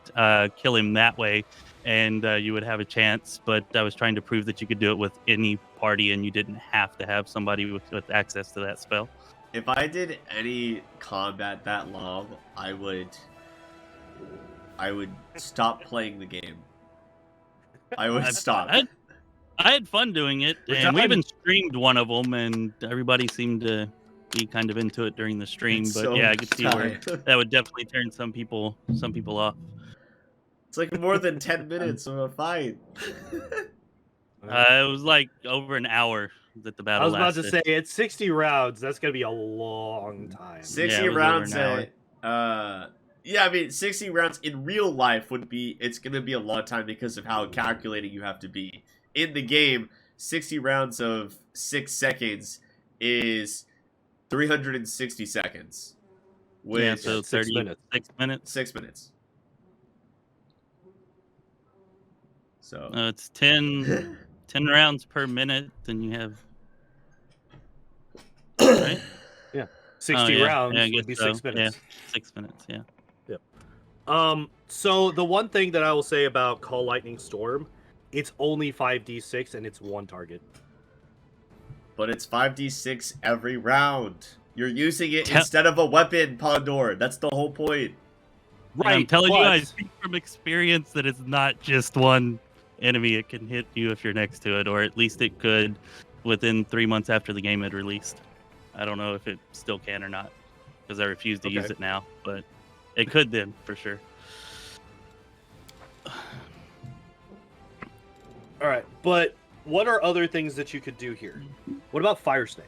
Speaker 3: kill him that way, and you would have a chance. But I was trying to prove that you could do it with any party, and you didn't have to have somebody with access to that spell.
Speaker 1: If I did any combat that long, I would stop playing the game. I would stop.
Speaker 3: I had fun doing it, and we even streamed one of them, and everybody seemed to be kind of into it during the stream. But yeah, I could see where that would definitely turn some people off.
Speaker 1: It's like more than 10 minutes of a fight.
Speaker 3: It was like over an hour. that the
Speaker 2: I
Speaker 3: battle
Speaker 2: was about to
Speaker 3: lasted.
Speaker 2: say it's 60 rounds. That's gonna be a long time.
Speaker 1: 60
Speaker 3: it was over
Speaker 1: rounds
Speaker 3: an hour.
Speaker 1: yeah, I mean 60 rounds in real life it's gonna be a long time because of how calculating you have to be. In the game, 60 rounds of 6 seconds is 360 seconds. Which
Speaker 3: Yeah, so
Speaker 2: 6 minutes.
Speaker 3: 36 minutes.
Speaker 1: 6 minutes. So
Speaker 3: It's 10 rounds per minute, then you have right?
Speaker 2: 60
Speaker 3: yeah.
Speaker 2: rounds
Speaker 3: I guess
Speaker 2: would be
Speaker 3: so.
Speaker 2: 6 minutes.
Speaker 3: Yeah, 6 minutes, yeah.
Speaker 2: So the one thing that I will say about Call Lightning Storm, it's only 5d6 and it's one target.
Speaker 1: but it's 5d6 every round. You're using it
Speaker 3: Tell-
Speaker 1: instead of a weapon, Pondoor. That's the whole point.
Speaker 3: And I'm telling you, I speak from experience that it's not just one enemy. It can hit you if you're next to it, or at least it could within 3 months after the game had released. I don't know if it still can or not, because I refuse to use it now, but it could then, for sure.
Speaker 2: All right, but what are other things that you could do here? What about Fire Snake?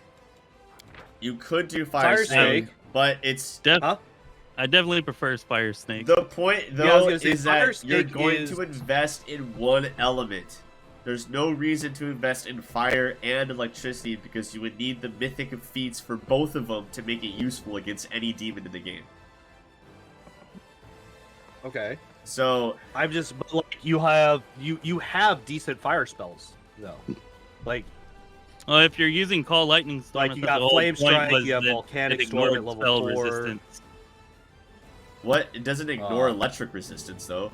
Speaker 1: You could do
Speaker 2: Fire
Speaker 1: Fire Snake,
Speaker 2: Snake.
Speaker 1: but it's
Speaker 3: I definitely prefer Fire Snake.
Speaker 1: the point
Speaker 2: I was
Speaker 1: though
Speaker 2: gonna say,
Speaker 1: is
Speaker 2: Fire
Speaker 1: that you're
Speaker 2: Snake
Speaker 1: going
Speaker 2: is-
Speaker 1: to invest in one element. There's no reason to invest in fire and electricity because you would need the mythic feats for both of them to make it useful against any demon in the game.
Speaker 2: Okay.
Speaker 1: So
Speaker 2: I'm just but, like you have decent fire spells though. Like
Speaker 3: Well, if you're using Call Lightning Storm,
Speaker 2: Like,
Speaker 3: I
Speaker 2: you
Speaker 3: thought
Speaker 2: got
Speaker 3: the whole
Speaker 2: Flame
Speaker 3: point
Speaker 2: Strike,
Speaker 3: was
Speaker 2: you have
Speaker 3: that
Speaker 2: Volcanic
Speaker 3: it
Speaker 2: Storm at
Speaker 3: ignored
Speaker 2: level
Speaker 3: spell
Speaker 2: 4.
Speaker 3: resistance.
Speaker 1: what? It doesn't ignore electric resistance though.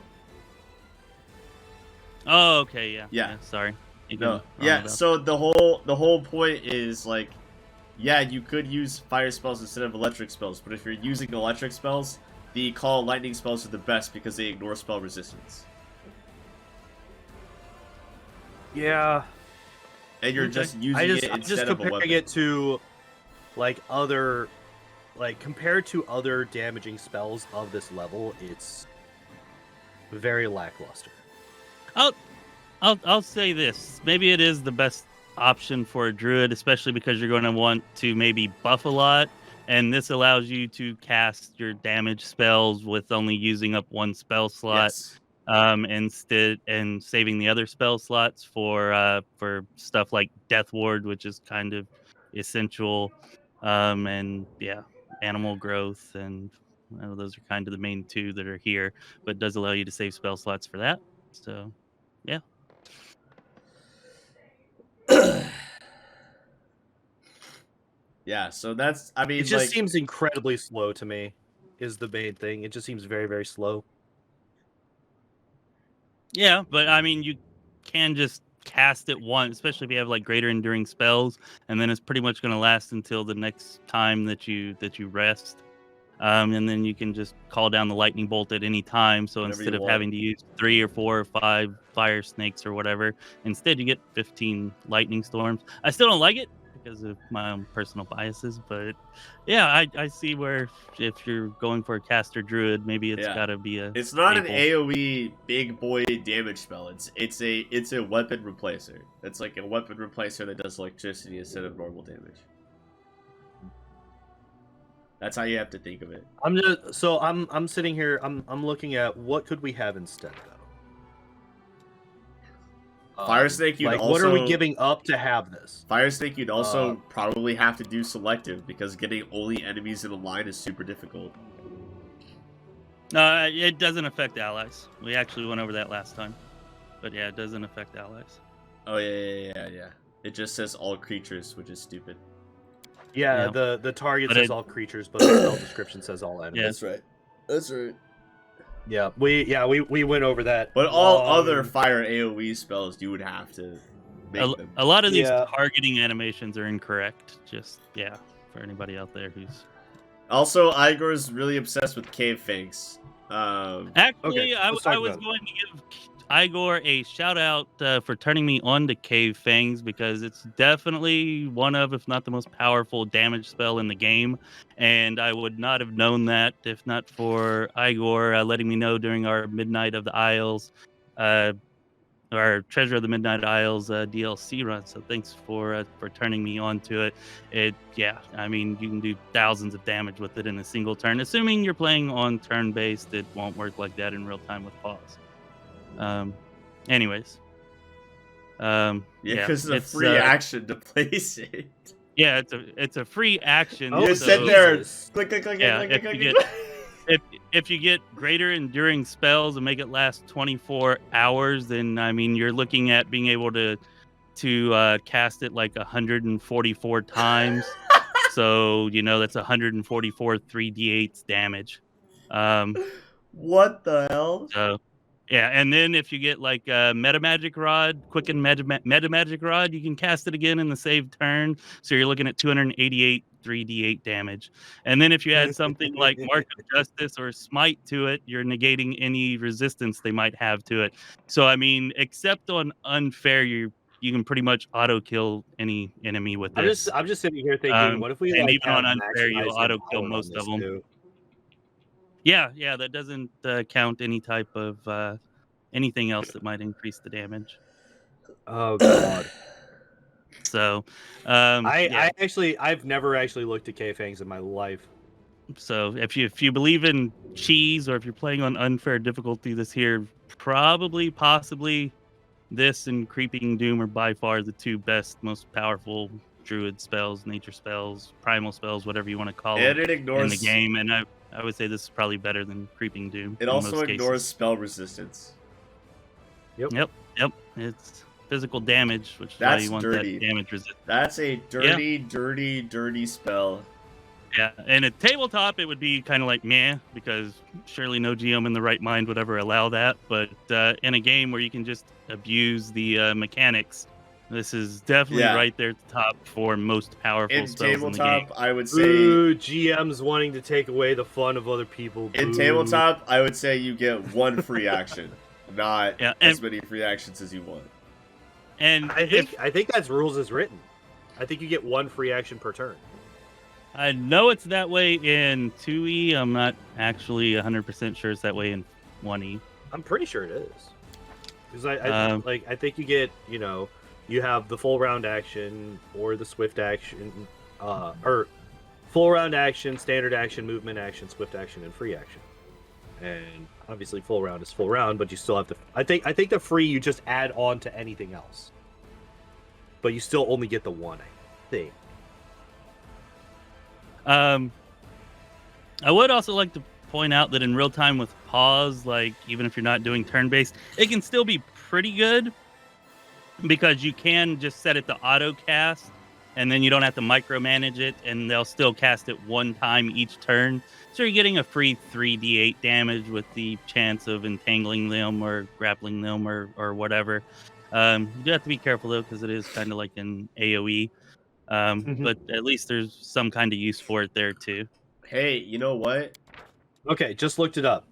Speaker 3: Oh, okay, yeah.
Speaker 1: Yeah.
Speaker 3: Sorry.
Speaker 1: No. Yeah, so the whole point is like, yeah, you could use fire spells instead of electric spells, but if you're using electric spells, the Call Lightning spells are the best because they ignore spell resistance.
Speaker 2: Yeah.
Speaker 1: And you're
Speaker 3: Okay.
Speaker 1: just using it
Speaker 2: I'm
Speaker 1: instead
Speaker 2: just
Speaker 1: of a
Speaker 2: comparing
Speaker 1: weapon.
Speaker 2: it to compared to other damaging spells of this level, it's very lackluster.
Speaker 3: I'll say this. Maybe it is the best option for a druid, especially because you're going to want to maybe buff a lot, and this allows you to cast your damage spells with only using up one spell slot.
Speaker 1: Yes.
Speaker 3: Instead and saving the other spell slots for stuff like Death Ward, which is kind of essential, and yeah, animal growth, and those are kind of the main two that are here, but it does allow you to save spell slots for that. So yeah.
Speaker 1: Yeah, so that's, I mean,
Speaker 2: It just
Speaker 1: like,
Speaker 2: seems incredibly slow to me, is the main thing. It just seems very, very slow.
Speaker 3: Yeah, but I mean, you can just cast it once, especially if you have like greater enduring spells, and then it's pretty much going to last until the next time that you rest. And then you can just call down the lightning bolt at any time. So
Speaker 1: Whenever
Speaker 3: instead
Speaker 1: you
Speaker 3: of
Speaker 1: want.
Speaker 3: having to use 3 or 4 or 5 fire snakes or whatever, instead you get 15 lightning storms. I still don't like it because of my own personal biases, but yeah, I see where if you're going for a caster druid, maybe it's
Speaker 1: Yeah.
Speaker 3: got to be a.
Speaker 1: it's not an
Speaker 3: staple.
Speaker 1: AoE big boy damage spell. It's a weapon replacer. It's like a weapon replacer that does electricity instead of normal damage. That's how you have to think of it.
Speaker 2: I'm sitting here. I'm looking at what could we have instead though.
Speaker 1: Fire Snake, you'd
Speaker 2: like
Speaker 1: also,
Speaker 2: what are we giving up to have this?
Speaker 1: Fire Snake, you'd also probably have to do selective because getting only enemies in a line is super difficult.
Speaker 3: It doesn't affect allies. We actually went over that last time, but yeah, it doesn't affect allies.
Speaker 1: Oh yeah. It just says all creatures, which is stupid.
Speaker 2: Yeah,
Speaker 3: Yeah.
Speaker 2: the target
Speaker 3: But
Speaker 2: says all creatures, but the spell description says all enemies.
Speaker 3: Yeah.
Speaker 1: That's right.
Speaker 2: Yeah, we went over that.
Speaker 1: But all other fire AoE spells, you would have to make them.
Speaker 3: A lot of these
Speaker 2: Yeah.
Speaker 3: targeting animations are incorrect. Just for anybody out there who's
Speaker 1: Also, Igor's really obsessed with cave fangs.
Speaker 3: actually,
Speaker 2: Okay,
Speaker 3: I
Speaker 2: let's talk
Speaker 3: was
Speaker 2: about it.
Speaker 3: going to give Igor a shout out for turning me on to Cave Fangs because it's definitely one of, if not the most powerful damage spell in the game. And I would not have known that if not for Igor letting me know during our Midnight of the Isles or Treasure of the Midnight Isles DLC run. So thanks for turning me on to it. I mean, you can do thousands of damage with it in a single turn. Assuming you're playing on turn-based, it won't work like that in real time with pause. Anyways.
Speaker 1: Because it's a free action to place it.
Speaker 3: Yeah, it's a free action.
Speaker 1: You
Speaker 3: so,
Speaker 1: sit there, click, click, click,
Speaker 3: yeah,
Speaker 1: click, click, click.
Speaker 3: if you get greater enduring spells and make it last 24 hours, then I mean you're looking at being able to cast it like 144 times. So that's 144 3d8 damage.
Speaker 1: What the hell?
Speaker 3: So yeah, and then if you get like Metamagic Rod, Quicken Metamagic Rod, you can cast it again in the save turn. So you're looking at 288 3d8 damage. And then if you add something like Mark of Justice or Smite to it, you're negating any resistance they might have to it. So I mean, except on Unfair, you can pretty much auto kill any enemy with this.
Speaker 2: I'm just sitting here thinking, what if we
Speaker 3: and
Speaker 2: like
Speaker 3: even on Unfair, you auto kill most of them.
Speaker 2: Too?
Speaker 3: Yeah, that doesn't count any type of anything else that might increase the damage.
Speaker 2: Oh god.
Speaker 3: So,
Speaker 2: I've never actually looked at K-Fangs in my life.
Speaker 3: So if you believe in cheese, or if you're playing on unfair difficulty, this here possibly this and Creeping Doom are by far the two best, most powerful druid spells, nature spells, primal spells, whatever you want to call
Speaker 1: And
Speaker 3: it,
Speaker 1: it ignores
Speaker 3: in the game. And I would say this is probably better than Creeping Doom.
Speaker 1: It also ignores spell resistance.
Speaker 3: Yep. It's physical damage, which is
Speaker 1: That's
Speaker 3: why you want
Speaker 1: dirty.
Speaker 3: that damage resistance.
Speaker 1: That's a dirty spell.
Speaker 3: Yeah, and at tabletop, it would be kind of like meh, because surely no GM in the right mind would ever allow that. But in a game where you can just abuse the mechanics, this is definitely right there at the top for most powerful spells in the game.
Speaker 1: I would say...
Speaker 2: Ooh, GMs wanting to take away the fun of other people.
Speaker 1: In tabletop, I would say you get one free action, not as many free actions as you want.
Speaker 3: And
Speaker 2: I think that's rules as written. I think you get one free action per turn.
Speaker 3: I know it's that way in 2E. I'm not actually 100% sure it's that way in 1E.
Speaker 2: I'm pretty sure it is. Because I think you get, you have the full round action or the swift action, or full round action, standard action, movement action, swift action, and free action. And obviously full round is full round, but you still have to... I think the free you just add on to anything else. But you still only get the one, I think.
Speaker 3: I would also like to point out that in real time with pause, like even if you're not doing turn-based, it can still be pretty good because you can just set it to auto cast and then you don't have to micromanage it, and they'll still cast it one time each turn. So you're getting a free 3d8 damage with the chance of entangling them or grappling them or whatever. You do have to be careful though, because it is kind of like an AoE. But at least there's some kind of use for it there too.
Speaker 1: Hey, you know what?
Speaker 2: Okay, just looked it up.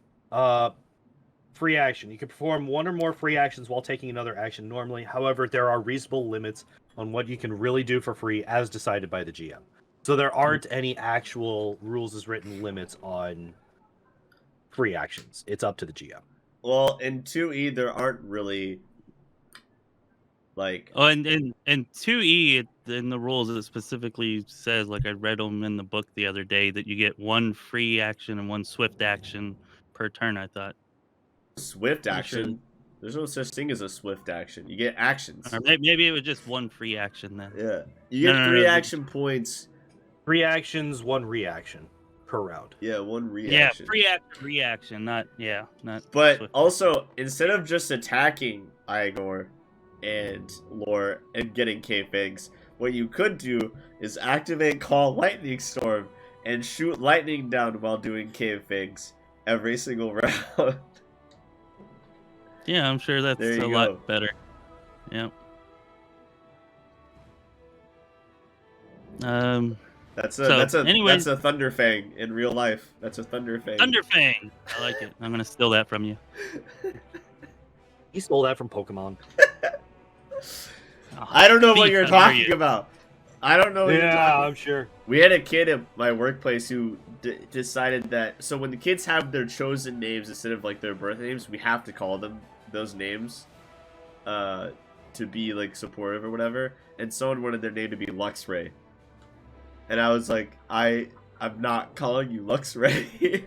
Speaker 2: Free action. You can perform one or more free actions while taking another action normally. However, there are reasonable limits on what you can really do for free as decided by the GM. So there aren't any actual rules as written limits on free actions. It's up to the GM.
Speaker 1: Well, in 2E, there aren't really... like...
Speaker 3: Oh, and in 2E, in the rules, it specifically says, like I read them in the book the other day, that you get one free action and one swift action per turn, I thought.
Speaker 1: Swift action? Sure. There's no such thing as a swift action. You get actions.
Speaker 3: Or maybe it was just one free action then.
Speaker 1: Yeah. You get three action points.
Speaker 2: 3 actions, 1 reaction per round.
Speaker 1: Yeah, 1 reaction.
Speaker 3: Yeah, reaction, not.
Speaker 1: But also, instead of just attacking Igor and Lore and getting K-Figs, what you could do is activate Call Lightning Storm and shoot lightning down while doing K-Figs every single round.
Speaker 3: Yeah, I'm sure that's a lot better. Yep.
Speaker 1: That's a Thunderfang in real life. That's a Thunderfang.
Speaker 3: Thunderfang. I like it. I'm gonna steal that from you.
Speaker 2: He stole that from Pokemon.
Speaker 1: I don't know what you're talking about. I don't know what you're talking about.
Speaker 2: I'm sure.
Speaker 1: We had a kid at my workplace who decided that, so when the kids have their chosen names instead of like their birth names, we have to call them those names. to be like supportive or whatever, and someone wanted their name to be Luxray, and I was like, I'm not calling you Luxray.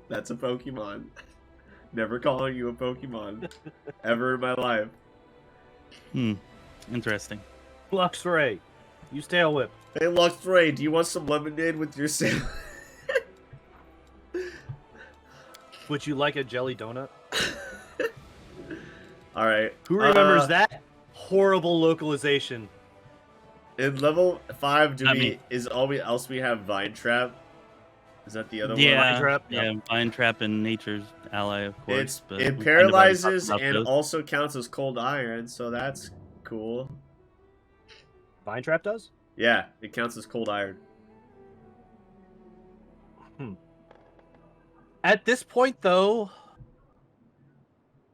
Speaker 1: That's a Pokemon. Never calling you a Pokemon ever in my life.
Speaker 3: Interesting.
Speaker 2: Luxray, use Tail Whip.
Speaker 1: Hey Luxray, do you want some lemonade with your sandwich?
Speaker 2: Would you like a jelly donut?
Speaker 1: All right.
Speaker 2: Who remembers that horrible localization?
Speaker 1: In level 5, is all else we have Vine Trap? Is that the other one?
Speaker 3: Yeah,
Speaker 2: Vine Trap?
Speaker 3: yeah, Vine Trap and Nature's Ally, of course. But
Speaker 1: It
Speaker 3: we
Speaker 1: paralyzes
Speaker 3: kind of already talked
Speaker 1: and
Speaker 3: about those.
Speaker 1: also counts as cold iron, so that's cool.
Speaker 2: Vine Trap does?
Speaker 1: Yeah, it counts as cold iron.
Speaker 2: At this point, though,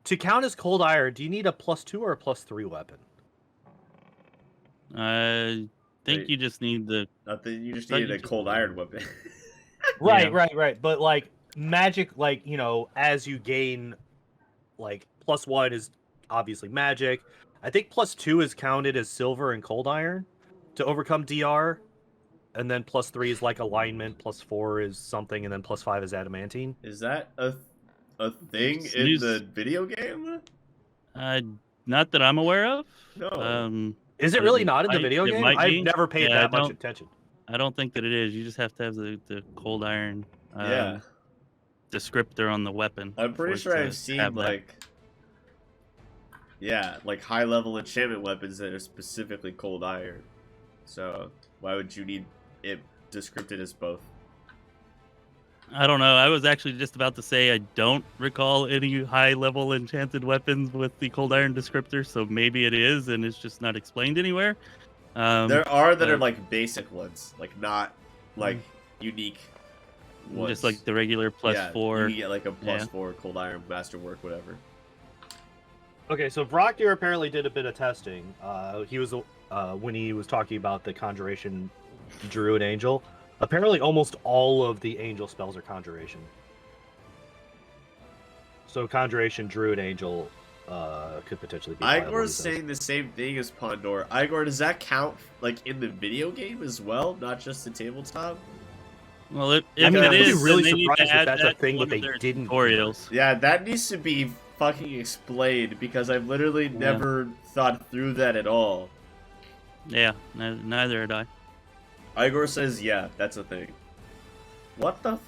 Speaker 2: to count as cold iron, do you need a +2 or a +3 weapon?
Speaker 3: I think
Speaker 1: Wait.
Speaker 3: you just need the.
Speaker 1: Nothing. You just
Speaker 3: Thought
Speaker 1: needed
Speaker 3: you
Speaker 1: a
Speaker 3: just-
Speaker 1: cold iron weapon.
Speaker 2: Right,
Speaker 3: Yeah.
Speaker 2: right. But like magic, like, you know, as you gain, like +1 is obviously magic. I think +2 is counted as silver and cold iron to overcome DR, and then +3 is like alignment. +4 is something, and then +5 is adamantine.
Speaker 1: Is that a thing
Speaker 3: Just
Speaker 1: in
Speaker 3: use-
Speaker 1: the video game?
Speaker 3: Not that I'm aware of.
Speaker 1: No.
Speaker 2: Is it
Speaker 3: But
Speaker 2: really
Speaker 3: it
Speaker 2: not in the
Speaker 3: might-
Speaker 2: video
Speaker 3: it
Speaker 2: game?
Speaker 3: might be.
Speaker 2: I've never paid
Speaker 3: Yeah,
Speaker 2: that much attention.
Speaker 3: I don't think that it is. You just have to have the cold iron.
Speaker 1: Yeah.
Speaker 3: Descriptor on the weapon.
Speaker 1: I'm pretty
Speaker 3: for it
Speaker 1: sure
Speaker 3: to
Speaker 1: I've seen
Speaker 3: have that.
Speaker 1: like high level enchantment weapons that are specifically cold iron. So why would you need it descripted as both?
Speaker 3: I don't know. I was actually just about to say I don't recall any high level enchanted weapons with the cold iron descriptor, so maybe it is and it's just not explained anywhere.
Speaker 1: There are that are
Speaker 3: but-
Speaker 1: like basic ones, like not like unique ones.
Speaker 3: Just like the regular +4.
Speaker 1: You get like a
Speaker 3: Yeah.
Speaker 1: +4 cold iron masterwork, whatever.
Speaker 2: Okay, so Brockdeer apparently did a bit of testing. He was when he was talking about the Conjuration Druid Angel. Apparently, almost all of the angel spells are Conjuration. So Conjuration Druid Angel could potentially be. viable, he
Speaker 1: Igor's
Speaker 2: says.
Speaker 1: saying the same thing as Pondoor. Igor, does that count like in the video game as well, not just the tabletop?
Speaker 3: Well, if
Speaker 2: I mean,
Speaker 3: it
Speaker 2: I'd be
Speaker 3: is,
Speaker 2: really
Speaker 3: then they need
Speaker 2: surprised
Speaker 3: to
Speaker 2: if
Speaker 3: add
Speaker 2: that's a
Speaker 3: that to
Speaker 2: thing
Speaker 3: one
Speaker 2: that
Speaker 3: of
Speaker 2: they
Speaker 3: their
Speaker 2: didn't.
Speaker 3: tutorials.
Speaker 1: Yeah, that needs to be fucking explained because I've literally never thought through that at all.
Speaker 3: Yeah, neither had I.
Speaker 1: Igor says, yeah, that's a thing. What the?
Speaker 3: All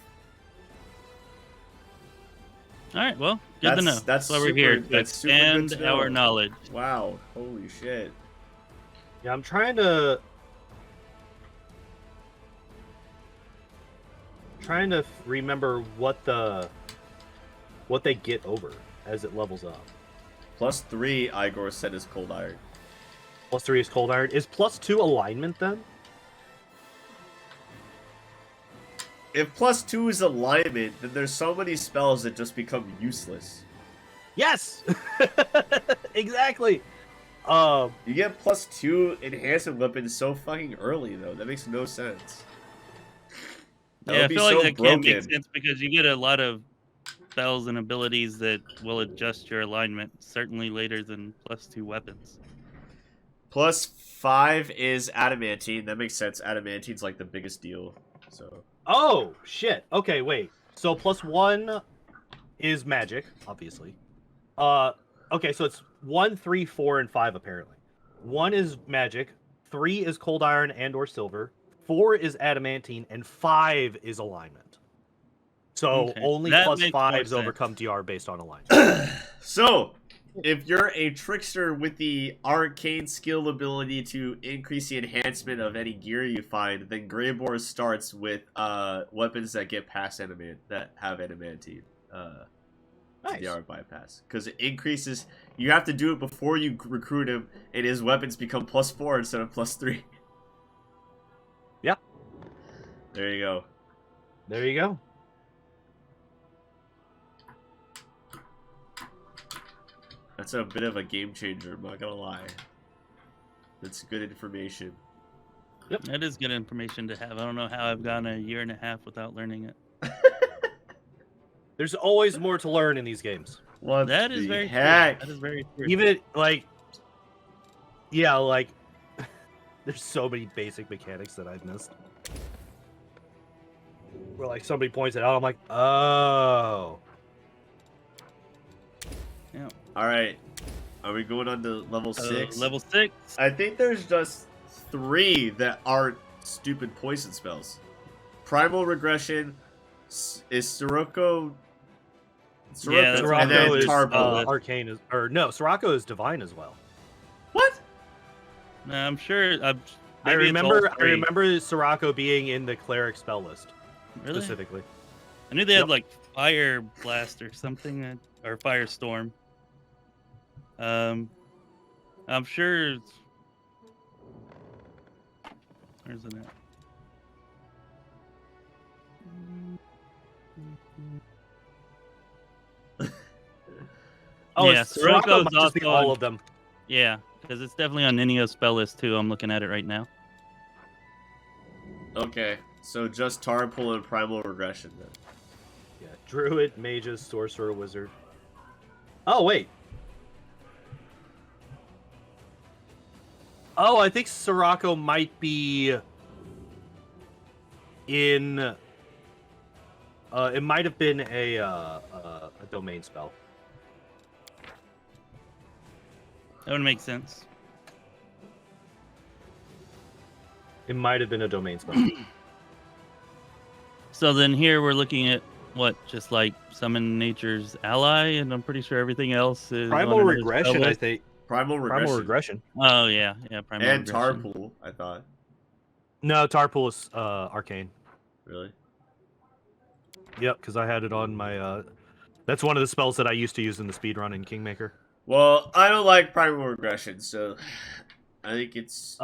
Speaker 3: right, well, good to know.
Speaker 1: That's
Speaker 3: why we're
Speaker 1: super-
Speaker 3: here, to
Speaker 1: that's super good
Speaker 3: expand
Speaker 1: to know.
Speaker 3: our knowledge.
Speaker 1: Wow, holy shit.
Speaker 2: Yeah, I'm trying to remember what they get over as it levels up.
Speaker 1: +3, Igor said, is cold iron.
Speaker 2: +3 is cold iron. Is +2 alignment then?
Speaker 1: If +2 is alignment, then there's so many spells that just become useless.
Speaker 2: Yes, exactly.
Speaker 1: You get +2 enhancement weapons so fucking early, though. That makes no sense. That
Speaker 3: Yeah, I
Speaker 1: would be
Speaker 3: feel like
Speaker 1: so
Speaker 3: that can't make
Speaker 1: broken.
Speaker 3: sense because you get a lot of spells and abilities that will adjust your alignment, certainly later than +2 weapons.
Speaker 1: +5 is adamantine. That makes sense. Adamantine's like the biggest deal. So
Speaker 2: Oh shit. Okay, wait. So +1 is magic, obviously. Okay, so it's 1, 3, 4, and 5 apparently. 1 is magic, 3 is cold iron and/or silver, 4 is adamantine, and 5 is alignment. So
Speaker 3: Okay,
Speaker 2: only
Speaker 3: that makes more
Speaker 2: +5s
Speaker 3: sense.
Speaker 2: overcome DR based on alignment.
Speaker 1: So, if you're a trickster with the arcane skill ability to increase the enhancement of any gear you find, then Greyboar starts with weapons that get past that have adamantine.
Speaker 2: Nice.
Speaker 1: DR bypass. Because it increases, you have to do it before you recruit him, and his weapons become +4 instead of +3.
Speaker 2: Yeah.
Speaker 1: There you go.
Speaker 2: There you go.
Speaker 1: That's a bit of a game changer, I'm not gonna lie. That's good information.
Speaker 3: That is good information to have. I don't know how I've gone a year and a half without learning it.
Speaker 2: There's always more to learn in these games.
Speaker 1: What
Speaker 3: That is
Speaker 1: the
Speaker 3: very
Speaker 1: heck?
Speaker 3: true. That is very true.
Speaker 2: Even like, yeah, like there's so many basic mechanics that I've missed. Where like somebody points it out, I'm like, oh.
Speaker 3: Yeah.
Speaker 1: All right, are we going on to level 6?
Speaker 3: Level 6.
Speaker 1: I think there's just 3 that aren't stupid poison spells. Primal Regression is Sirocco.
Speaker 3: Yeah, that's
Speaker 1: and then
Speaker 2: Sirocco is
Speaker 1: Tarple.
Speaker 2: arcane, no, Sirocco is divine as well.
Speaker 1: What?
Speaker 3: No, I'm sure.
Speaker 2: I
Speaker 3: maybe it's all
Speaker 2: remember
Speaker 3: three.
Speaker 2: Sirocco being in the cleric spell list
Speaker 3: Really?
Speaker 2: specifically.
Speaker 3: I knew they had
Speaker 2: Yep.
Speaker 3: like Fire Blast or something, or Firestorm. I'm sure. Where's it at?
Speaker 2: Oh,
Speaker 3: Yeah,
Speaker 2: Sirocco
Speaker 3: Sirocco's
Speaker 2: might just be
Speaker 3: also
Speaker 2: all
Speaker 3: on-
Speaker 2: of them.
Speaker 3: Yeah, because it's definitely on Ninio's spell list too. I'm looking at it right now.
Speaker 1: Okay, so just Tarple and Primal Regression then.
Speaker 2: Yeah, Druid, Mages, Sorcerer, Wizard. Oh wait. Oh, I think Sirocco might be in. It might have been a domain spell.
Speaker 3: That would make sense.
Speaker 2: It might have been a domain spell.
Speaker 3: So then here we're looking at what, just like Summon Nature's Ally, and I'm pretty sure everything else is
Speaker 2: Primal
Speaker 3: on another spell
Speaker 2: Regression, I
Speaker 3: list.
Speaker 2: think.
Speaker 1: Primal Regression.
Speaker 2: Primal Regression.
Speaker 3: Oh yeah, Primal
Speaker 1: And
Speaker 3: Regression.
Speaker 1: Tarpool, I thought.
Speaker 2: No, Tarpool is arcane.
Speaker 1: Really?
Speaker 2: Yep, because I had it on my. That's one of the spells that I used to use in the speedrun in Kingmaker.
Speaker 1: Well, I don't like Primal Regression, so I think it's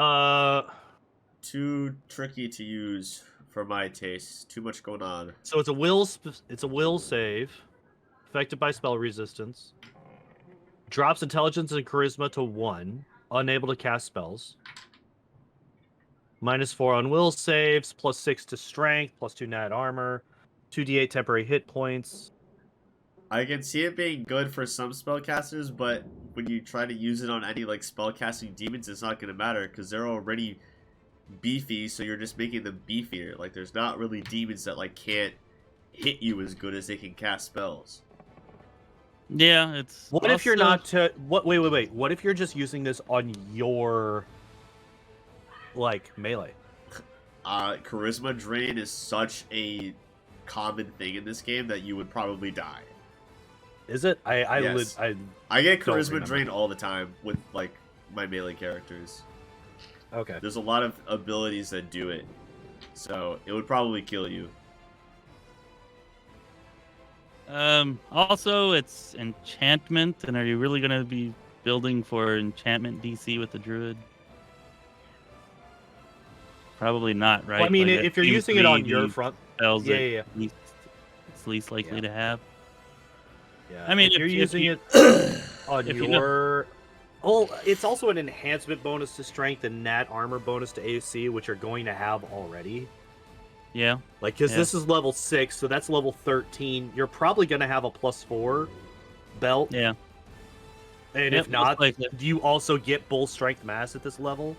Speaker 1: too tricky to use for my taste. Too much going on.
Speaker 2: So it's a will save, affected by spell resistance. Drops intelligence and charisma to 1, unable to cast spells. -4 on will saves, +6 to strength, +2 nat armor, 2d8 temporary hit points.
Speaker 1: I can see it being good for some spellcasters, but when you try to use it on any like spellcasting demons, it's not going to matter because they're already beefy, so you're just making them beefier. Like there's not really demons that like can't hit you as good as they can cast spells.
Speaker 3: Yeah, it's.
Speaker 2: What if you're
Speaker 3: also-
Speaker 2: not wait. What if you're just using this on your like melee?
Speaker 1: Charisma drain is such a common thing in this game that you would probably die.
Speaker 2: Is it?
Speaker 1: Yes.
Speaker 2: I
Speaker 1: I get
Speaker 2: Don't
Speaker 1: charisma
Speaker 2: remember.
Speaker 1: drain all the time with like my melee characters.
Speaker 2: okay.
Speaker 1: There's a lot of abilities that do it, so it would probably kill you.
Speaker 3: Also, it's enchantment, and are you really going to be building for enchantment DC with the druid? Probably not, right?
Speaker 2: Well, I mean,
Speaker 3: Like, that
Speaker 2: if you're
Speaker 3: seems
Speaker 2: using
Speaker 3: to
Speaker 2: it on
Speaker 3: be
Speaker 2: your
Speaker 3: the
Speaker 2: front,
Speaker 3: spells
Speaker 2: yeah,
Speaker 3: that
Speaker 2: yeah,
Speaker 3: it's least likely
Speaker 2: Yeah.
Speaker 3: to have.
Speaker 2: yeah.
Speaker 3: I mean,
Speaker 2: if you're
Speaker 3: if
Speaker 2: using
Speaker 3: you-
Speaker 2: it on
Speaker 3: if you know-
Speaker 2: your, oh, it's also an enhancement bonus to strength and nat armor bonus to AC, which you're going to have already.
Speaker 3: Yeah.
Speaker 2: Like, because
Speaker 3: Yeah.
Speaker 2: this is level 6, so that's level 13. You're probably going to have a +4 belt.
Speaker 3: Yeah.
Speaker 2: And
Speaker 3: Yep,
Speaker 2: if not,
Speaker 3: most likely.
Speaker 2: do you also get bull strength mass at this level?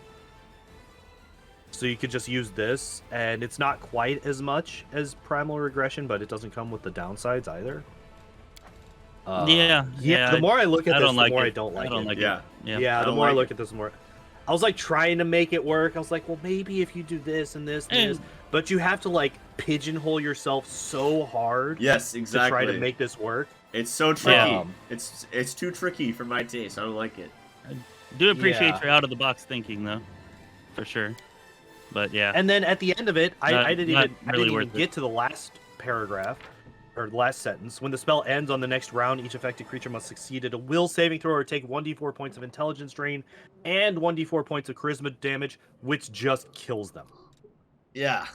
Speaker 2: So you could just use this, and it's not quite as much as Primal Regression, but it doesn't come with the downsides either.
Speaker 3: Yeah,
Speaker 2: The more I look at
Speaker 3: I
Speaker 2: this,
Speaker 3: don't
Speaker 2: the
Speaker 3: like
Speaker 2: more
Speaker 3: it.
Speaker 2: I don't like
Speaker 3: I don't
Speaker 2: it.
Speaker 3: like
Speaker 1: Yeah.
Speaker 3: it.
Speaker 2: Yeah,
Speaker 1: I
Speaker 2: the
Speaker 1: don't
Speaker 2: more I
Speaker 1: like
Speaker 2: look
Speaker 1: it.
Speaker 2: at this, the more I was like trying to make it work. I was like, well, maybe if you do this and this and
Speaker 3: And-
Speaker 2: this, but you have to like pigeonhole yourself so hard
Speaker 1: Yes,
Speaker 2: to
Speaker 1: exactly.
Speaker 2: try to make this work.
Speaker 1: It's so tricky.
Speaker 3: Yeah.
Speaker 1: It's too tricky for my taste. I don't like it.
Speaker 3: Do appreciate
Speaker 2: Yeah.
Speaker 3: your out of the box thinking though, for sure. But yeah,
Speaker 2: And then at the end of it, I
Speaker 3: Not
Speaker 2: didn't
Speaker 3: really
Speaker 2: even
Speaker 3: worth it.
Speaker 2: get to the last paragraph or the last sentence. When the spell ends on the next round, each affected creature must succeed at a will saving throw or take 1d4 points of intelligence drain and 1d4 points of charisma damage, which just kills them.
Speaker 1: Yeah.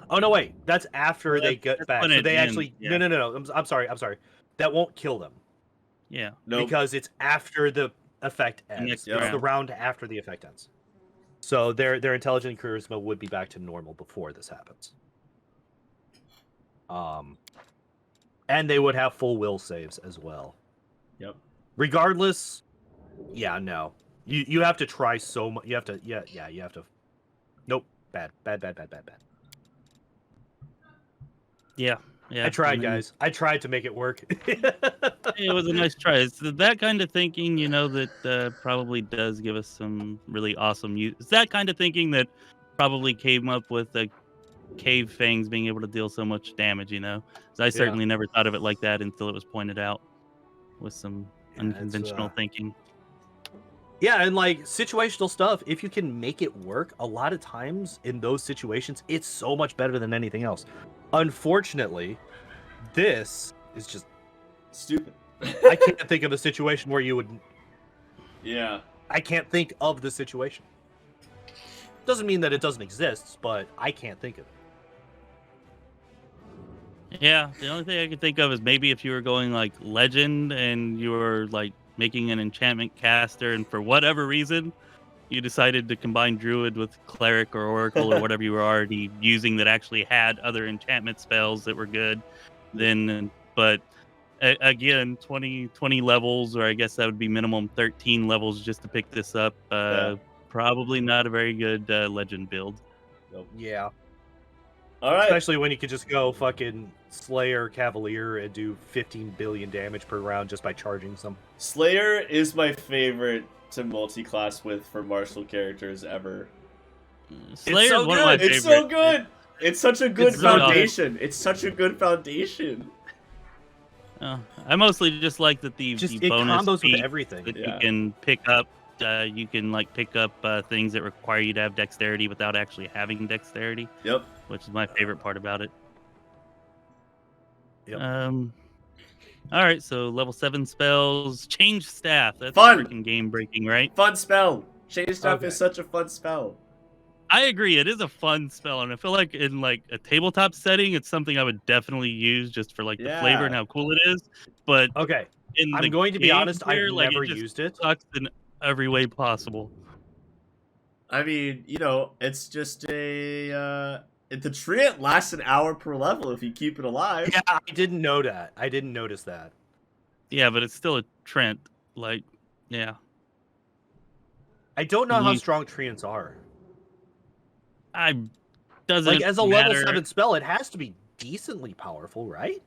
Speaker 2: Oh no, wait, that's after
Speaker 3: Well,
Speaker 2: they get
Speaker 3: that's
Speaker 2: back.
Speaker 3: when
Speaker 2: So
Speaker 3: it
Speaker 2: they
Speaker 3: ends,
Speaker 2: actually
Speaker 3: yeah.
Speaker 2: no. I'm sorry. That won't kill them
Speaker 3: yeah,
Speaker 1: No.
Speaker 2: because it's after the effect ends.
Speaker 3: next
Speaker 2: It's the
Speaker 3: round.
Speaker 2: round after the effect ends. So their intelligence and charisma would be back to normal before this happens. And And they would have full will saves as well.
Speaker 1: Yep.
Speaker 2: Regardless, yeah, no. You have to try so much. You have to, you have to. Nope. Bad.
Speaker 3: Yeah.
Speaker 2: I tried, guys. I tried to make it work.
Speaker 3: It was a nice try. It's that kind of thinking, that probably does give us some really awesome use. It's that kind of thinking that probably came up with the cave fangs being able to deal so much damage, 'Cause I certainly never thought of it like that until it was pointed out with some unconventional thinking.
Speaker 2: Yeah, and like situational stuff, if you can make it work, a lot of times in those situations, it's so much better than anything else. Unfortunately, this is just
Speaker 1: stupid.
Speaker 2: I can't think of a situation where you would.
Speaker 1: Yeah.
Speaker 2: I can't think of the situation. Doesn't mean that it doesn't exist, but I can't think of it.
Speaker 3: Yeah, the only thing I could think of is maybe if you were going like legend and you were like making an enchantment caster, and for whatever reason you decided to combine druid with cleric or oracle or whatever you were already using that actually had other enchantment spells that were good, but again 20 levels, or I guess that would be minimum 13 levels just to pick this up. Probably not a very good legend build.
Speaker 1: Nope.
Speaker 2: Yeah.
Speaker 1: All right.
Speaker 2: Especially when you could just go fucking Slayer Cavalier and do 15 billion damage per round just by charging some.
Speaker 1: Slayer is my favorite to multi-class with for martial characters ever.
Speaker 3: Slayer's
Speaker 1: so
Speaker 3: one of my
Speaker 1: It's
Speaker 3: favorite.
Speaker 1: so good. It's such a good
Speaker 3: It's so
Speaker 1: foundation. It's such a good foundation.
Speaker 3: I mostly just like that the
Speaker 2: Just it
Speaker 3: bonus
Speaker 2: combos with
Speaker 3: feats
Speaker 2: everything.
Speaker 3: that
Speaker 1: Yeah.
Speaker 3: you can pick up. You can like pick up things that require you to have dexterity without actually having dexterity.
Speaker 1: Yep.
Speaker 3: Which is my favorite part about it.
Speaker 2: Yep.
Speaker 3: All right, so level 7 spells, change staff. That's
Speaker 1: Fun.
Speaker 3: freaking game breaking, right?
Speaker 1: Fun spell. Change stuff
Speaker 2: Okay.
Speaker 1: is such a fun spell.
Speaker 3: I agree. It is a fun spell, and I feel like in like a tabletop setting, it's something I would definitely use just for like the flavor and how cool it is. But
Speaker 2: Okay.
Speaker 3: in
Speaker 2: I'm
Speaker 3: the
Speaker 2: going to be
Speaker 3: game
Speaker 2: honest,
Speaker 3: here,
Speaker 2: I've
Speaker 3: like,
Speaker 2: never
Speaker 3: it just
Speaker 2: used it.
Speaker 3: sucks in every way possible.
Speaker 1: I mean, it's just the treant lasts an hour per level if you keep it alive.
Speaker 2: Yeah, I didn't know that. I didn't notice that.
Speaker 3: Yeah, but it's still a Trent. Like, yeah.
Speaker 2: I don't know how
Speaker 3: You-
Speaker 2: strong treants are.
Speaker 3: I doesn't
Speaker 2: Like as a
Speaker 3: matter.
Speaker 2: level 7 spell, it has to be decently powerful, right?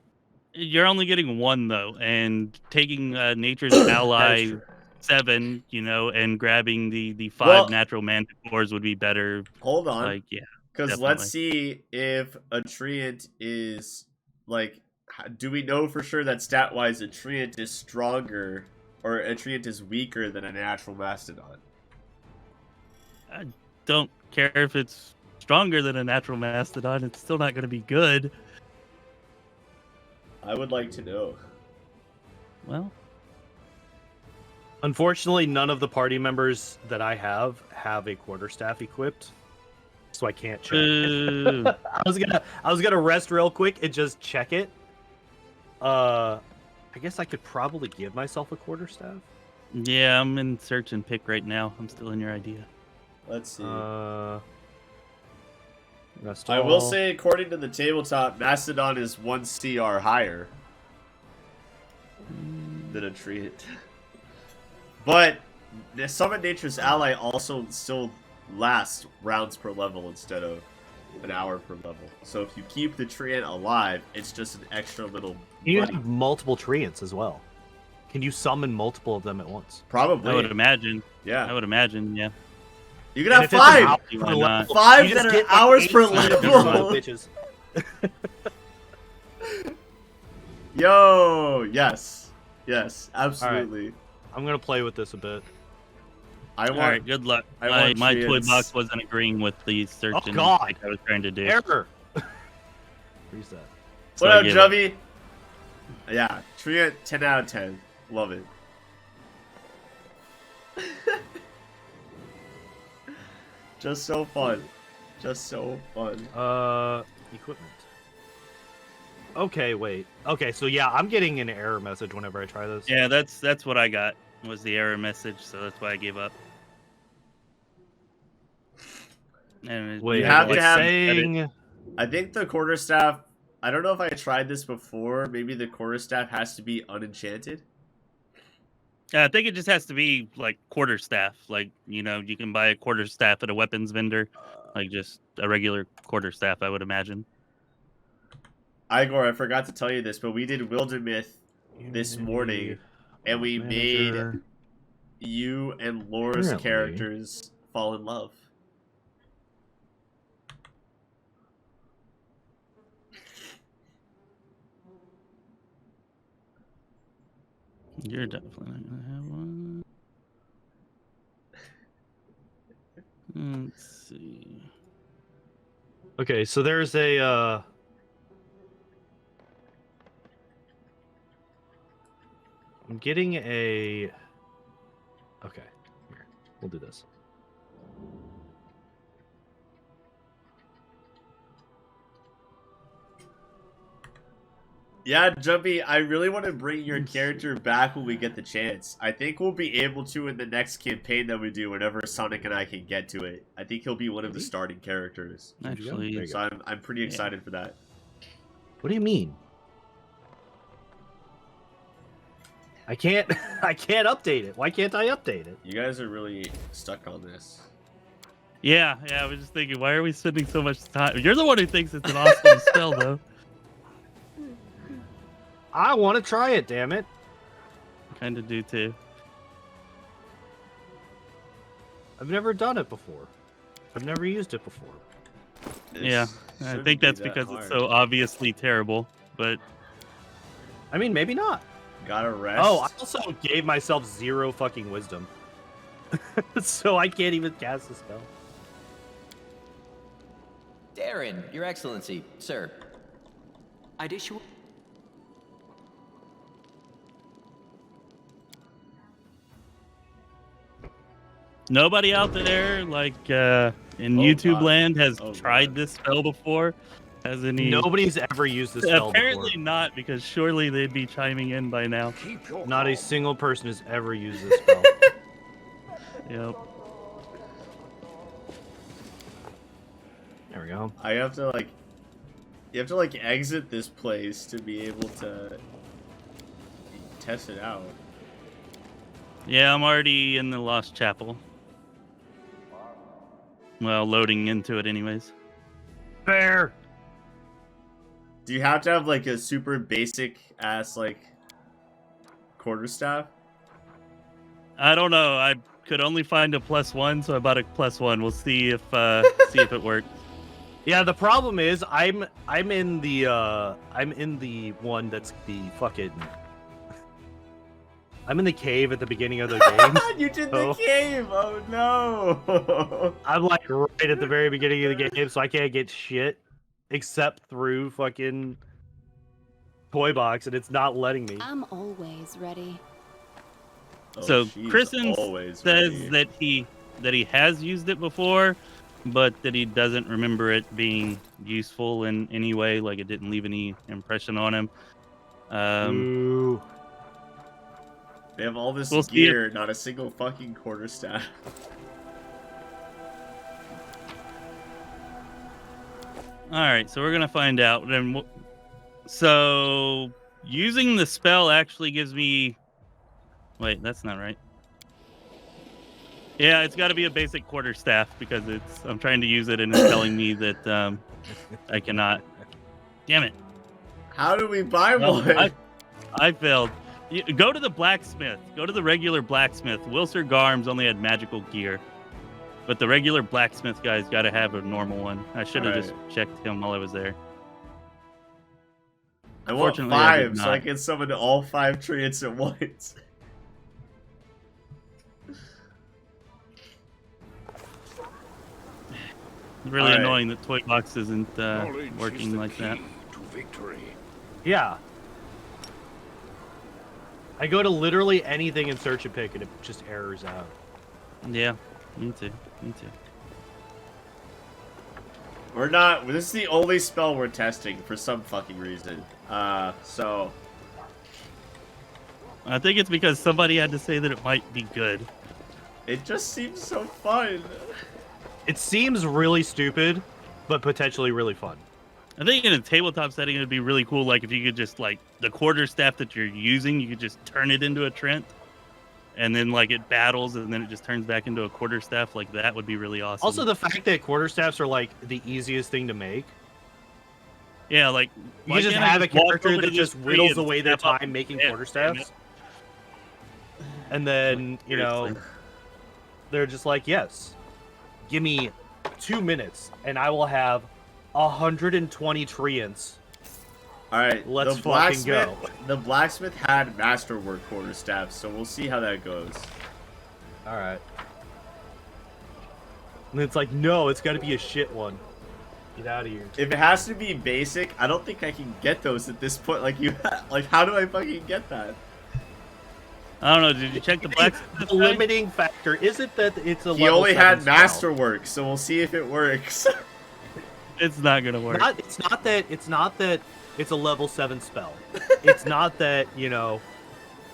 Speaker 3: You're only getting one though, and taking Nature's
Speaker 1: That is
Speaker 3: Ally
Speaker 1: true.
Speaker 3: 7, and grabbing the 5
Speaker 1: Well-
Speaker 3: natural manticores would be better.
Speaker 1: Hold on.
Speaker 3: Like, yeah.
Speaker 1: Because let's see if a treant is, like, do we know for sure that stat-wise a treant is stronger or a treant is weaker than a natural mastodon?
Speaker 3: I don't care if it's stronger than a natural mastodon. It's still not going to be good.
Speaker 1: I would like to know.
Speaker 3: Well,
Speaker 2: Unfortunately, none of the party members that I have a quarterstaff equipped, so I can't check.
Speaker 3: boo.
Speaker 2: I was gonna rest real quick and just check it. I guess I could probably give myself a quarterstaff.
Speaker 3: Yeah, I'm in search and pick right now. I'm still in your idea.
Speaker 1: Let's see.
Speaker 2: Rest
Speaker 1: I will
Speaker 2: all.
Speaker 1: say, according to the tabletop, Mastodon is 1 CR higher than a treant. But the Summon Nature's Ally also still lasts rounds per level instead of an hour per level. So if you keep the treant alive, it's just an extra little
Speaker 2: You
Speaker 1: buddy.
Speaker 2: have multiple treants as well. Can you summon multiple of them at once?
Speaker 1: Probably.
Speaker 3: I would imagine.
Speaker 1: Yeah.
Speaker 3: Yeah.
Speaker 1: You can
Speaker 2: And
Speaker 1: have
Speaker 2: if it's an
Speaker 1: 5!
Speaker 2: hour
Speaker 3: Why
Speaker 2: per
Speaker 3: not?
Speaker 2: level,
Speaker 1: 5
Speaker 2: you just
Speaker 1: that are
Speaker 2: get, like,
Speaker 1: hours
Speaker 2: 8
Speaker 1: per
Speaker 2: son of
Speaker 1: level.
Speaker 2: bitches.
Speaker 1: Yo! Yes. Yes, absolutely.
Speaker 2: I'm gonna play with this a bit.
Speaker 1: I
Speaker 3: All
Speaker 1: want...
Speaker 3: right, good luck.
Speaker 1: I
Speaker 3: My
Speaker 1: want
Speaker 3: toy
Speaker 1: treants.
Speaker 3: box wasn't agreeing with the search
Speaker 2: Oh,
Speaker 3: and
Speaker 2: God.
Speaker 3: pick I was trying to do.
Speaker 2: Error! Freeze that.
Speaker 3: So
Speaker 1: What
Speaker 3: I
Speaker 1: up,
Speaker 3: gave up.
Speaker 1: Jubby? Yeah, treant 10 out of 10. Love it. Just so fun. Just so fun.
Speaker 2: Equipment. Okay, wait. Okay, so yeah, I'm getting an error message whenever I try this.
Speaker 3: Yeah, that's what I got. Was the error message, so that's why I gave up. And
Speaker 2: Wait,
Speaker 1: You have to
Speaker 2: it's
Speaker 1: have-
Speaker 2: saying...
Speaker 1: I think the quarterstaff I don't know if I tried this before. Maybe the quarterstaff has to be unenchanted.
Speaker 3: I think it just has to be like quarterstaff. Like, you know, you can buy a quarterstaff at a weapons vendor, like just a regular quarterstaff, I would imagine.
Speaker 1: Igor, I forgot to tell you this, but we did Wildermyth this morning, and we made you and Laura's characters fall in love.
Speaker 3: You're definitely not gonna have one. Let's see.
Speaker 2: Okay, so there's a I'm getting a okay, here. We'll do this.
Speaker 1: Yeah, Jumpy, I really want to bring your character back when we get the chance. I think we'll be able to in the next campaign that we do whenever Sonic and I can get to it. I think he'll be one of the starting characters.
Speaker 3: Actually,
Speaker 1: So I'm pretty excited for that.
Speaker 2: What do you mean? I can't update it. Why can't I update it?
Speaker 1: You guys are really stuck on this.
Speaker 3: yeah, I was just thinking, why are we spending so much time? You're the one who thinks it's an awesome spell, though.
Speaker 2: I want to try it, damn it.
Speaker 3: Kind of do too.
Speaker 2: I've never done it before. I've never used it before.
Speaker 3: Yeah, I think that's because it's so obviously terrible, but...
Speaker 2: I mean, maybe not.
Speaker 1: Gotta rest.
Speaker 2: Oh, I also gave myself 0 fucking wisdom. So I can't even cast the spell.
Speaker 4: Darren, Your Excellency, sir. I'd issue...
Speaker 3: Nobody out there, like, in YouTube land has tried this spell before? Has any...
Speaker 2: Nobody's ever used this spell
Speaker 3: Apparently
Speaker 2: before.
Speaker 3: not, because surely they'd be chiming in by now.
Speaker 2: Not a single person has ever used this spell.
Speaker 3: Yep.
Speaker 2: There we go.
Speaker 1: I have to, like... You have to, like, exit this place to be able to test it out.
Speaker 3: Yeah, I'm already in the Lost Chapel. Well, loading into it anyways.
Speaker 2: Fair.
Speaker 1: Do you have to have, like, a super basic-ass, like, quarterstaff?
Speaker 3: I don't know. I could only find a +1, so I bought a +1. We'll see if it works.
Speaker 2: Yeah, the problem is I'm in the one that's the fucking I'm in the cave at the beginning of the game.
Speaker 1: You did the cave! Oh no!
Speaker 2: I'm like right at the very beginning of the game, so I can't get shit except through fucking Toy Box, and it's not letting me.
Speaker 5: I'm always ready.
Speaker 3: So
Speaker 1: she's
Speaker 3: Kristen
Speaker 1: always
Speaker 3: says
Speaker 1: ready.
Speaker 3: that he has used it before, but that he doesn't remember it being useful in any way. Like it didn't leave any impression on him.
Speaker 2: Ooh.
Speaker 1: They have all this
Speaker 3: We'll see
Speaker 1: gear, not a single fucking quarterstaff.
Speaker 3: All right, so we're gonna find out. And so using the spell actually gives me. Wait, that's not right. Yeah, it's got to be a basic quarterstaff because I'm trying to use it and it's telling me that I cannot. Damn it!
Speaker 1: How do we buy
Speaker 3: Well,
Speaker 1: one?
Speaker 3: I failed. Go to the blacksmith. Go to the regular blacksmith. Wilser Garms only had magical gear, but the regular blacksmith guy's got to have a normal one. I should have just checked him while I was there.
Speaker 1: I want
Speaker 3: Unfortunately, I did
Speaker 1: 5 so I
Speaker 3: not.
Speaker 1: can summon all 5 treants at once.
Speaker 3: It's really
Speaker 1: All right.
Speaker 3: annoying that Toy Box isn't working like that.
Speaker 2: Yeah. I go to literally anything in search and pick, and it just errors out.
Speaker 3: Yeah, me too. Me too.
Speaker 1: We're not. This is the only spell we're testing for some fucking reason. So.
Speaker 3: I think it's because somebody had to say that it might be good.
Speaker 1: It just seems so fun.
Speaker 2: It seems really stupid, but potentially really fun.
Speaker 3: I think in a tabletop setting, it'd be really cool. Like if you could just like the quarterstaff that you're using, you could just turn it into a Trent, and then like it battles, and then it just turns back into a quarterstaff. Like that would be really awesome.
Speaker 2: Also, the fact that quarterstaffs are like the easiest thing to make.
Speaker 3: Yeah, like
Speaker 2: You can just have a character that just whittles away their time making quarterstaffs. And then, you know, they're just like, yes, give me 2 minutes and I will have 120 treants.
Speaker 1: Alright,
Speaker 2: Let's fucking go.
Speaker 1: The blacksmith had masterwork quarterstaffs, so we'll see how that goes.
Speaker 2: Alright. And it's like, no, it's gotta be a shit one. Get out of here.
Speaker 1: If it has to be basic, I don't think I can get those at this point. Like, how do I fucking get that?
Speaker 3: I don't know. Did you check the blacksmith?
Speaker 2: The limiting factor isn't that it's a.
Speaker 1: He only had masterwork, so we'll see if it works.
Speaker 3: It's not gonna work.
Speaker 2: It's not that it's a level 7 spell. It's not that, you know.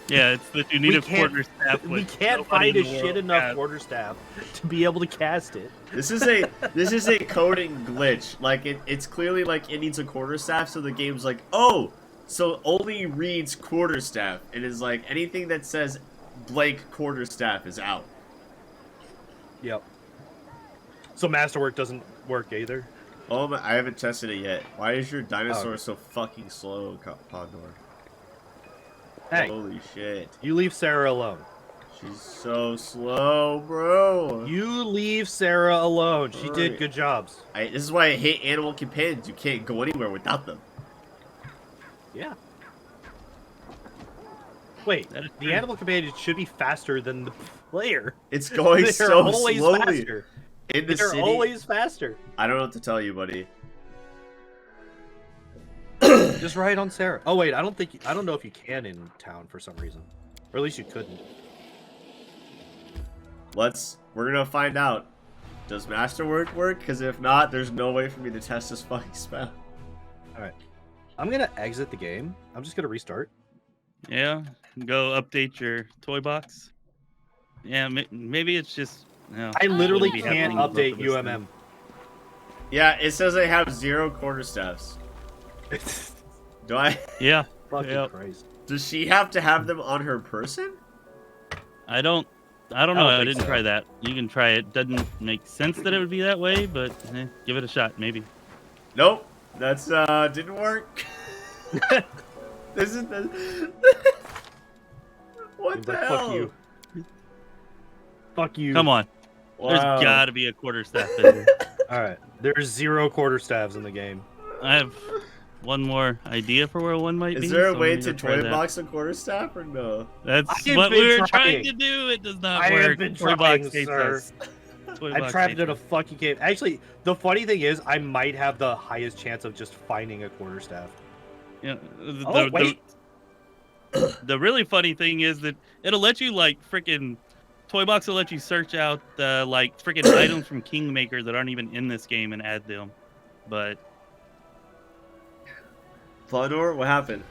Speaker 3: Yeah, it's that you need a quarterstaff.
Speaker 2: We can't find a shit enough quarterstaff to be able to cast it.
Speaker 1: This is a coding glitch. Like it's clearly like it needs a quarterstaff, so the game's like, oh, so only reads quarterstaff. It is like anything that says blank quarterstaff is out.
Speaker 2: Yep. So masterwork doesn't work either.
Speaker 1: Oh, I haven't tested it yet. Why is your dinosaur so fucking slow, Pondoor?
Speaker 2: Hey,
Speaker 1: holy shit.
Speaker 2: You leave Sarah alone.
Speaker 1: She's so slow, bro.
Speaker 2: You leave Sarah alone. She did good jobs.
Speaker 1: This is why I hate animal companions. You can't go anywhere without them.
Speaker 2: Yeah. Wait, the animal companion should be faster than the player.
Speaker 1: It's going so slowly.
Speaker 2: Faster.
Speaker 1: In the city,
Speaker 2: they're always faster.
Speaker 1: I don't know what to tell you, buddy.
Speaker 2: Just ride on Sarah. Oh wait, I don't know if you can in town for some reason, or at least you couldn't.
Speaker 1: We're gonna find out. Does masterwork work? Because if not, there's no way for me to test this fucking spell.
Speaker 2: All right, I'm gonna exit the game. I'm just gonna restart.
Speaker 3: Yeah, go update your toy box. Yeah, maybe it's just. No,
Speaker 2: I literally can't update UMM.
Speaker 1: Yeah, it says I have 0 quarterstaffs. Do I?
Speaker 3: Yeah.
Speaker 2: Fucking Christ.
Speaker 1: Does she have to have them on her person?
Speaker 3: I don't know. I didn't try that. You can try it. Doesn't make sense that it would be that way, but give it a shot, maybe.
Speaker 1: Nope. That's didn't work. This is the what the hell?
Speaker 2: Fuck you. Fuck you.
Speaker 3: Come on.
Speaker 1: Wow.
Speaker 3: There's gotta be a quarterstaff in here.
Speaker 2: Alright. There's 0 quarterstaffs in the game.
Speaker 3: I have one more idea for where one might be.
Speaker 1: Is there a way to toy box a quarterstaff or no?
Speaker 3: That's what we were trying to do. It does not work.
Speaker 2: I have been trying, sir. I'm trapped in a fucking cave. Actually, the funny thing is, I might have the highest chance of just finding a quarterstaff.
Speaker 3: Yeah.
Speaker 2: Wait.
Speaker 3: The really funny thing is that it'll let you like freaking Toy Box will let you search out like freaking items from Kingmaker that aren't even in this game and add them. But
Speaker 1: Pondoor, what happened?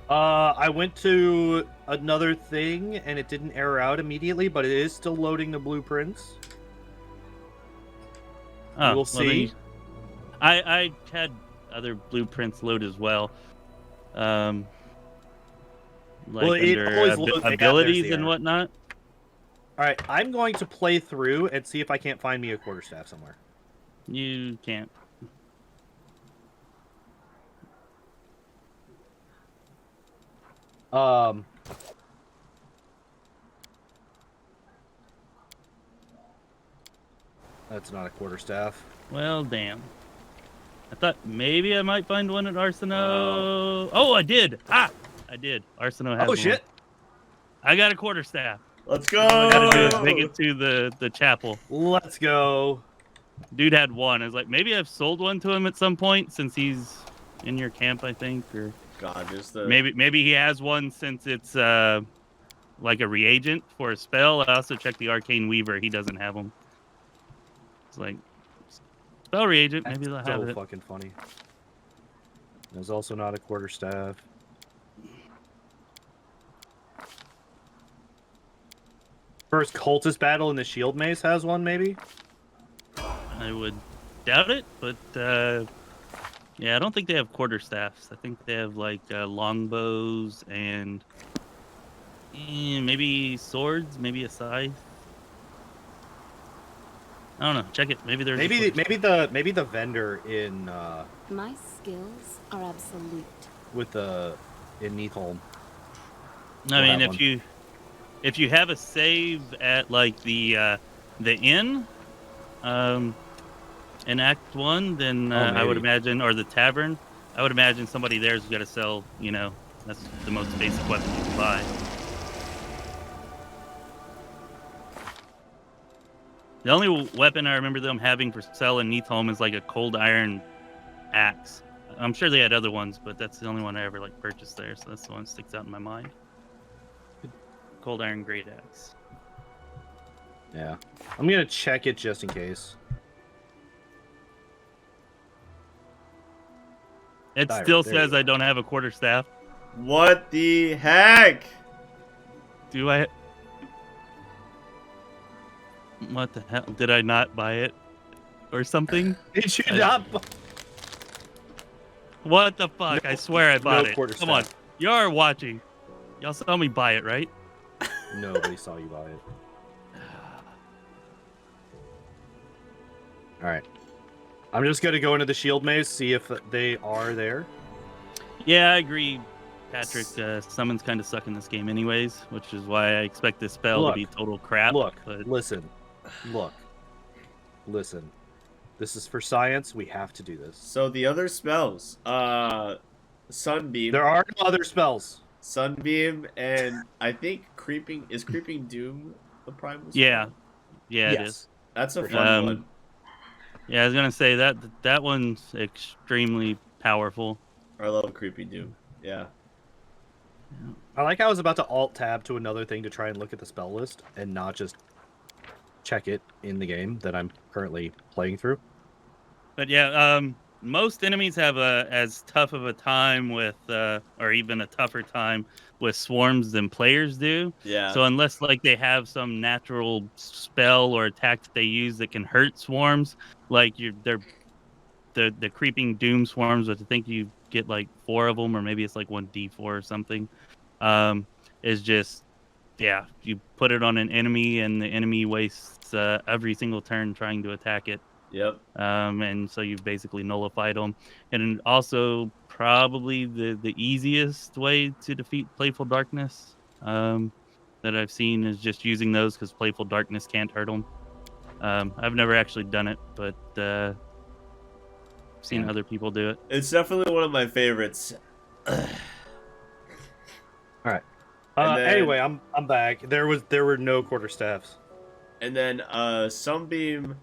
Speaker 2: I went to another thing and it didn't error out immediately, but it is still loading the blueprints.
Speaker 3: Oh,
Speaker 2: we'll see.
Speaker 3: I had other blueprints load as well. Like under abilities and whatnot.
Speaker 2: All right, I'm going to play through and see if I can't find me a quarterstaff somewhere.
Speaker 3: You can't.
Speaker 2: That's not a quarterstaff.
Speaker 3: Well, damn. I thought maybe I might find one at Arsino. Oh, I did. I did. Arsino has one.
Speaker 2: Shit.
Speaker 3: I got a quarterstaff.
Speaker 1: Let's go.
Speaker 3: All I gotta do is take it to the chapel.
Speaker 2: Let's go.
Speaker 3: Dude had one. I was like, maybe I've sold one to him at some point since he's in your camp, I think, or
Speaker 1: God, just the
Speaker 3: maybe he has one since it's like a reagent for a spell. I also checked the Arcane Weaver. He doesn't have them. It's like spell reagent. Maybe they'll have it.
Speaker 2: So fucking funny. There's also not a quarterstaff. First cultist battle in the shield mace has one, maybe?
Speaker 3: I would doubt it, but Yeah, I don't think they have quarterstaffs. I think they have like longbows and maybe swords, maybe a scythe. I don't know. Check it. Maybe there's
Speaker 2: maybe the vendor in
Speaker 5: My skills are absolute.
Speaker 2: in Neathholm.
Speaker 3: I mean,
Speaker 2: have
Speaker 3: if you have a save at like the inn, in Act 1, then I would
Speaker 2: maybe.
Speaker 3: imagine, or the tavern, I would imagine somebody there's got to sell. You know, that's the most basic weapon you can buy. The only weapon I remember them having for sale in Neathholm is like a cold iron axe. I'm sure they had other ones, but that's the only one I ever like purchased there, so that's the one that sticks out in my mind. Cold iron great axe.
Speaker 2: Yeah, I'm gonna check it just in case.
Speaker 3: It
Speaker 2: Dire,
Speaker 3: still
Speaker 2: there
Speaker 3: says
Speaker 2: you
Speaker 3: I don't have a quarterstaff.
Speaker 1: What the heck?
Speaker 3: Do I? What the hell? Did I not buy it? Or something?
Speaker 2: Did you not?
Speaker 3: What the fuck? I swear I bought it.
Speaker 2: quarterstaff.
Speaker 3: Come on. You're watching. Y'all saw me buy it, right?
Speaker 2: Nobody saw you buy it. All right. I'm just gonna go into the shield maze, see if they are there.
Speaker 3: Yeah, I agree, Patrick. Summons kind of suck in this game anyways, which is why I expect this spell to be total crap.
Speaker 2: Look. Listen. This is for science. We have to do this.
Speaker 1: So the other spells, Sunbeam.
Speaker 2: There are no other spells.
Speaker 1: Sunbeam, and I think Creeping Doom a primal spell?
Speaker 3: Yeah,
Speaker 2: Yes.
Speaker 3: it is.
Speaker 1: That's a fun one.
Speaker 3: Yeah, I was gonna say that one's extremely powerful.
Speaker 1: I love Creeping Doom. Yeah.
Speaker 2: I like how I was about to alt tab to another thing to try and look at the spell list and not just check it in the game that I'm currently playing through.
Speaker 3: But yeah, most enemies have as tough of a time with, or even a tougher time with swarms than players do.
Speaker 1: Yeah.
Speaker 3: So unless like they have some natural spell or attack that they use that can hurt swarms, like the creeping doom swarms, which I think you get like 4 of them, or maybe it's like 1d4 or something. Is just you put it on an enemy and the enemy wastes every single turn trying to attack it.
Speaker 1: Yep.
Speaker 3: And so you've basically nullified them. And also probably the easiest way to defeat Playful Darkness that I've seen is just using those, because Playful Darkness can't hurt them. I've never actually done it, but I've seen other people do it.
Speaker 1: It's definitely one of my favorites.
Speaker 2: All right.
Speaker 1: Then,
Speaker 2: anyway, I'm back. There were no quarterstaffs.
Speaker 1: And then Sunbeam,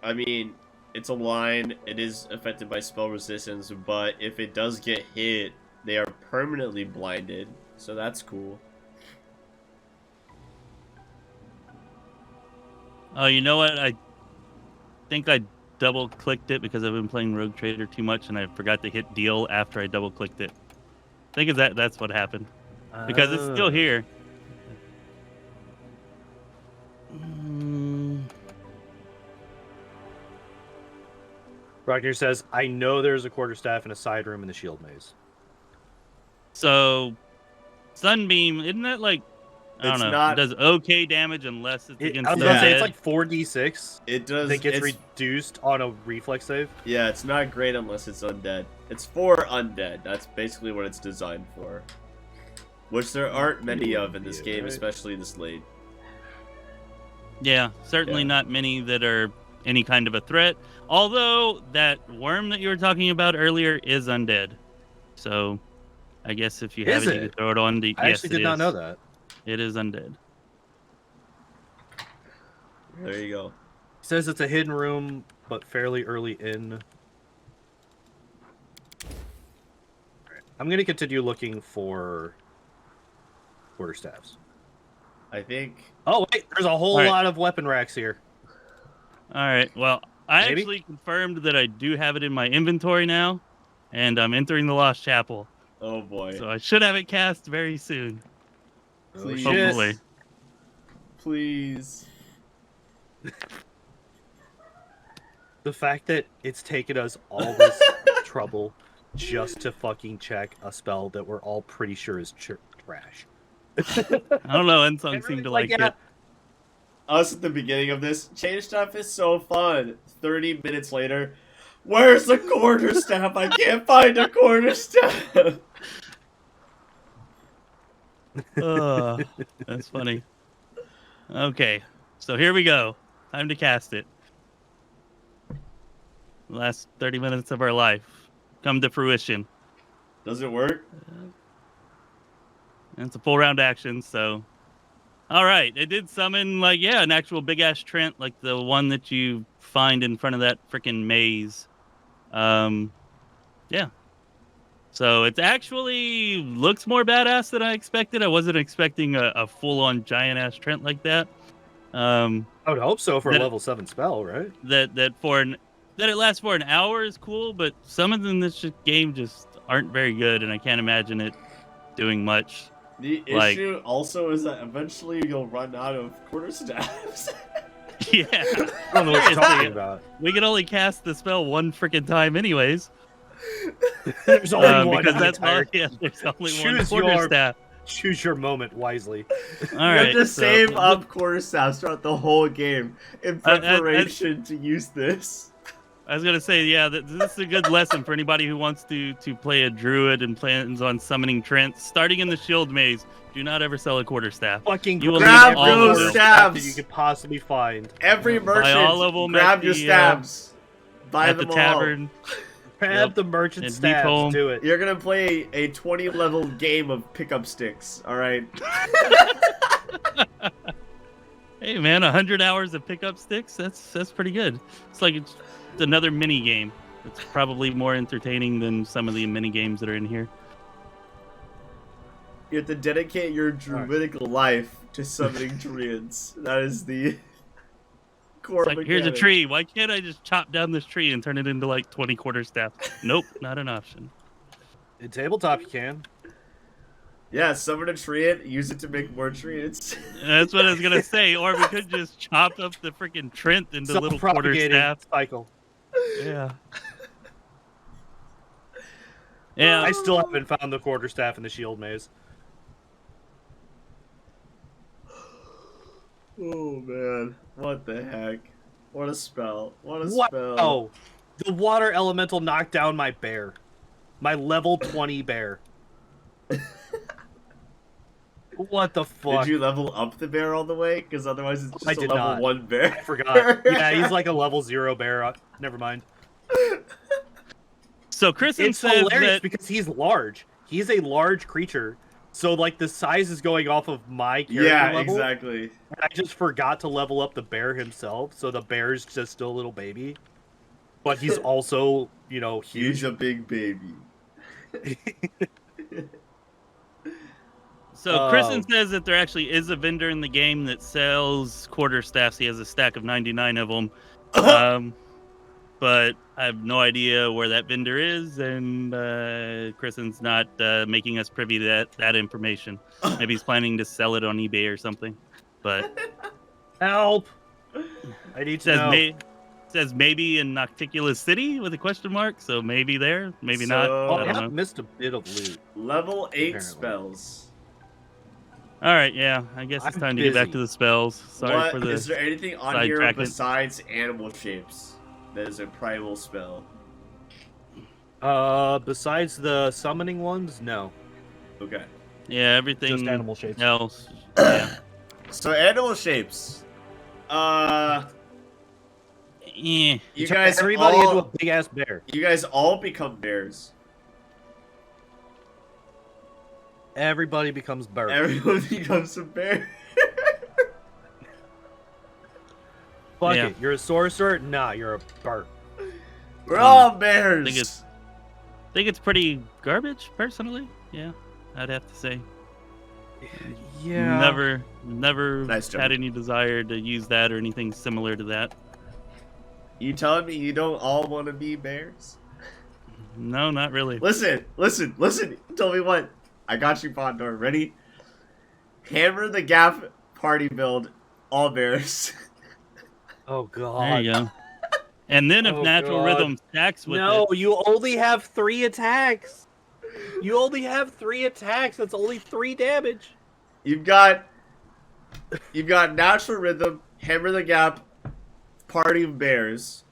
Speaker 1: I mean, it's a line. It is affected by spell resistance, but if it does get hit, they are permanently blinded. So that's cool.
Speaker 3: Oh, you know what? I think I double-clicked it because I've been playing Rogue Trader too much, and I forgot to hit deal after I double-clicked it. I think that's what happened. Because it's still here.
Speaker 2: Ragnar says, I know there's a quarterstaff in a side room in the shield maze.
Speaker 3: So, Sunbeam, isn't that like, I don't know, it does okay damage unless it's against
Speaker 2: I was
Speaker 3: the
Speaker 2: going to say,
Speaker 3: dead.
Speaker 2: it's like 4d6.
Speaker 1: It does.
Speaker 2: That gets reduced on a reflex save.
Speaker 1: Yeah, it's not great unless it's undead. It's for undead. That's basically what it's designed for. Which there aren't many of in this game, especially this late.
Speaker 3: Yeah, certainly not many that are any kind of a threat. Although that worm that you were talking about earlier is undead. So I guess if you have it, you can throw it on.
Speaker 2: I actually did not know that.
Speaker 3: It is undead.
Speaker 1: There you go.
Speaker 2: It says it's a hidden room, but fairly early in. I'm going to continue looking for quarterstaffs.
Speaker 1: I think.
Speaker 2: Oh, wait, there's a whole lot of weapon racks here.
Speaker 3: All right. Well, I actually confirmed that I do have it in my inventory now, and I'm entering the Lost Chapel.
Speaker 1: Oh boy.
Speaker 3: So I should have it cast very soon.
Speaker 1: Please.
Speaker 3: Hopefully.
Speaker 1: Please.
Speaker 2: The fact that it's taken us all this trouble just to fucking check a spell that we're all pretty sure is trash.
Speaker 3: I don't know. Unsung seemed to like it.
Speaker 1: Us at the beginning of this, change stuff is so fun. 30 minutes later, where's the quarterstaff? I can't find a quarterstaff.
Speaker 3: That's funny. Okay, so here we go. Time to cast it. Last 30 minutes of our life come to fruition.
Speaker 1: Does it work?
Speaker 3: And it's a full round action, so. All right, it did summon, like, yeah, an actual big ass Trent, like the one that you find in front of that freaking maze. Yeah. So it actually looks more badass than I expected. I wasn't expecting a full on giant ass Trent like that.
Speaker 2: I would hope so for a level 7 spell, right?
Speaker 3: That it lasts for an hour is cool, but some of them in this game just aren't very good, and I can't imagine it doing much.
Speaker 1: The issue also is that eventually you'll run out of quarterstaffs.
Speaker 3: Yeah.
Speaker 2: I don't know what you're talking about.
Speaker 3: We can only cast the spell one freaking time anyways.
Speaker 2: There's only one.
Speaker 3: Because that's all, yeah, there's only one quarterstaff.
Speaker 2: Choose your moment wisely.
Speaker 1: You have to save up quarterstaffs throughout the whole game in preparation to use this.
Speaker 3: I was gonna say, yeah, this is a good lesson for anybody who wants to play a druid and plans on summoning Trent. Starting in the shield maze, do not ever sell a quarterstaff.
Speaker 2: Fucking
Speaker 1: grab those stabs
Speaker 2: that you could possibly find.
Speaker 1: Every merchant, grab your stabs. Buy
Speaker 3: at
Speaker 1: them
Speaker 3: the tavern.
Speaker 2: Grab the merchant stabs. Do it.
Speaker 1: You're gonna play a 20 level game of pickup sticks. All right.
Speaker 3: Hey man, 100 hours of pickup sticks. That's pretty good. It's like it's another mini game. It's probably more entertaining than some of the mini games that are in here.
Speaker 1: You have to dedicate your druidical life to summoning druids. That is the core
Speaker 3: It's like,
Speaker 1: mechanic.
Speaker 3: here's a tree. Why can't I just chop down this tree and turn it into like 20 quarterstaff? Nope, not an option.
Speaker 2: In tabletop, you can.
Speaker 1: Yeah, summon a treant, use it to make more treants.
Speaker 3: That's what I was gonna say. Or we could just chop up the freaking Trent into little quarterstaff
Speaker 2: cycle.
Speaker 3: Yeah. Yeah.
Speaker 2: I still haven't found the quarterstaff in the shield maze.
Speaker 1: Oh man, what the heck? What a spell! What a
Speaker 2: What?
Speaker 1: spell!
Speaker 2: Oh, the water elemental knocked down my bear, my level 20 bear. What the fuck?
Speaker 1: Did you level up the bear all the way? Because otherwise it's just a level 1 bear.
Speaker 2: I forgot. Yeah, he's like a level 0 bear. Never mind.
Speaker 3: So Kristen
Speaker 2: it's
Speaker 3: says
Speaker 2: hilarious
Speaker 3: that
Speaker 2: because he's large. He's a large creature. So like the size is going off of my character level.
Speaker 1: Yeah, exactly.
Speaker 2: And I just forgot to level up the bear himself. So the bear's just still a little baby. But he's also, you know, huge.
Speaker 1: He's a big baby.
Speaker 3: So Kristen says that there actually is a vendor in the game that sells quarterstaffs. He has a stack of 99 of them. But I have no idea where that vendor is, and Kristen's not making us privy to that information. Maybe he's planning to sell it on eBay or something. But
Speaker 2: help! I need to know.
Speaker 3: Says maybe in Nocticulus City with a question mark, so maybe there, maybe not.
Speaker 2: I have missed a bit of loot.
Speaker 1: Level 8
Speaker 2: apparently.
Speaker 1: Spells.
Speaker 3: All right, yeah, I guess it's time to get back to the spells. Sorry for the.
Speaker 1: Is there anything on here besides animal shapes that is a primal spell?
Speaker 2: Besides the summoning ones, no.
Speaker 1: Okay.
Speaker 3: Yeah, everything.
Speaker 2: Just animal shapes.
Speaker 3: Else. Yeah.
Speaker 1: So animal shapes.
Speaker 3: Yeah.
Speaker 1: You guys
Speaker 2: everybody
Speaker 1: all,
Speaker 2: into a big ass bear.
Speaker 1: You guys all become bears.
Speaker 2: Everybody becomes bird.
Speaker 1: Everyone becomes a bear.
Speaker 2: Fuck it. You're a sorcerer? Nah, you're a bird.
Speaker 1: We're all bears.
Speaker 3: I think it's pretty garbage, personally. Yeah, I'd have to say.
Speaker 2: Yeah.
Speaker 3: Never had any desire to use that or anything similar to that.
Speaker 1: You telling me you don't all want to be bears?
Speaker 3: No, not really.
Speaker 1: Listen. Tell me what. I got you, Pondoor. Ready? Hammer the Gap party build, all bears.
Speaker 2: Oh god.
Speaker 3: There you go. And then if
Speaker 2: Oh,
Speaker 3: natural
Speaker 2: God.
Speaker 3: rhythm stacks with
Speaker 2: No,
Speaker 3: it,
Speaker 2: you only have 3 attacks. You only have 3 attacks. That's only 3 damage.
Speaker 1: You've got natural rhythm, hammer the gap, party of bears,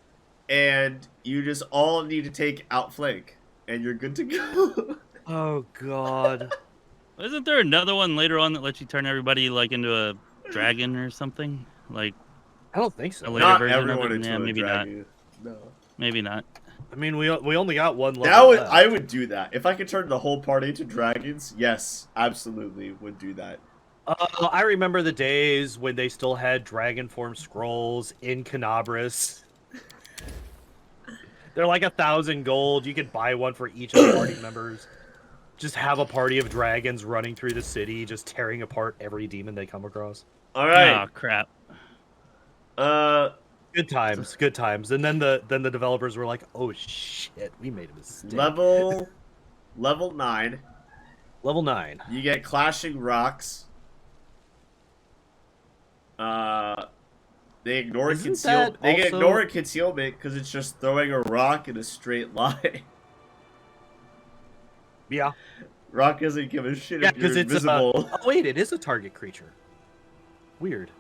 Speaker 1: and you just all need to take outflank, and you're good to go.
Speaker 2: Oh God.
Speaker 3: isn't there another one later on that lets you turn everybody like into a dragon or something? Like
Speaker 2: I don't think
Speaker 3: a
Speaker 2: so.
Speaker 3: later
Speaker 1: Not
Speaker 3: version of
Speaker 1: everyone
Speaker 3: it?
Speaker 1: into
Speaker 3: Yeah,
Speaker 1: a
Speaker 3: maybe
Speaker 1: dragon.
Speaker 3: not.
Speaker 1: No.
Speaker 3: Maybe not.
Speaker 2: I mean, we only got one level
Speaker 1: That would
Speaker 2: left.
Speaker 1: I would do that if I could turn the whole party into dragons. Yes, absolutely would do that.
Speaker 2: I remember the days when they still had dragon form scrolls in Canabras. They're like 1,000 gold. You could buy one for each of the party members. Just have a party of dragons running through the city, just tearing apart every demon they come across.
Speaker 1: All right.
Speaker 3: Oh crap.
Speaker 2: Good times, good times. And then the developers were like, "Oh shit, we made a mistake."
Speaker 1: level 9.
Speaker 2: Level 9.
Speaker 1: You get clashing rocks. They ignore
Speaker 2: Isn't
Speaker 1: concealment.
Speaker 2: that
Speaker 1: They
Speaker 2: also-
Speaker 1: ignore concealment because it's just throwing a rock in a straight line.
Speaker 2: Yeah.
Speaker 1: Rock doesn't give a shit
Speaker 2: Yeah,
Speaker 1: if you're
Speaker 2: because it's
Speaker 1: invisible.
Speaker 2: oh wait, it is a target creature. Weird.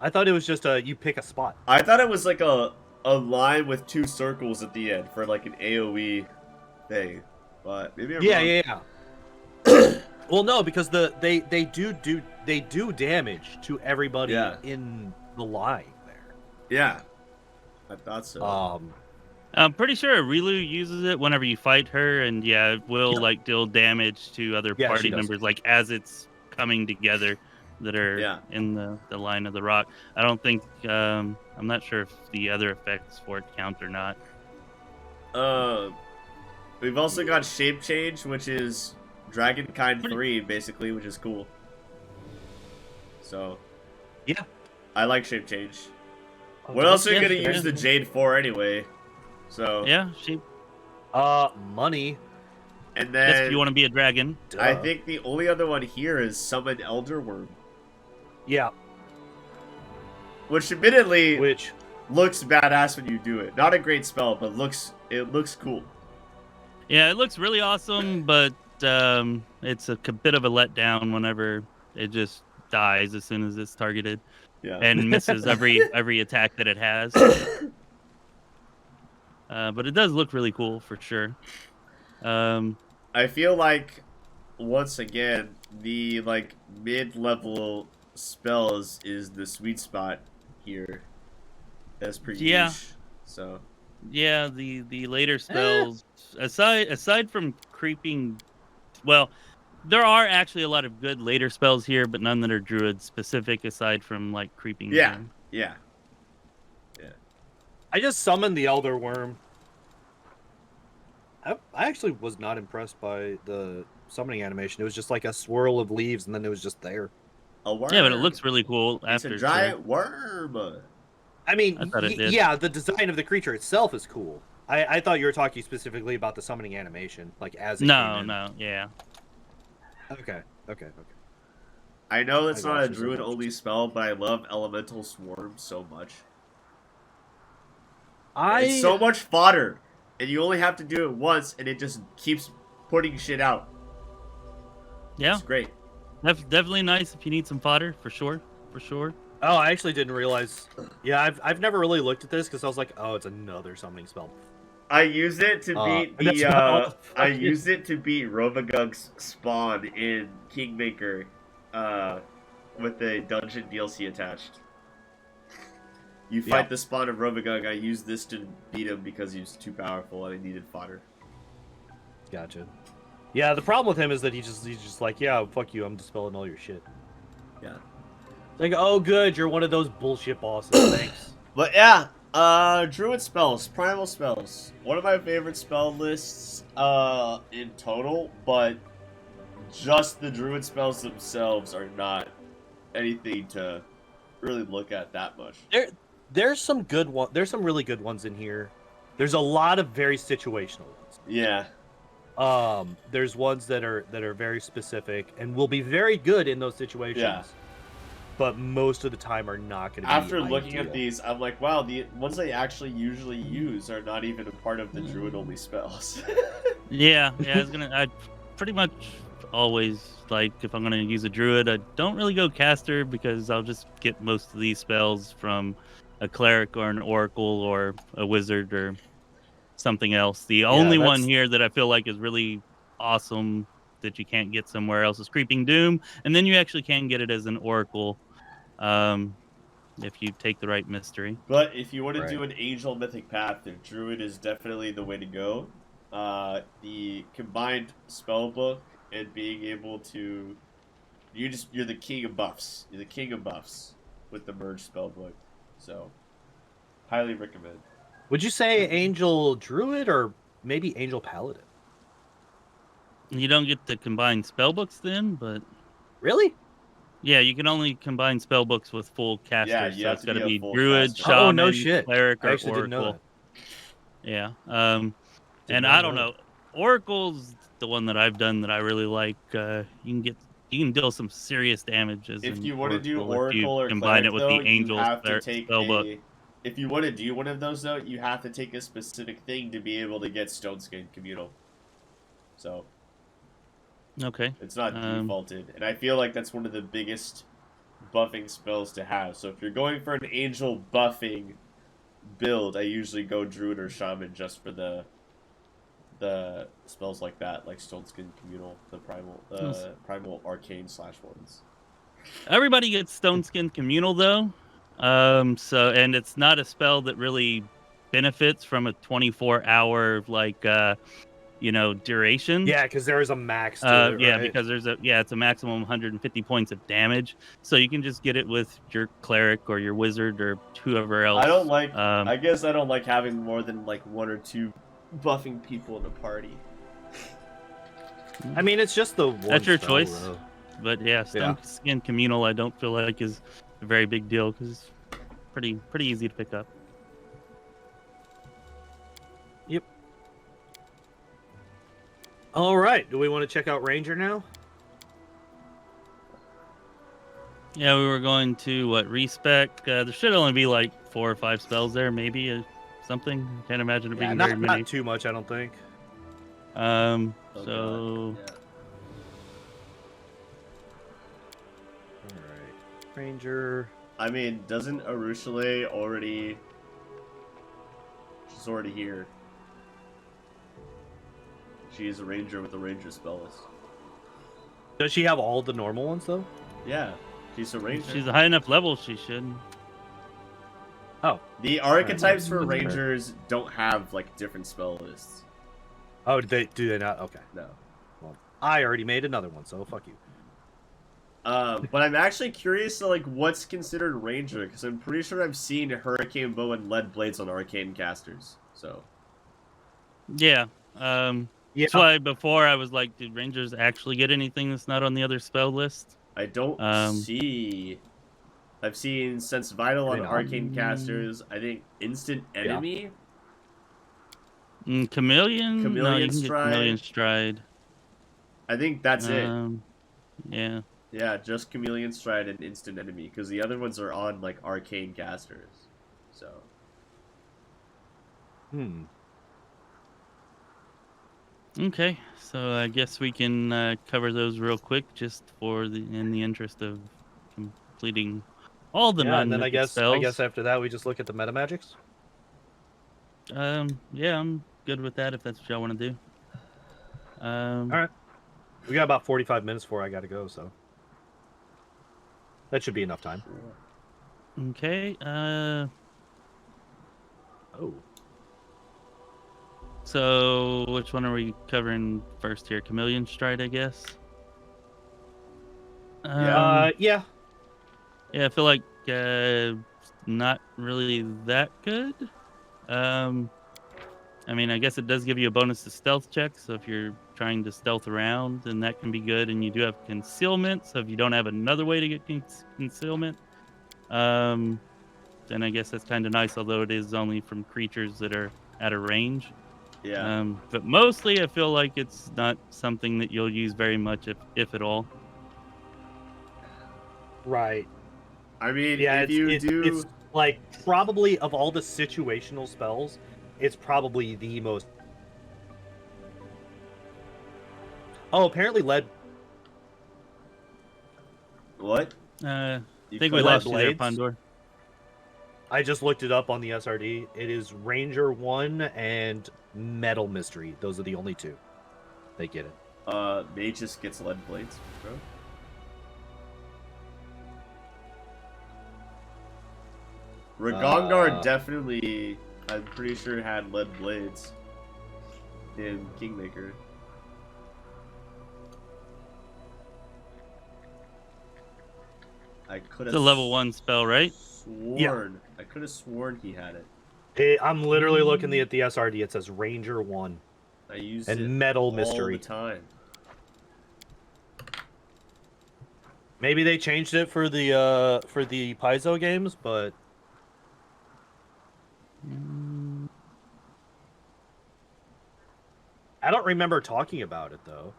Speaker 2: I thought it was just you pick a spot.
Speaker 1: I thought it was like a line with 2 circles at the end for like an AoE thing, but maybe I'm wrong.
Speaker 2: Yeah. Well, no, because they do damage to everybody
Speaker 1: Yeah.
Speaker 2: in the line there.
Speaker 1: Yeah, I thought so.
Speaker 3: I'm pretty sure Rilu uses it whenever you fight her, and yeah, it will
Speaker 2: Yeah.
Speaker 3: like deal damage to other
Speaker 2: Yeah,
Speaker 3: party
Speaker 2: she does.
Speaker 3: members, like as it's coming together that are
Speaker 1: Yeah.
Speaker 3: in the line of the rock. I don't think I'm not sure if the other effects for it count or not.
Speaker 1: We've also got shape change, which is Dragonkind 3, basically, which is cool. So,
Speaker 2: Yeah.
Speaker 1: I like shape change. What else are you
Speaker 3: yeah,
Speaker 1: gonna
Speaker 3: yeah.
Speaker 1: use the Jade for anyway? So
Speaker 3: Yeah, she.
Speaker 2: Money.
Speaker 1: and
Speaker 3: That's if
Speaker 1: then
Speaker 3: you want to be a dragon.
Speaker 1: I
Speaker 2: Duh.
Speaker 1: think the only other one here is Summon Elder Worm,
Speaker 2: Yeah.
Speaker 1: which admittedly
Speaker 2: Which
Speaker 1: looks badass when you do it. Not a great spell, but it looks cool.
Speaker 3: Yeah, it looks really awesome, but it's a bit of a letdown whenever it just dies as soon as it's targeted
Speaker 1: Yeah.
Speaker 3: and misses every attack that it has. But it does look really cool for sure.
Speaker 1: I feel like once again the like mid-level spells is the sweet spot here. That's pretty
Speaker 3: Yeah.
Speaker 1: niche. So
Speaker 3: Yeah, the later spells aside from creeping, well, there are actually a lot of good later spells here, but none that are druid specific aside from like creeping.
Speaker 1: yeah,
Speaker 3: Doom.
Speaker 1: yeah.
Speaker 2: I just summoned the Elder Worm. I actually was not impressed by the summoning animation. It was just like a swirl of leaves, and then it was just there.
Speaker 1: A worm.
Speaker 3: Yeah, but it looks really cool
Speaker 1: It's
Speaker 3: after.
Speaker 1: a giant worm.
Speaker 2: I mean,
Speaker 3: I thought it did.
Speaker 2: yeah, the design of the creature itself is cool. I thought you were talking specifically about the summoning animation, like as it
Speaker 3: No,
Speaker 2: came in.
Speaker 3: no, yeah.
Speaker 2: Okay.
Speaker 1: I know it's
Speaker 2: I
Speaker 1: not a
Speaker 2: gotcha, so
Speaker 1: druid
Speaker 2: much.
Speaker 1: only spell, but I love Elemental Swarm so much.
Speaker 2: I
Speaker 1: It's so much fodder, and you only have to do it once, and it just keeps putting shit out.
Speaker 3: Yeah,
Speaker 1: It's great.
Speaker 3: definitely nice if you need some fodder, for sure.
Speaker 2: Oh, I actually didn't realize. Yeah, I've never really looked at this because I was like, oh, it's another summoning spell.
Speaker 1: I use it to beat
Speaker 2: and that's
Speaker 1: the
Speaker 2: not all the
Speaker 1: I
Speaker 2: fucking-
Speaker 1: use it to beat Rovagug's spawn in Kingmaker with the dungeon DLC attached. You fight
Speaker 2: Yeah.
Speaker 1: the spawn of Rovagug, I used this to beat him because he was too powerful and I needed fodder.
Speaker 2: Gotcha. Yeah, the problem with him is that he's just like, yeah, fuck you, I'm dispelling all your shit.
Speaker 1: Yeah.
Speaker 2: Like, oh, good, you're one of those bullshit bosses. Thanks.
Speaker 1: But yeah, druid spells, primal spells. One of my favorite spell lists in total, but just the druid spells themselves are not anything to really look at that much.
Speaker 2: There's some good one. There's some really good ones in here. There's a lot of very situational ones.
Speaker 1: Yeah.
Speaker 2: There's ones that are very specific and will be very good in those situations.
Speaker 1: Yeah.
Speaker 2: but most of the time are not going to be
Speaker 1: After looking at
Speaker 2: ideal.
Speaker 1: these, I'm like, wow, the ones I actually usually use are not even a part of the druid-only spells.
Speaker 3: Yeah, I pretty much always, like, if I'm gonna use a druid, I don't really go caster because I'll just get most of these spells from a cleric or an oracle or a wizard or something else. The only one here that I feel like is really awesome that you can't get somewhere else is Creeping Doom, and then you actually can get it as an oracle, if you take the right mystery.
Speaker 1: But if you want to do an angel mythic path, the druid is definitely the way to go. The combined spell book and being able to, you're the king of buffs. You're the king of buffs with the merge spell book. So, highly recommend.
Speaker 2: Would you say angel druid or maybe angel paladin?
Speaker 3: You don't get the combined spell books then, but
Speaker 2: Really?
Speaker 3: yeah, you can only combine spell books with full casters.
Speaker 1: Yeah, you
Speaker 3: so
Speaker 1: have
Speaker 3: it's
Speaker 1: to
Speaker 3: got to
Speaker 1: be a
Speaker 3: be
Speaker 1: full
Speaker 3: druid,
Speaker 1: caster.
Speaker 3: shaman,
Speaker 2: Oh, no shit.
Speaker 3: cleric,
Speaker 2: I
Speaker 3: or
Speaker 2: actually
Speaker 3: oracle.
Speaker 2: didn't know that.
Speaker 3: Yeah.
Speaker 2: Did
Speaker 3: And
Speaker 2: not
Speaker 3: I don't
Speaker 2: know
Speaker 3: know. Oracle's the one that I've done that I really like. You can deal some serious damage as
Speaker 1: If
Speaker 3: an
Speaker 1: you want to do
Speaker 3: if
Speaker 1: oracle
Speaker 3: you
Speaker 1: or
Speaker 3: combine
Speaker 1: cleric,
Speaker 3: it with
Speaker 1: though,
Speaker 3: the angel
Speaker 1: you have to take
Speaker 3: spell book.
Speaker 1: If you want to do one of those, though, you have to take a specific thing to be able to get Stone Skin Communal. So,
Speaker 3: Okay.
Speaker 1: it's not defaulted. And I feel like that's one of the biggest buffing spells to have. So if you're going for an angel buffing build, I usually go druid or shaman just for the spells like that, like Stone Skin Communal, the primal arcane / ones.
Speaker 3: Everybody gets Stone Skin Communal though. And it's not a spell that really benefits from a 24-hour duration.
Speaker 2: Yeah, because there is a max to it,
Speaker 3: Yeah,
Speaker 2: right?
Speaker 3: because it's a maximum 150 points of damage. So you can just get it with your cleric or your wizard or whoever else.
Speaker 1: I guess I don't like having more than like 1 or 2 buffing people in a party.
Speaker 2: I mean, it's just the one
Speaker 3: That's your
Speaker 2: spell,
Speaker 3: choice.
Speaker 2: though.
Speaker 3: But yeah, Stone Skin Communal I don't feel like is a very big deal because it's pretty easy to pick up.
Speaker 2: Yep. All right. Do we want to check out Ranger now?
Speaker 3: Yeah, we were going to respec. There should only be like 4 or 5 spells there, maybe something. Can't imagine it being very many.
Speaker 2: Not too much, I don't think.
Speaker 3: So
Speaker 2: All right, Ranger.
Speaker 1: I mean, doesn't Arushale already? She's already here. She is a ranger with a ranger spell list.
Speaker 2: Does she have all the normal ones though?
Speaker 1: Yeah, she's a ranger.
Speaker 3: she's a high enough level. She should.
Speaker 2: Oh,
Speaker 1: The archetypes for
Speaker 2: Alright.
Speaker 1: rangers don't have like different spell lists.
Speaker 2: oh, do they not? Okay.
Speaker 1: No.
Speaker 2: Well, I already made another one, so fuck you.
Speaker 1: But I'm actually curious to like what's considered ranger because I'm pretty sure I've seen hurricane bow and lead blades on arcane casters. So
Speaker 3: Yeah.
Speaker 2: Yeah.
Speaker 3: That's why before I was like, did rangers actually get anything that's not on the other spell list?
Speaker 1: I don't see. I've seen Sense Vital on arcane casters. I think Instant Enemy.
Speaker 3: Chameleon. No, you
Speaker 1: Chameleon
Speaker 3: can get
Speaker 1: Stride.
Speaker 3: Chameleon Stride.
Speaker 1: I think that's it.
Speaker 3: Yeah.
Speaker 1: Yeah, just Chameleon Stride and Instant Enemy, because the other ones are on, like, arcane casters. So.
Speaker 3: Okay, so I guess we can cover those real quick, just in the interest of completing all the
Speaker 2: and then I guess
Speaker 3: spells.
Speaker 2: after that we just look at the metamagics.
Speaker 3: Yeah, I'm good with that if that's what y'all want to do.
Speaker 2: All right. We got about 45 minutes before I got to go, so that should be enough time.
Speaker 3: Okay.
Speaker 2: Oh.
Speaker 3: So which one are we covering first here? Chameleon Stride, I guess.
Speaker 2: Yeah.
Speaker 3: Yeah, I feel like not really that good. I mean, I guess it does give you a bonus to stealth checks, so if you're trying to stealth around, then that can be good. And you do have concealment, so if you don't have another way to get concealment, then I guess that's kind of nice, although it is only from creatures that are at a range.
Speaker 1: Yeah.
Speaker 3: But mostly I feel like it's not something that you'll use very much, if at all.
Speaker 2: Right.
Speaker 1: I mean,
Speaker 2: Yeah,
Speaker 1: if you do...
Speaker 2: it's like probably of all the situational spells, it's probably the most. Oh, apparently lead.
Speaker 1: What?
Speaker 3: I
Speaker 1: You
Speaker 3: think we
Speaker 1: cut
Speaker 3: lost
Speaker 1: off-
Speaker 3: you there,
Speaker 2: blades?
Speaker 3: Pondoor.
Speaker 2: I just looked it up on the SRD. It is Ranger 1 and Metal Mystery. Those are the only two. They get it.
Speaker 1: Mage just gets lead blades, bro. Ragongar definitely, I'm pretty sure, had lead blades in Kingmaker. I could have
Speaker 3: It's a level 1 spell, right?
Speaker 1: sworn.
Speaker 2: Yeah.
Speaker 1: I could have sworn he had it.
Speaker 2: I'm literally looking at the SRD. It says Ranger 1
Speaker 1: I use
Speaker 2: and
Speaker 1: it
Speaker 2: Metal
Speaker 1: all
Speaker 2: Mystery.
Speaker 1: the time.
Speaker 2: Maybe they changed it for the Paizo games, but I don't remember talking about it though.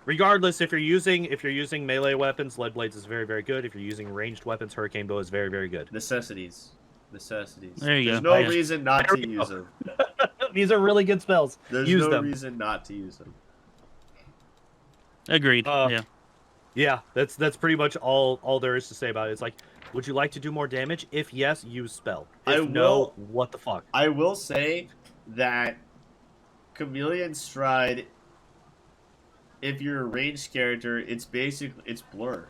Speaker 2: Regardless, if you're using melee weapons, Lead Blades is very, very good. If you're using ranged weapons, Hurricane Bow is very, very good.
Speaker 1: Necessities.
Speaker 3: There you
Speaker 1: There's
Speaker 3: go.
Speaker 1: no reason not
Speaker 2: There
Speaker 1: to
Speaker 2: we
Speaker 1: use
Speaker 2: go.
Speaker 1: them.
Speaker 2: These are really good spells.
Speaker 1: There's
Speaker 2: Use
Speaker 1: no
Speaker 2: them.
Speaker 1: reason not to use them.
Speaker 3: Agreed. Yeah.
Speaker 2: Yeah, that's pretty much all there is to say about it. It's like, would you like to do more damage? If yes, use spell. If no, what the fuck?
Speaker 1: I will say that Chameleon Stride, if you're a ranged character, it's blur.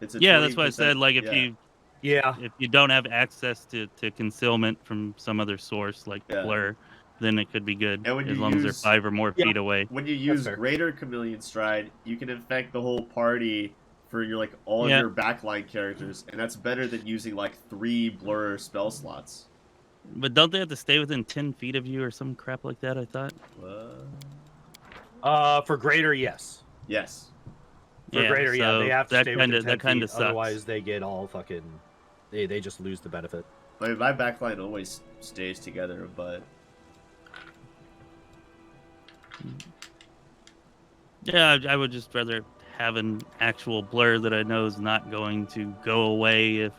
Speaker 1: It's a
Speaker 3: Yeah, that's why I
Speaker 1: 20%,
Speaker 3: said, like,
Speaker 2: Yeah.
Speaker 3: if you don't have access to concealment from some other source like blur, then it could be good
Speaker 1: And when
Speaker 3: as
Speaker 1: you
Speaker 3: long as they're
Speaker 1: use-
Speaker 3: 5 or more feet away.
Speaker 1: When you use
Speaker 2: fair.
Speaker 1: Greater Chameleon Stride, you can infect the whole party for your all of your backline characters, and that's better than using 3 blur spell slots.
Speaker 3: But don't they have to stay within 10 feet of you or some crap like that, I thought?
Speaker 2: For greater, yes.
Speaker 1: Yes.
Speaker 2: For greater,
Speaker 3: so
Speaker 2: they have to
Speaker 3: that
Speaker 2: stay
Speaker 3: kinda,
Speaker 2: within 10
Speaker 3: that kind
Speaker 2: feet,
Speaker 3: of sucks.
Speaker 2: otherwise they get all fucking. They just lose the benefit.
Speaker 1: I mean, my backline always stays together, but
Speaker 3: Yeah, I would just rather have an actual blur that I know is not going to go away if,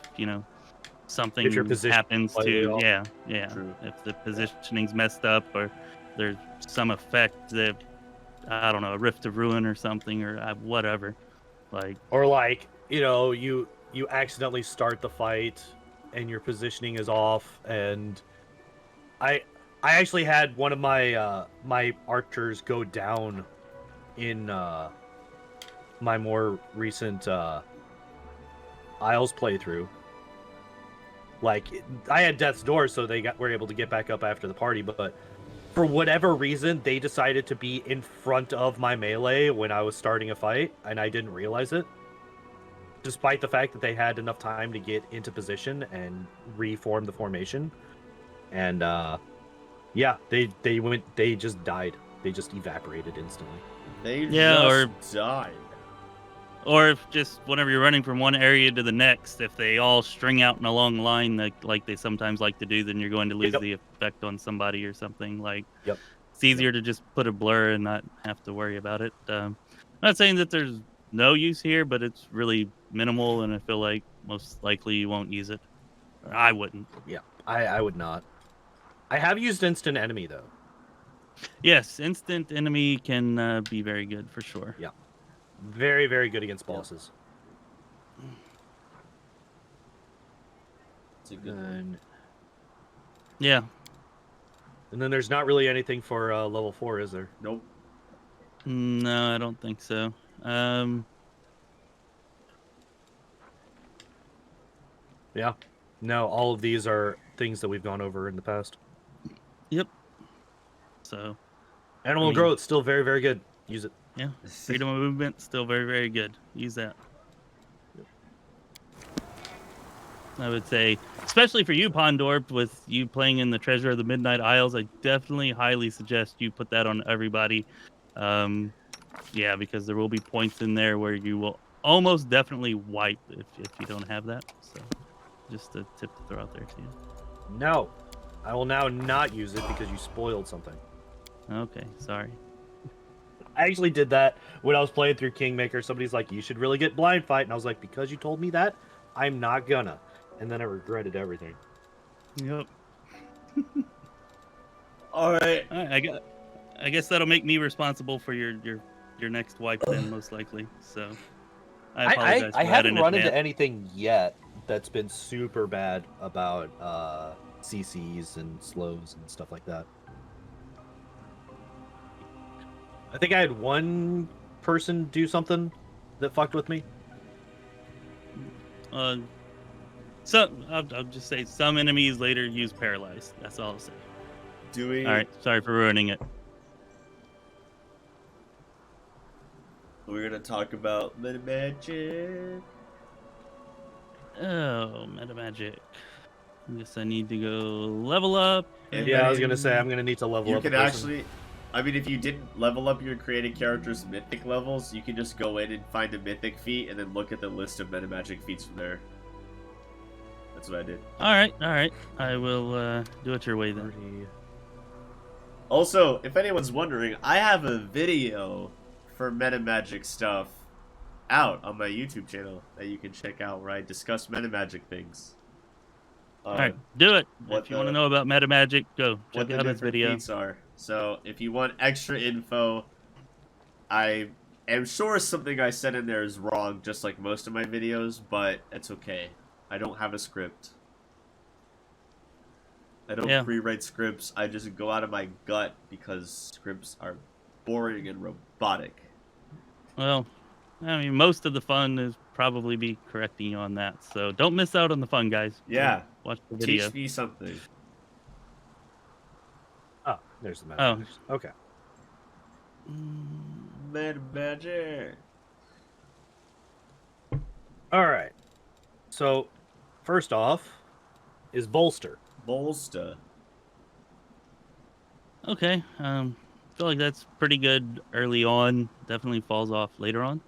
Speaker 3: something
Speaker 2: If your position
Speaker 3: happens
Speaker 2: slightly
Speaker 3: to,
Speaker 2: off.
Speaker 1: True.
Speaker 3: if the positioning's messed up or there's some effect that, I don't know, a Rift of Ruin or something or whatever.
Speaker 2: Or you accidentally start the fight and your positioning is off, and I actually had one of my my archers go down in my more recent Isles playthrough. I had Death's Door, so they were able to get back up after the party, but for whatever reason, they decided to be in front of my melee when I was starting a fight, and I didn't realize it. Despite the fact that they had enough time to get into position and reform the formation. And, they just died. They just evaporated instantly.
Speaker 1: they
Speaker 3: Yeah,
Speaker 1: just died.
Speaker 3: Or if just whenever you're running from one area to the next, if they all string out in a long line like they sometimes like to do, then you're going to lose the effect on somebody or something. It's easier to just put a blur and not have to worry about it. I'm not saying that there's no use here, but it's really minimal, and I feel like most likely you won't use it. Or I wouldn't.
Speaker 2: Yeah, I would not. I have used Instant Enemy, though.
Speaker 3: Yes, instant enemy can be very good for sure.
Speaker 2: Yeah. Very, very good against bosses.
Speaker 1: It's a good one.
Speaker 3: Yeah.
Speaker 2: And then there's not really anything for level 4, is there?
Speaker 1: Nope.
Speaker 3: No, I don't think so.
Speaker 2: Yeah. No, all of these are things that we've gone over in the past.
Speaker 3: Yep. So,
Speaker 2: Animal Growth, still very, very good. Use it.
Speaker 3: yeah. Freedom of movement, still very, very good. Use that. I would say, especially for you, Pondoor, with you playing in the Treasure of the Midnight Isles, I definitely highly suggest you put that on everybody. Yeah, because there will be points in there where you will almost definitely wipe if you don't have that. So, just a tip to throw out there to you.
Speaker 2: No. I will now not use it because you spoiled something.
Speaker 3: Okay, sorry.
Speaker 2: I actually did that when I was playing through Kingmaker. Somebody's like, you should really get blind fight. And I was like, because you told me that, I'm not gonna. And then I regretted everything.
Speaker 3: Yep.
Speaker 1: All right.
Speaker 3: All right, I guess that'll make me responsible for your next wipe then, most likely. So I apologize.
Speaker 2: I
Speaker 3: for that
Speaker 2: haven't
Speaker 3: in
Speaker 2: run into
Speaker 3: advance.
Speaker 2: anything yet that's been super bad about CCs and slows and stuff like that. I think I had one person do something that fucked with me.
Speaker 3: So I'll just say some enemies later use paralyzed. That's all I'll say.
Speaker 1: Doing.
Speaker 3: All right, sorry for ruining it.
Speaker 1: We're gonna talk about Metamagic.
Speaker 3: Oh, Metamagic. I guess I need to go level up.
Speaker 1: And
Speaker 2: Yeah, I was
Speaker 1: then
Speaker 2: gonna say I'm gonna need to level
Speaker 1: You
Speaker 2: up.
Speaker 1: can
Speaker 2: a person.
Speaker 1: actually. I mean, if you didn't level up your created character's mythic levels, you can just go in and find a mythic feat and then look at the list of Metamagic feats from there. That's what I did.
Speaker 3: All right. I will do it your way then.
Speaker 1: Also, if anyone's wondering, I have a video for Metamagic stuff out on my YouTube channel that you can check out where I discuss Metamagic things.
Speaker 3: All right, do it.
Speaker 1: what
Speaker 3: If you want to
Speaker 1: the-
Speaker 3: know about Metamagic, go
Speaker 1: What
Speaker 3: check
Speaker 1: the
Speaker 3: out his
Speaker 1: different
Speaker 3: video.
Speaker 1: feats are. So, if you want extra info, I am sure something I said in there is wrong, just like most of my videos, but it's okay. I don't have a script. I don't pre-write scripts. I just go out of my gut because scripts are boring and robotic.
Speaker 3: Well, I mean, most of the fun is probably be correcting you on that. So don't miss out on the fun, guys.
Speaker 1: Yeah.
Speaker 3: Watch the video.
Speaker 1: Teach me something.
Speaker 2: Oh, there's the
Speaker 3: Oh.
Speaker 2: magic. Okay.
Speaker 1: Metamagic.
Speaker 2: All right. So, first off, is bolster.
Speaker 1: Bolster.
Speaker 3: Okay. Feel like that's pretty good early on. Definitely falls off later on.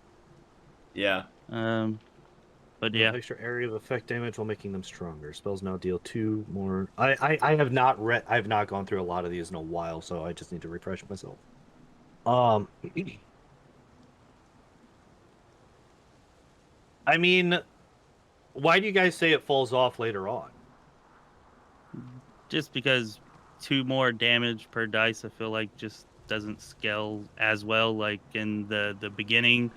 Speaker 1: Yeah.
Speaker 3: But yeah.
Speaker 2: Extra area of effect damage while making them stronger. Spells now deal 2 more. I have not read. I have not gone through a lot of these in a while, so I just need to refresh myself. I mean, why do you guys say it falls off later on?
Speaker 3: Just because 2 more damage per dice, I feel like just doesn't scale as well. Like in the beginning,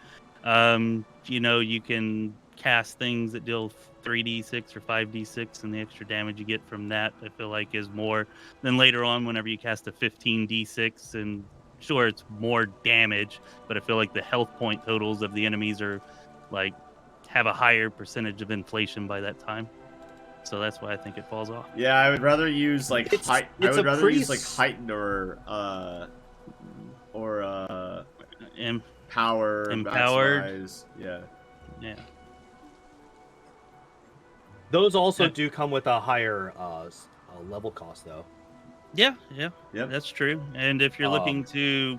Speaker 3: you can cast things that deal 3d6 or 5d6, and the extra damage you get from that, I feel like, is more than later on whenever you cast a 15d6. And sure, it's more damage, but I feel like the health point totals of the enemies are like have a higher percentage of inflation by that time. So that's why I think it falls off.
Speaker 1: Yeah, I would rather use like
Speaker 2: It's
Speaker 1: I would
Speaker 2: a
Speaker 1: rather
Speaker 2: pretty
Speaker 1: use like heighten or power
Speaker 3: Empowered.
Speaker 1: maximize. Yeah.
Speaker 3: Yeah.
Speaker 2: Those also
Speaker 3: Yeah.
Speaker 2: do come with a higher level cost, though.
Speaker 3: Yeah,
Speaker 1: Yep.
Speaker 3: that's true. And if you're looking to,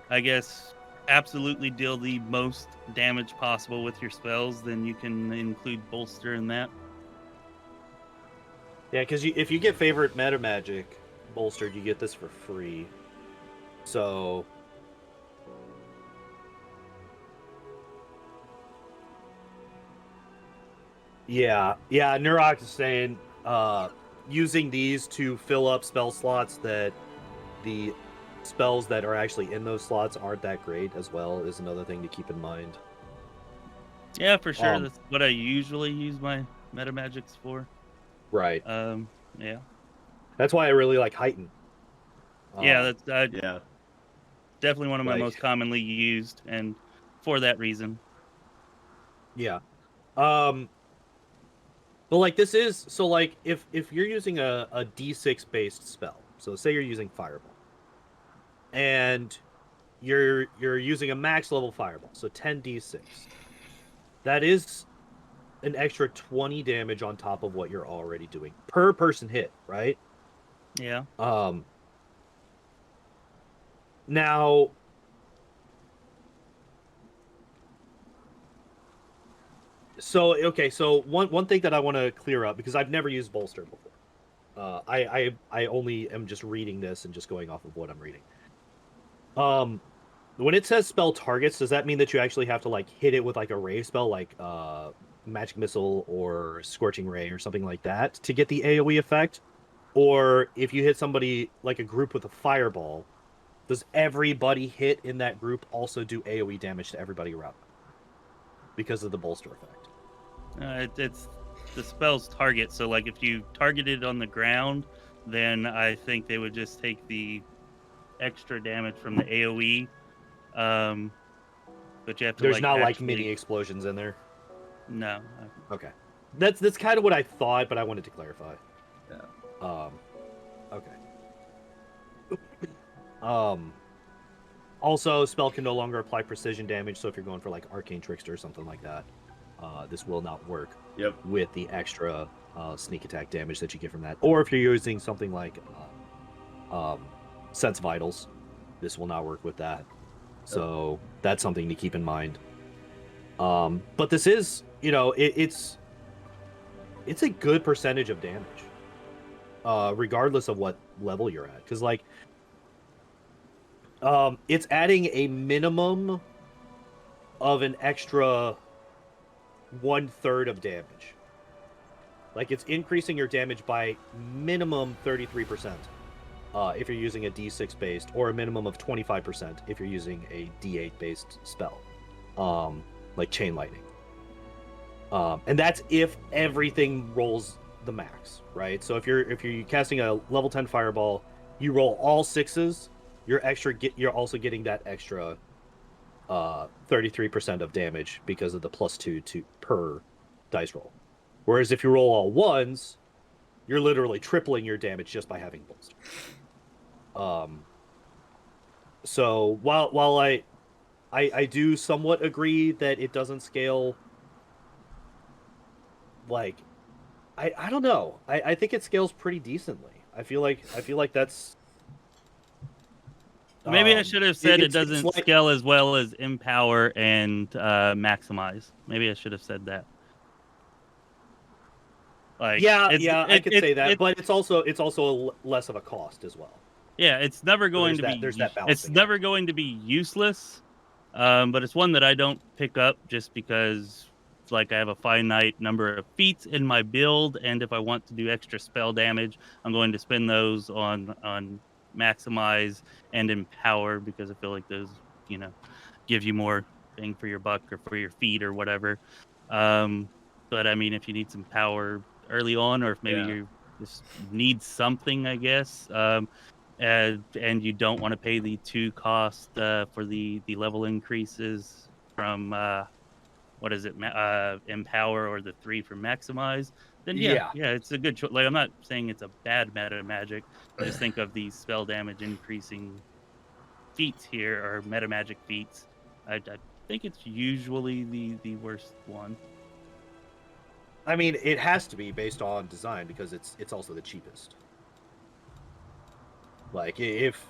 Speaker 3: I guess, absolutely deal the most damage possible with your spells, then you can include bolster in that.
Speaker 2: Yeah, because if you get favorite Metamagic bolstered, you get this for free. So yeah, Nurox is saying using these to fill up spell slots that the spells that are actually in those slots aren't that great as well is another thing to keep in mind.
Speaker 3: Yeah, for sure. That's what I usually use my Metamagics for.
Speaker 2: Right.
Speaker 3: Yeah.
Speaker 2: That's why I really like Heighten.
Speaker 3: Yeah, that's
Speaker 1: Yeah.
Speaker 3: definitely one of my
Speaker 2: like-
Speaker 3: most commonly used, and for that reason.
Speaker 2: Yeah. But like this is so like if you're using a D6 based spell, so say you're using Fireball, and you're using a max level Fireball, so 10d6. That is an extra 20 damage on top of what you're already doing per person hit, right?
Speaker 3: Yeah.
Speaker 2: Now so one thing that I want to clear up, because I've never used bolster before. I only am just reading this and just going off of what I'm reading. when it says spell targets, does that mean that you actually have to like hit it with like a ray spell, like magic missile or scorching ray or something like that to get the AoE effect? Or if you hit somebody like a group with a fireball, does everybody hit in that group also do AoE damage to everybody around because of the bolster effect?
Speaker 3: It's the spell's target. So, like, if you target it on the ground, then I think they would just take the extra damage from the AoE. But you have to.
Speaker 2: There's
Speaker 3: like,
Speaker 2: not like
Speaker 3: actually...
Speaker 2: mini explosions in there.
Speaker 3: No.
Speaker 2: Okay, that's kind of what I thought, but I wanted to clarify.
Speaker 1: Yeah.
Speaker 2: Okay. Also, spell can no longer apply precision damage, so if you're going for like Arcane Trickster or something like that, this will not work.
Speaker 1: Yep.
Speaker 2: With the extra sneak attack damage that you get from that. Or if you're using something like Sense Vitals, this will not work with that. So that's something to keep in mind. But this is, it's a good percentage of damage, regardless of what level you're at. Because, like, it's adding a minimum of an extra 1/3 of damage. Like, it's increasing your damage by minimum 33% if you're using a D6 based, or a minimum of 25% if you're using a D8 based spell, like Chain Lightning. And that's if everything rolls the max, right? So if you're casting a level 10 fireball, you roll all sixes, you're also getting that extra 33% of damage because of the +2 per dice roll. Whereas if you roll all ones, you're literally tripling your damage just by having bolster. So while I do somewhat agree that it doesn't scale, like, I don't know. I think it scales pretty decently. I feel like that's...
Speaker 3: Maybe I should have said it doesn't
Speaker 2: like...
Speaker 3: scale as well as Empower and Maximize. Maybe I should have said that. Like,
Speaker 2: I could say that, but it's also less of a cost as well.
Speaker 3: Yeah, it's never going
Speaker 2: there's that balancing
Speaker 3: it's never going to be useless, but it's one that I don't pick up just because, like, I have a finite number of feats in my build, and if I want to do extra spell damage, I'm going to spend those on Maximize and Empower, because I feel like those, give you more bang for your buck or for your feet or whatever. But I mean, if you need some power early on, or if maybe you just need something, I guess, and you don't want to pay the 2 cost for the level increases from Empower, or the 3 for Maximize, then it's a good choice. Like, I'm not saying it's a bad meta magic. I just think of these spell damage increasing feats here, or Metamagic Feats. I think it's usually the worst one.
Speaker 2: I mean, it has to be based on design because it's also the cheapest. Like, if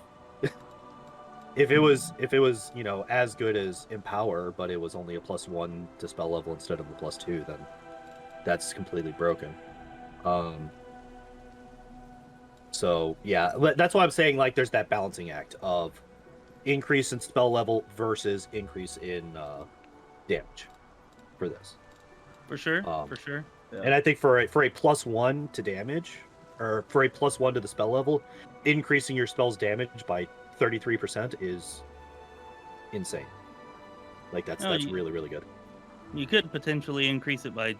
Speaker 2: it was as good as Empower, but it was only a +1 to spell level instead of the +2, then that's completely broken. So yeah, that's why I'm saying, like, there's that balancing act of increase in spell level versus increase in damage for this.
Speaker 3: For sure. Yeah.
Speaker 2: And I think for a +1 to damage, or for a +1 to the spell level, increasing your spell's damage by 33% is insane. Like, that's really, really good.
Speaker 3: You could potentially increase it by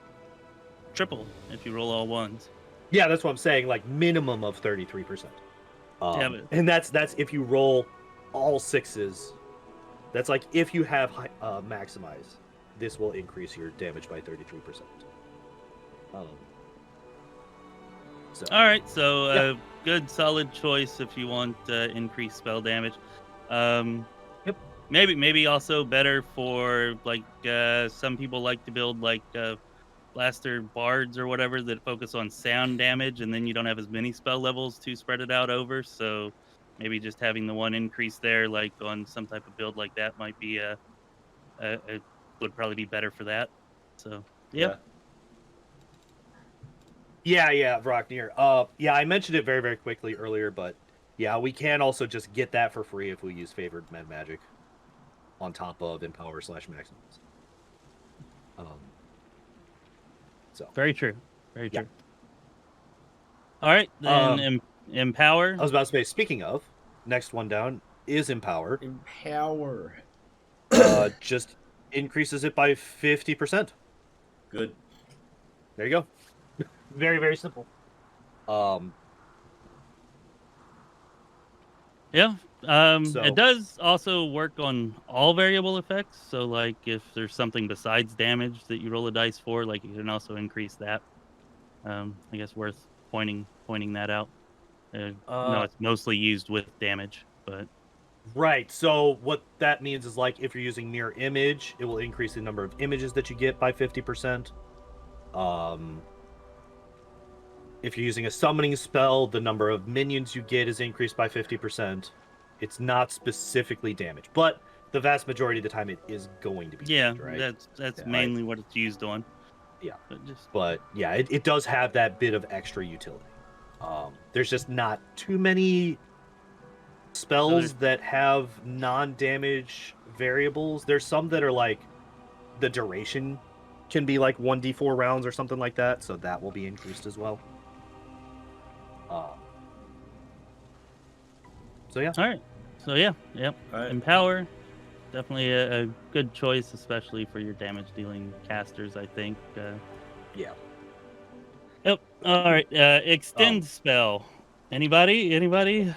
Speaker 3: triple if you roll all ones.
Speaker 2: Yeah, that's what I'm saying. Like, minimum of 33%. And that's if you roll all sixes. That's like if you have Maximize, this will increase your damage by 33%.
Speaker 3: All right, so good, solid choice if you want increased spell damage.
Speaker 2: Yep.
Speaker 3: Maybe also better for, like, some people like to build like blaster bards or whatever that focus on sound damage, and then you don't have as many spell levels to spread it out over. So maybe just having the one increase there, like on some type of build like that, might be would probably be better for that. So yeah.
Speaker 2: Yeah, Rocknear. Yeah, I mentioned it very, very quickly earlier, but yeah, we can also just get that for free if we use favored Metamagic. on top of Empower / Maximus. So
Speaker 3: Very true. Very
Speaker 2: Yeah.
Speaker 3: true. All right, then Empower.
Speaker 2: I was about to say, speaking of, next one down is Empower.
Speaker 1: Empower.
Speaker 2: Just increases it by 50%.
Speaker 1: Good.
Speaker 2: There you go. Very, very simple.
Speaker 3: Yeah.
Speaker 2: So-
Speaker 3: It does also work on all variable effects. So, like, if there's something besides damage that you roll a dice for, like, you can also increase that. I guess worth pointing that out. No, it's mostly used with damage, but
Speaker 2: Right. So what that means is, like, if you're using mirror image, it will increase the number of images that you get by 50%. If you're using a summoning spell, the number of minions you get is increased by 50%. It's not specifically damage, but the vast majority of the time it is going to be
Speaker 3: yeah,
Speaker 2: damage, right?
Speaker 3: that's
Speaker 2: Yeah,
Speaker 3: mainly what it's used on.
Speaker 2: Yeah.
Speaker 3: But
Speaker 2: But yeah, it does have that bit of extra utility. There's just not too many spells that have non-damage variables. There's some that are like the duration can be like 1d4 rounds or something like that, so that will be increased as well. So yeah.
Speaker 3: all right. So yeah, yep.
Speaker 1: All right.
Speaker 3: Empower, definitely a good choice, especially for your damage dealing casters. I think.
Speaker 2: Yeah.
Speaker 3: Yep. All right. Extend spell. Anybody?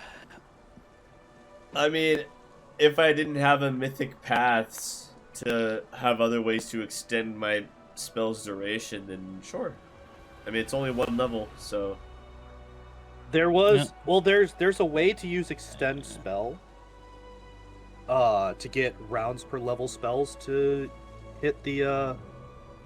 Speaker 1: I mean, if I didn't have a mythic paths to have other ways to extend my spell's duration, then sure. I mean, it's only one level, so
Speaker 2: There was there's a way to use extend spell to get rounds per level spells to hit the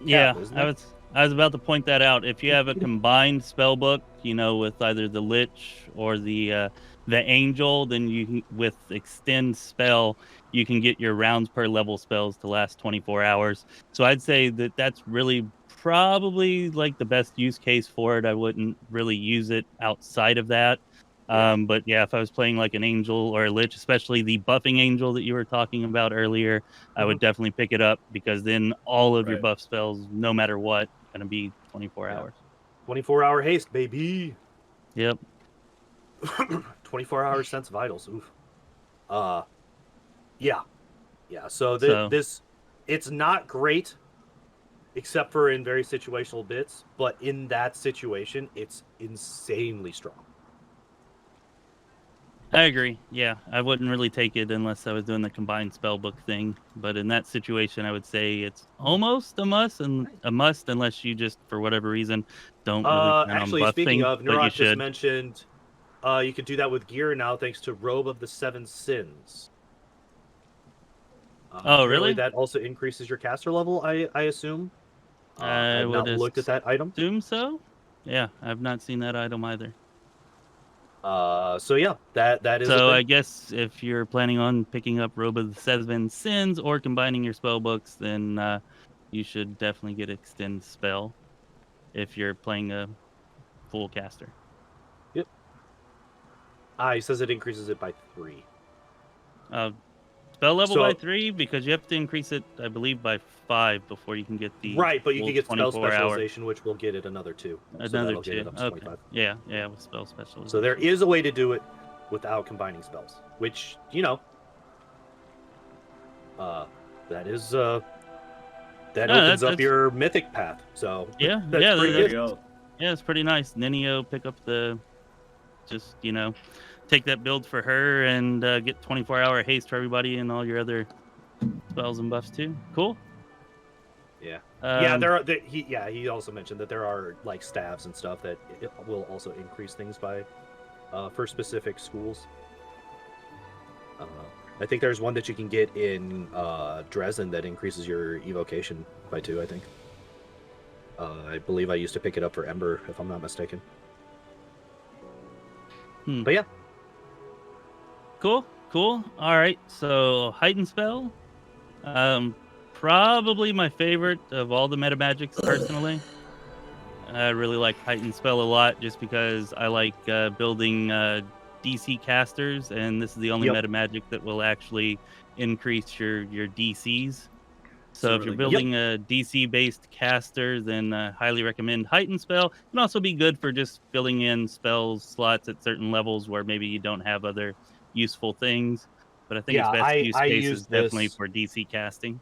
Speaker 3: Yeah,
Speaker 2: isn't
Speaker 3: I
Speaker 2: it?
Speaker 3: was about to point that out. If you have a combined spell book, with either the Lich or the Angel, then you can, with extend spell, you can get your rounds per level spells to last 24 hours. So I'd say that that's really probably like the best use case for it. I wouldn't really use it outside of that. But yeah, if I was playing like an Angel or a Lich, especially the buffing Angel that you were talking about earlier, I would definitely pick it up, because then all of your
Speaker 1: Right.
Speaker 3: buff spells, no matter what, going to be 24
Speaker 2: Yeah.
Speaker 3: hours.
Speaker 2: 24-hour haste, baby.
Speaker 3: Yep.
Speaker 2: 24-hour sense vitals. Oof. Yeah. So,
Speaker 3: So-
Speaker 2: this, it's not great, except for in very situational bits. But in that situation, it's insanely strong.
Speaker 3: I agree. Yeah, I wouldn't really take it unless I was doing the combined spellbook thing. But in that situation, I would say it's almost a must, unless you just, for whatever reason, don't really plan
Speaker 2: Actually,
Speaker 3: on buffing.
Speaker 2: speaking of,
Speaker 3: but you
Speaker 2: Nurot just
Speaker 3: should.
Speaker 2: mentioned you can do that with gear now, thanks to Robe of the Seven Sins.
Speaker 3: Oh,
Speaker 2: apparently
Speaker 3: really?
Speaker 2: That also increases your caster level, I assume.
Speaker 3: I
Speaker 2: I've not
Speaker 3: would
Speaker 2: looked at that item.
Speaker 3: Assume so. Yeah, I've not seen that item either.
Speaker 2: So yeah, that is.
Speaker 3: So
Speaker 2: a
Speaker 3: I
Speaker 2: thing.
Speaker 3: guess if you're planning on picking up Robe of the Seven Sins or combining your spell books, then you should definitely get Extend Spell if you're playing a full caster.
Speaker 2: Yep. He says it increases it by 3.
Speaker 3: Spell level by
Speaker 2: So-
Speaker 3: 3, because you have to increase it, I believe, by 5 before you can get the
Speaker 2: Right, but you
Speaker 3: full
Speaker 2: can get spell
Speaker 3: 24-hour.
Speaker 2: specialization, which we'll get at another 2. So
Speaker 3: Another
Speaker 2: that'll get
Speaker 3: 2.
Speaker 2: it up to
Speaker 3: Okay.
Speaker 2: 25.
Speaker 3: Yeah, with spell specialization.
Speaker 2: So there is a way to do it without combining spells, which that is that opens up
Speaker 3: that's-
Speaker 2: your mythic path. So
Speaker 3: Yeah,
Speaker 2: that's
Speaker 3: yeah,
Speaker 2: pretty
Speaker 1: there you
Speaker 2: good.
Speaker 1: go.
Speaker 3: Yeah, it's pretty nice. Nenio, pick up take that build for her and get 24-hour haste for everybody and all your other spells and buffs too. Cool.
Speaker 2: Yeah.
Speaker 3: Um,
Speaker 2: He also mentioned that there are like staves and stuff that it will also increase things by for specific schools. I think there's one that you can get in Dresden that increases your evocation by 2, I think. I believe I used to pick it up for Ember, if I'm not mistaken. But yeah.
Speaker 3: Cool. All right. So Heighten Spell, probably my favorite of all the metamagics personally. I really like Heighten Spell a lot, just because I like building DC casters, and this is the only
Speaker 2: Yep.
Speaker 3: meta magic that will actually increase your DCs. So if
Speaker 1: really
Speaker 3: you're
Speaker 1: good.
Speaker 3: building a DC-based caster, then highly recommend Heighten Spell. It can also be good for just filling in spells slots at certain levels where maybe you don't have other useful things. But I think its
Speaker 2: Yeah,
Speaker 3: best use
Speaker 2: I
Speaker 3: case is
Speaker 2: used
Speaker 3: definitely
Speaker 2: this
Speaker 3: for DC casting.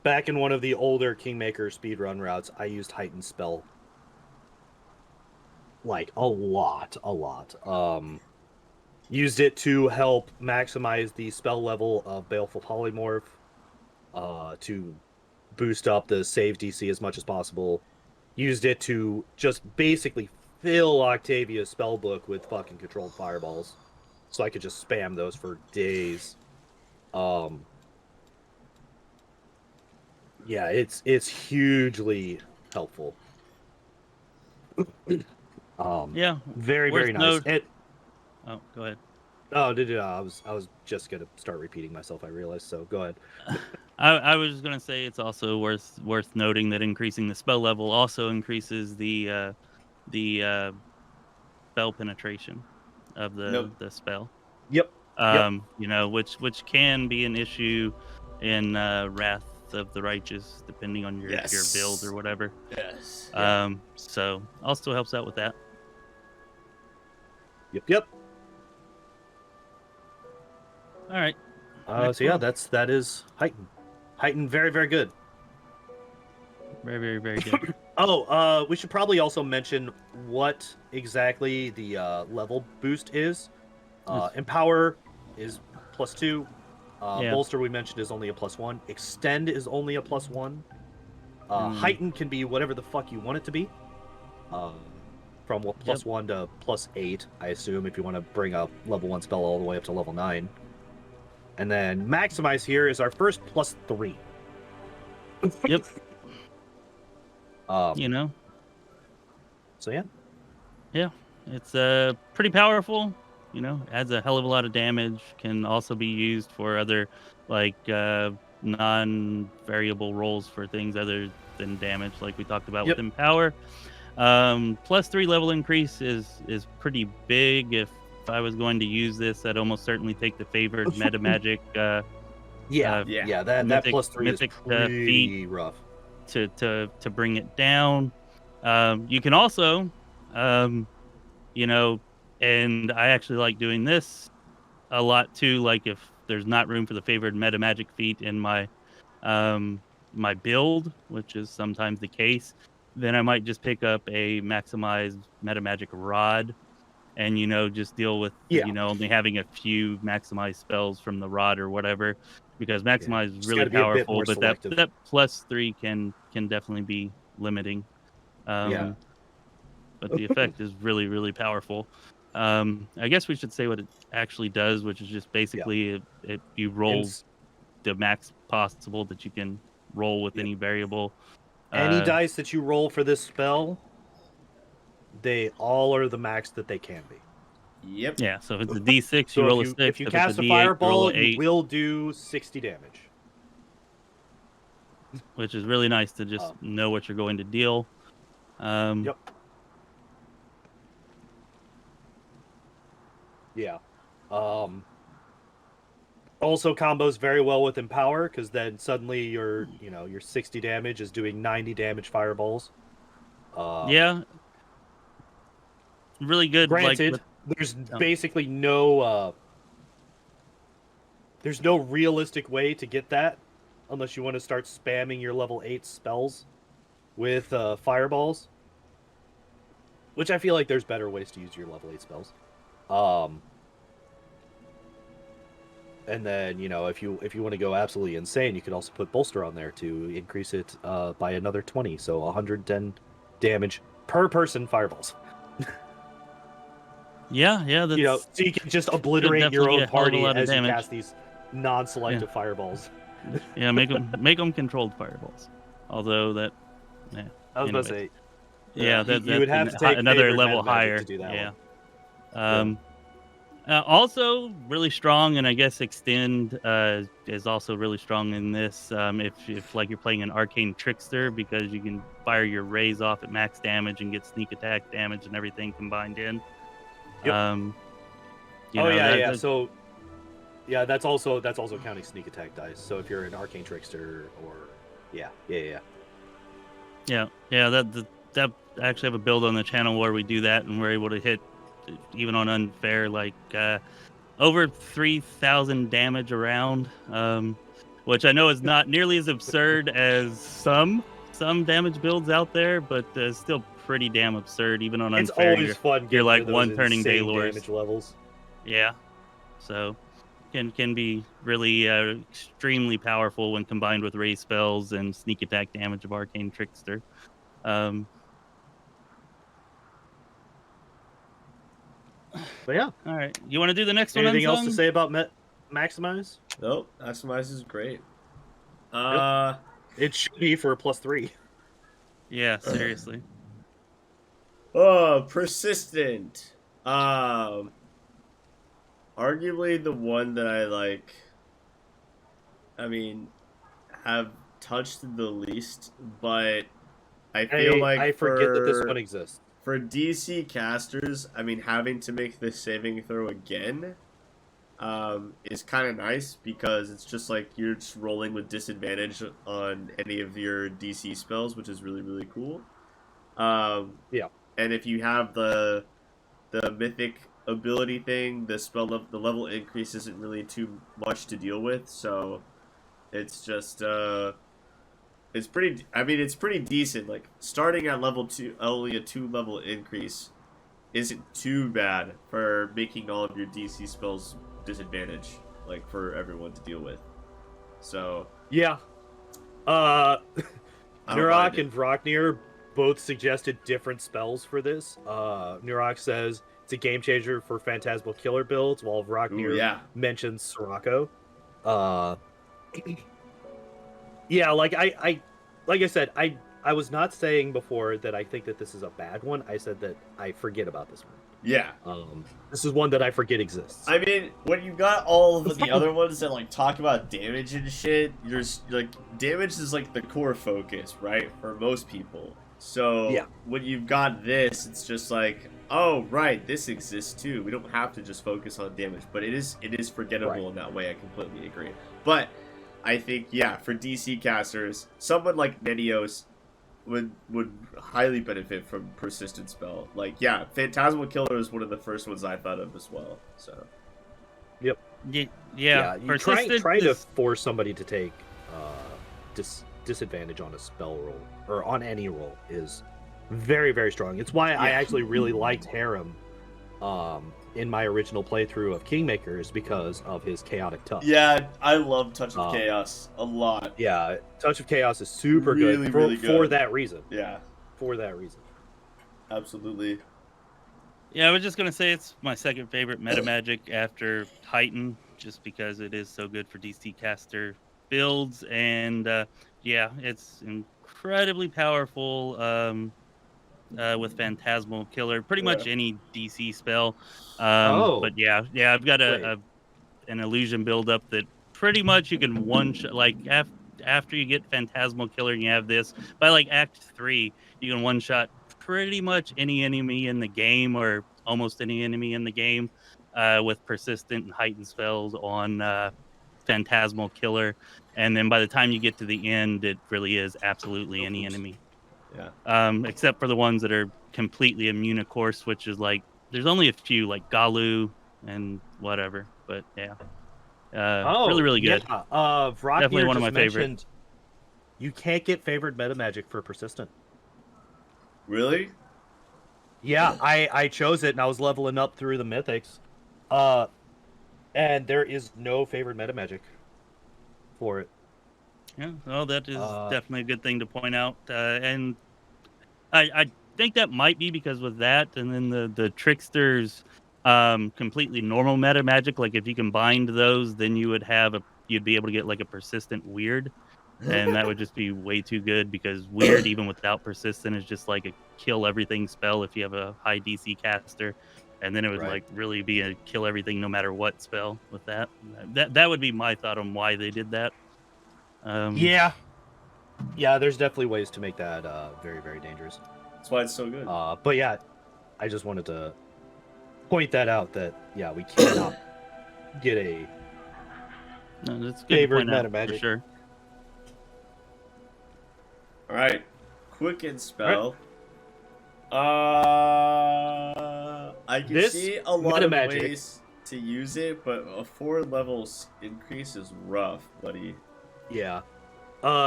Speaker 2: back in one of the older Kingmaker speedrun routes. I used Heightened Spell like a lot. Used it to help maximize the spell level of Baleful Polymorph, to boost up the save DC as much as possible. Used it to just basically fill Octavia's spellbook with fucking controlled fireballs, so I could just spam those for days. Yeah, it's hugely helpful.
Speaker 3: Yeah.
Speaker 2: Very
Speaker 3: worth
Speaker 2: very nice.
Speaker 3: note- Oh, go ahead.
Speaker 2: Oh, I was just gonna start repeating myself. I realized. So go ahead.
Speaker 3: I was just gonna say it's also worth noting that increasing the spell level also increases the spell penetration of the spell.
Speaker 2: Yep.
Speaker 3: You know, which can be an issue in Wrath of the Righteous, depending on your build or whatever.
Speaker 1: Yes.
Speaker 3: So also helps out with that.
Speaker 2: Yep.
Speaker 3: All right.
Speaker 2: So yeah, that is Heighten, very very good.
Speaker 3: Very, very, very good.
Speaker 2: Oh, we should probably also mention what exactly the level boost is. Empower is +2. Bolster, we mentioned, is only a +1. Extend is only a +1. Heighten can be whatever the fuck you want it to be. From +1 to +8, I assume, if you want to bring a level 1 spell all the way up to level 9. And then Maximize here is our first +3.
Speaker 3: Yep.
Speaker 2: You
Speaker 3: know.
Speaker 2: So yeah.
Speaker 3: Yeah, it's pretty powerful. You know, adds a hell of a lot of damage. Can also be used for other like non-variable rolls for things other than damage, like we talked about with Empower. +3 level increase is pretty big. If I was going to use this, I'd almost certainly take the favored Metamagic.
Speaker 2: That
Speaker 3: mythic,
Speaker 2: +3
Speaker 3: mythic,
Speaker 2: is pretty
Speaker 3: feat
Speaker 2: rough
Speaker 3: to bring it down. You can also, you know, and I actually like doing this a lot too. Like if there's not room for the favored Metamagic feat in my my build, which is sometimes the case, then I might just pick up a maximized Metamagic Rod, and you know just deal with you know only having a few maximized spells from the rod or whatever, because maximize is really powerful, but that +3 can definitely be limiting. But the effect is really really powerful. I guess we should say what it actually does, which is just basically you roll the max possible that you can roll with any variable.
Speaker 2: Any dice that you roll for this spell, they all are the max that they can be.
Speaker 1: Yep.
Speaker 3: Yeah, so if it's a D6,
Speaker 2: So
Speaker 3: you roll a 6.
Speaker 2: if you
Speaker 3: if
Speaker 2: cast
Speaker 3: it's
Speaker 2: a
Speaker 3: D8,
Speaker 2: fireball,
Speaker 3: you
Speaker 2: you will do 60 damage.
Speaker 3: Which is really nice to just know what you're going to deal.
Speaker 2: Yeah. Also combos very well with Empower, because then suddenly your 60 damage is doing 90 damage fireballs.
Speaker 3: Really good.
Speaker 2: Granted, there's basically no there's no realistic way to get that unless you want to start spamming your level 8 spells with fireballs, which I feel like there's better ways to use your level 8 spells. And then, if you want to go absolutely insane, you could also put Bolster on there to increase it by another 20, so 110 damage per person fireballs.
Speaker 3: Yeah, that's...
Speaker 2: so you can just obliterate your own party as you cast these non-selective fireballs.
Speaker 3: Yeah, make them controlled fireballs. Although that,
Speaker 2: I was about to say,
Speaker 3: that
Speaker 2: you would have to take
Speaker 3: another level
Speaker 2: Metamagic
Speaker 3: higher
Speaker 2: to do that
Speaker 3: one. Also really strong, and I guess Extend is also really strong in this. If like you're playing an Arcane Trickster, because you can fire your rays off at max damage and get sneak attack damage and everything combined in.
Speaker 2: Oh
Speaker 3: know,
Speaker 2: yeah,
Speaker 3: that-
Speaker 2: yeah.
Speaker 3: that-
Speaker 2: So yeah, that's also counting sneak attack dice. So if you're an arcane trickster or yeah.
Speaker 3: Yeah, that I actually have a build on the channel where we do that, and we're able to hit even on unfair like over 3,000 damage around, which I know is not nearly as absurd as some damage builds out there, but still pretty damn absurd even on
Speaker 2: It's
Speaker 3: unfair.
Speaker 2: always fun.
Speaker 3: You're
Speaker 2: getting
Speaker 3: like
Speaker 2: to those
Speaker 3: one turning
Speaker 2: insane
Speaker 3: Daylors.
Speaker 2: damage levels.
Speaker 3: Yeah, so can be really extremely powerful when combined with raise spells and sneak attack damage of Arcane Trickster.
Speaker 2: But yeah,
Speaker 3: All right, you want to do the next
Speaker 2: anything
Speaker 3: one?
Speaker 2: else to say about maximize?
Speaker 1: Nope, maximize is great.
Speaker 2: It should be for a +3.
Speaker 3: Yeah, seriously.
Speaker 1: Oh, persistent. Arguably the one that I like. I mean, have touched the least, but I feel like
Speaker 2: I forget that this one exists.
Speaker 1: For DC casters, I mean, having to make the saving throw again is kind of nice because it's just like you're just rolling with disadvantage on any of your DC spells, which is really, really cool.
Speaker 2: Yeah.
Speaker 1: And if you have the mythic ability thing, the level increase isn't really too much to deal with, so it's just it's pretty decent. Like starting at level 2, only a 2-level increase isn't too bad for making all of your DC spells disadvantage, like for everyone to deal with. So
Speaker 2: Yeah.
Speaker 1: I don't
Speaker 2: Nurok
Speaker 1: mind it.
Speaker 2: and Vroknir both suggested different spells for this. Nurok says it's a game changer for Phantasmal Killer builds, while Vroknir
Speaker 1: Ooh, yeah.
Speaker 2: mentions Sirocco. Yeah, like I said, I was not saying before that I think that this is a bad one. I said that I forget about this one.
Speaker 1: Yeah.
Speaker 2: This is one that I forget exists.
Speaker 1: I mean, when you got all of the other ones that like talk about damage and shit, like damage is like the core focus, right? For most people. So
Speaker 2: Yeah.
Speaker 1: when you've got this, it's just like, oh right, this exists too. We don't have to just focus on damage, but it is forgettable
Speaker 2: Right.
Speaker 1: in that way. I completely agree. But I think for DC casters, someone like Nenios would highly benefit from persistent spell. Like Phantasmal Killer is one of the first ones I thought of as well. So
Speaker 3: Yeah,
Speaker 2: You
Speaker 3: persistent
Speaker 2: trying to
Speaker 3: is-
Speaker 2: force somebody to take disadvantage on a spell roll or on any roll is very, very strong. It's why I actually really liked Harem in my original playthrough of Kingmaker, is because of his chaotic touch.
Speaker 1: yeah, I love Touch of Chaos a lot.
Speaker 2: Yeah, Touch of Chaos is super
Speaker 1: Really,
Speaker 2: good,
Speaker 1: really
Speaker 2: for
Speaker 1: good.
Speaker 2: that reason.
Speaker 1: Yeah,
Speaker 2: For that reason.
Speaker 1: absolutely.
Speaker 3: Yeah, I was just gonna say it's my second favorite metamagic after Titan, just because it is so good for DC caster builds, and it's incredibly powerful with Phantasmal Killer, pretty much any DC spell. But I've got an illusion build up that pretty much you can one shot, like after you get Phantasmal Killer and you have this, by like Act 3, you can one shot pretty much any enemy in the game, or almost any enemy in the game, with persistent and heightened spells on Phantasmal Killer. And then by the time you get to the end, it really is absolutely any enemy.
Speaker 1: Yeah.
Speaker 3: Except for the ones that are completely immune, of course, which is like, there's only a few, like Galu and whatever. But really, really good.
Speaker 2: Yeah. Vroknir
Speaker 3: Definitely one of
Speaker 2: just
Speaker 3: my favorite.
Speaker 2: mentioned you can't get favored metamagic for persistent.
Speaker 1: Really?
Speaker 2: Yeah, I chose it and I was leveling up through the mythics. And there is no favored metamagic for it.
Speaker 3: Yeah, well, that is definitely a good thing to point out. And I think that might be because with that, and then the tricksters, completely normal meta magic. Like if you combined those, then you'd be able to get like a persistent weird, and that would just be way too good, because weird even without persistent is just like a kill everything spell if you have a high DC caster. And then it would like really be a kill everything no matter what spell with that. That would be my thought on why they did that.
Speaker 2: Yeah, there's definitely ways to make that very, very dangerous.
Speaker 1: That's why it's so good.
Speaker 2: But yeah, I just wanted to point that out, that yeah, we cannot get a
Speaker 3: No, that's good to
Speaker 2: favorite
Speaker 3: point out,
Speaker 2: Metamagic.
Speaker 3: for sure.
Speaker 1: All right, Quicken spell. I can
Speaker 2: This
Speaker 1: see a lot of
Speaker 2: Metamagic-
Speaker 1: ways to use it, but a 4 levels increase is rough, buddy.
Speaker 2: Yeah.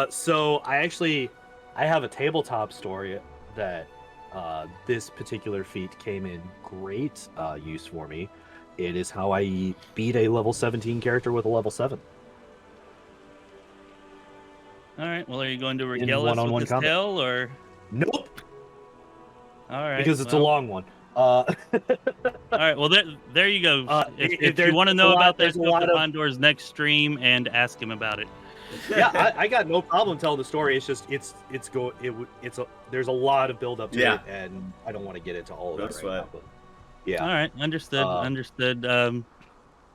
Speaker 2: So I have a tabletop story that this particular feat came in great use for me. It is how I beat a level 17 character with a level 7.
Speaker 3: All right. Well, are you going to regale us
Speaker 2: one-on-one
Speaker 3: with this
Speaker 2: combat.
Speaker 3: tale, or?
Speaker 2: Nope,
Speaker 3: All right.
Speaker 2: because it's a
Speaker 3: well,
Speaker 2: long one.
Speaker 3: All right. Well, there you go.
Speaker 2: if
Speaker 3: If
Speaker 2: there's
Speaker 3: you want to
Speaker 2: a
Speaker 3: know
Speaker 2: lot-
Speaker 3: about that,
Speaker 2: there's a
Speaker 3: go
Speaker 2: lot
Speaker 3: to
Speaker 2: of-
Speaker 3: Pondoor's next stream and ask him about it.
Speaker 2: Yeah, I got no problem telling the story. It's just there's a lot of build up to
Speaker 1: Yeah.
Speaker 2: it, and I don't want to get into all of
Speaker 1: No
Speaker 2: it right
Speaker 1: sweat.
Speaker 2: now. But yeah,
Speaker 3: All right. Understood.
Speaker 2: Um,
Speaker 3: Understood.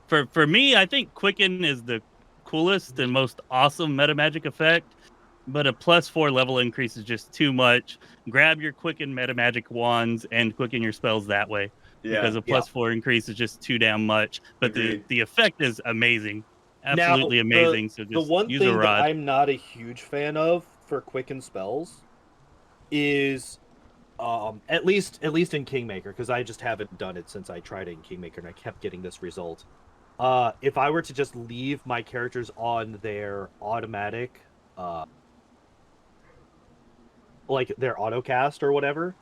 Speaker 3: For me, I think Quicken is the coolest and most awesome metamagic effect, but a +4 level increase is just too much. Grab your Quicken metamagic wands and quicken your spells that way, because a +4 increase is just too damn much. But
Speaker 1: Agreed.
Speaker 3: the effect is amazing,
Speaker 2: Now,
Speaker 3: absolutely amazing. So
Speaker 2: the
Speaker 3: just
Speaker 2: one
Speaker 3: use a
Speaker 2: thing that
Speaker 3: rod.
Speaker 2: I'm not a huge fan of for Quicken spells is, at least in Kingmaker, because I just haven't done it since I tried it in Kingmaker, and I kept getting this result. If I were to just leave my characters on their automatic, like their auto cast or whatever,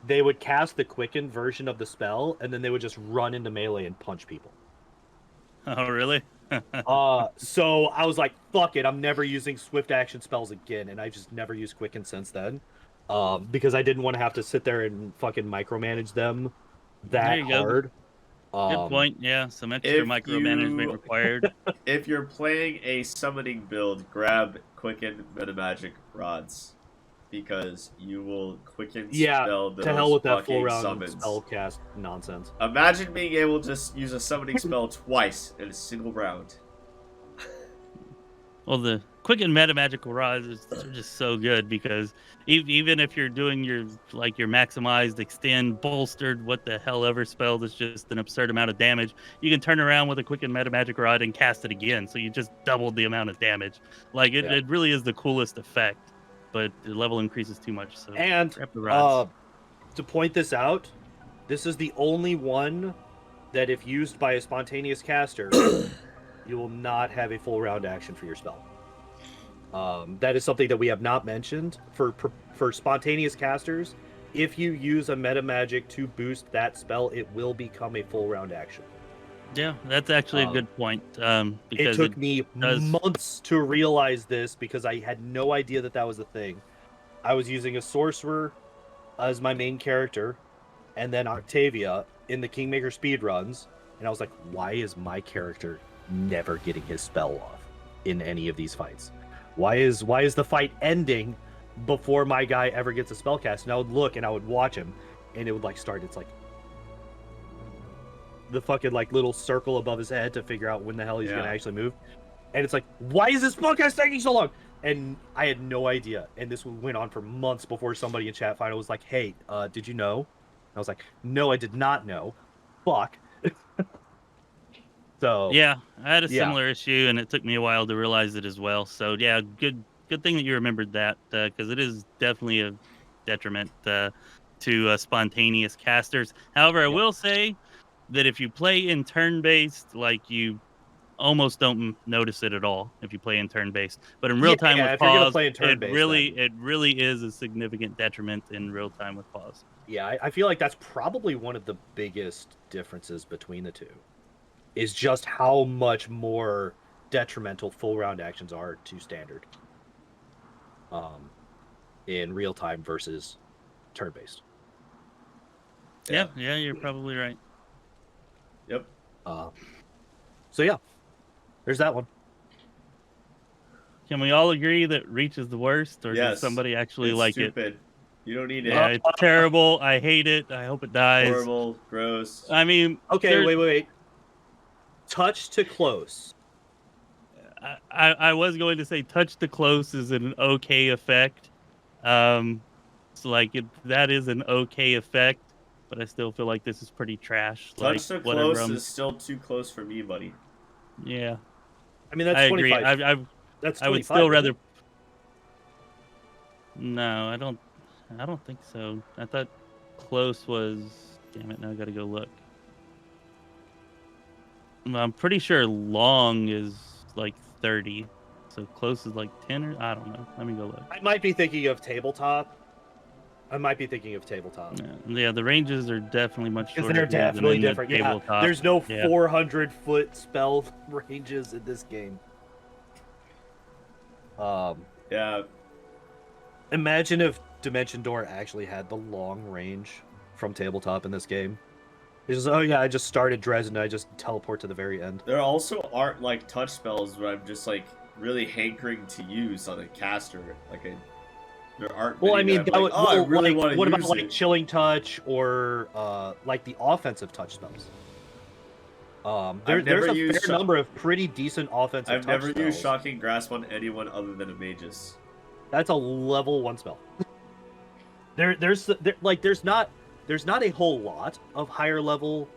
Speaker 2: they would cast the Quicken version of the spell, and then they would just run into melee and punch people.
Speaker 3: Oh, really?
Speaker 2: So I was like, fuck it, I'm never using swift action spells again, and I just never used Quicken since then. Because I didn't want to have to sit there and fucking micromanage them that
Speaker 3: There you go.
Speaker 2: hard.
Speaker 3: Good point. Yeah, some extra
Speaker 1: if
Speaker 3: micromanagement
Speaker 1: you-
Speaker 3: required.
Speaker 1: If you're playing a summoning build, grab Quicken Metamagic rods, because you will quicken
Speaker 2: Yeah,
Speaker 1: spell those
Speaker 2: To hell with that full
Speaker 1: fucking
Speaker 2: round
Speaker 1: summons.
Speaker 2: spell cast nonsense.
Speaker 1: Imagine being able to just use a summoning spell twice in a single round.
Speaker 3: Well, the Quicken metamagical rods are just so good, because even if you're doing your maximized, extend, bolstered, what the hell ever spell that's just an absurd amount of damage, you can turn around with a Quicken metamagic rod and cast it again. So you just doubled the amount of damage. Like
Speaker 2: Yeah.
Speaker 3: it really is the coolest effect, but the level increases too much. So
Speaker 2: And
Speaker 3: grab the rods.
Speaker 2: to point this out, this is the only one that if used by a spontaneous caster, you will not have a full round action for your spell. That is something that we have not mentioned. For spontaneous casters, if you use a metamagic to boost that spell, it will become a full round action.
Speaker 3: Yeah, that's actually a good point.
Speaker 2: It
Speaker 3: Because
Speaker 2: took me
Speaker 3: does-
Speaker 2: months to realize this because I had no idea that that was a thing. I was using a sorcerer as my main character, and then Octavia in the Kingmaker speedruns, and I was like, why is my character never getting his spell off in any of these fights? Why is the fight ending before my guy ever gets a spell cast? And I would look and I would watch him, and it would like start. It's like the fucking like little circle above his head to figure out when the hell he's
Speaker 1: Yeah.
Speaker 2: gonna actually move. And it's like, why is this podcast taking so long? And I had no idea. And this went on for months before somebody in chat finally was like, hey, did you know? And I was like, no, I did not know. Fuck. So
Speaker 3: Yeah, I had a
Speaker 2: Yeah.
Speaker 3: similar issue, and it took me a while to realize it as well. So yeah, good thing that you remembered that, because it is definitely a detriment to spontaneous casters. However, I will say that if you play in turn-based, like, you almost don't notice it at all if you play in turn-based. But in real time
Speaker 2: Yeah,
Speaker 3: with
Speaker 2: if you're gonna
Speaker 3: pause,
Speaker 2: play in
Speaker 3: it
Speaker 2: turn-based,
Speaker 3: really is a significant detriment in real time with pause.
Speaker 2: Yeah, I feel like that's probably one of the biggest differences between the two, is just how much more detrimental full round actions are to standard in real time versus turn based.
Speaker 3: Yeah, you're probably right.
Speaker 1: Yep.
Speaker 2: So yeah, there's that one.
Speaker 3: Can we all agree that Reach is the worst, or
Speaker 1: Yes.
Speaker 3: does somebody actually
Speaker 1: It's
Speaker 3: like
Speaker 1: stupid. You don't need it.
Speaker 3: Yeah, it's terrible. I hate it. I hope it dies.
Speaker 1: Horrible, gross.
Speaker 3: I mean,
Speaker 2: Okay, wait. Touch to close.
Speaker 3: I was going to say touch to close is an okay effect. So like that is an okay effect. but I still feel like this is pretty trash.
Speaker 1: Touch
Speaker 3: Like
Speaker 1: so
Speaker 3: whatever.
Speaker 1: close is still too close for me, buddy.
Speaker 3: Yeah,
Speaker 2: I mean, that's
Speaker 3: I agree.
Speaker 2: 25. That's 25.
Speaker 3: I would still rather.
Speaker 2: isn't
Speaker 3: No, I don't. I don't think so. I thought close was. Damn it! Now I gotta go look. I'm pretty sure long is like 30, so close is like 10 or I don't know. Let me go look.
Speaker 2: I might be thinking of tabletop.
Speaker 3: Yeah, the ranges are definitely much
Speaker 2: Because
Speaker 3: shorter.
Speaker 2: they're
Speaker 3: here than
Speaker 2: definitely
Speaker 3: in the
Speaker 2: different. Yeah,
Speaker 3: tabletop.
Speaker 2: there's no
Speaker 3: Yeah.
Speaker 2: 400-foot spell ranges in this game.
Speaker 1: Yeah,
Speaker 2: Imagine if Dimension Door actually had the long range from tabletop in this game. It's just, oh yeah, I just started Dresden, I just teleport to the very end.
Speaker 1: there also aren't like touch spells where I'm just like really hankering to use on a caster. There aren't.
Speaker 2: Well, I
Speaker 1: many
Speaker 2: mean,
Speaker 1: that I'm like,
Speaker 2: well,
Speaker 1: I really
Speaker 2: like,
Speaker 1: want to
Speaker 2: what
Speaker 1: use
Speaker 2: about like
Speaker 1: it.
Speaker 2: Chilling Touch or like the offensive touch spells? There's a fair number of pretty decent offensive
Speaker 1: I've
Speaker 2: touch
Speaker 1: never
Speaker 2: spells.
Speaker 1: used Shocking Grasp on anyone other than a magus.
Speaker 2: That's a level 1 spell. There's not a whole lot of higher level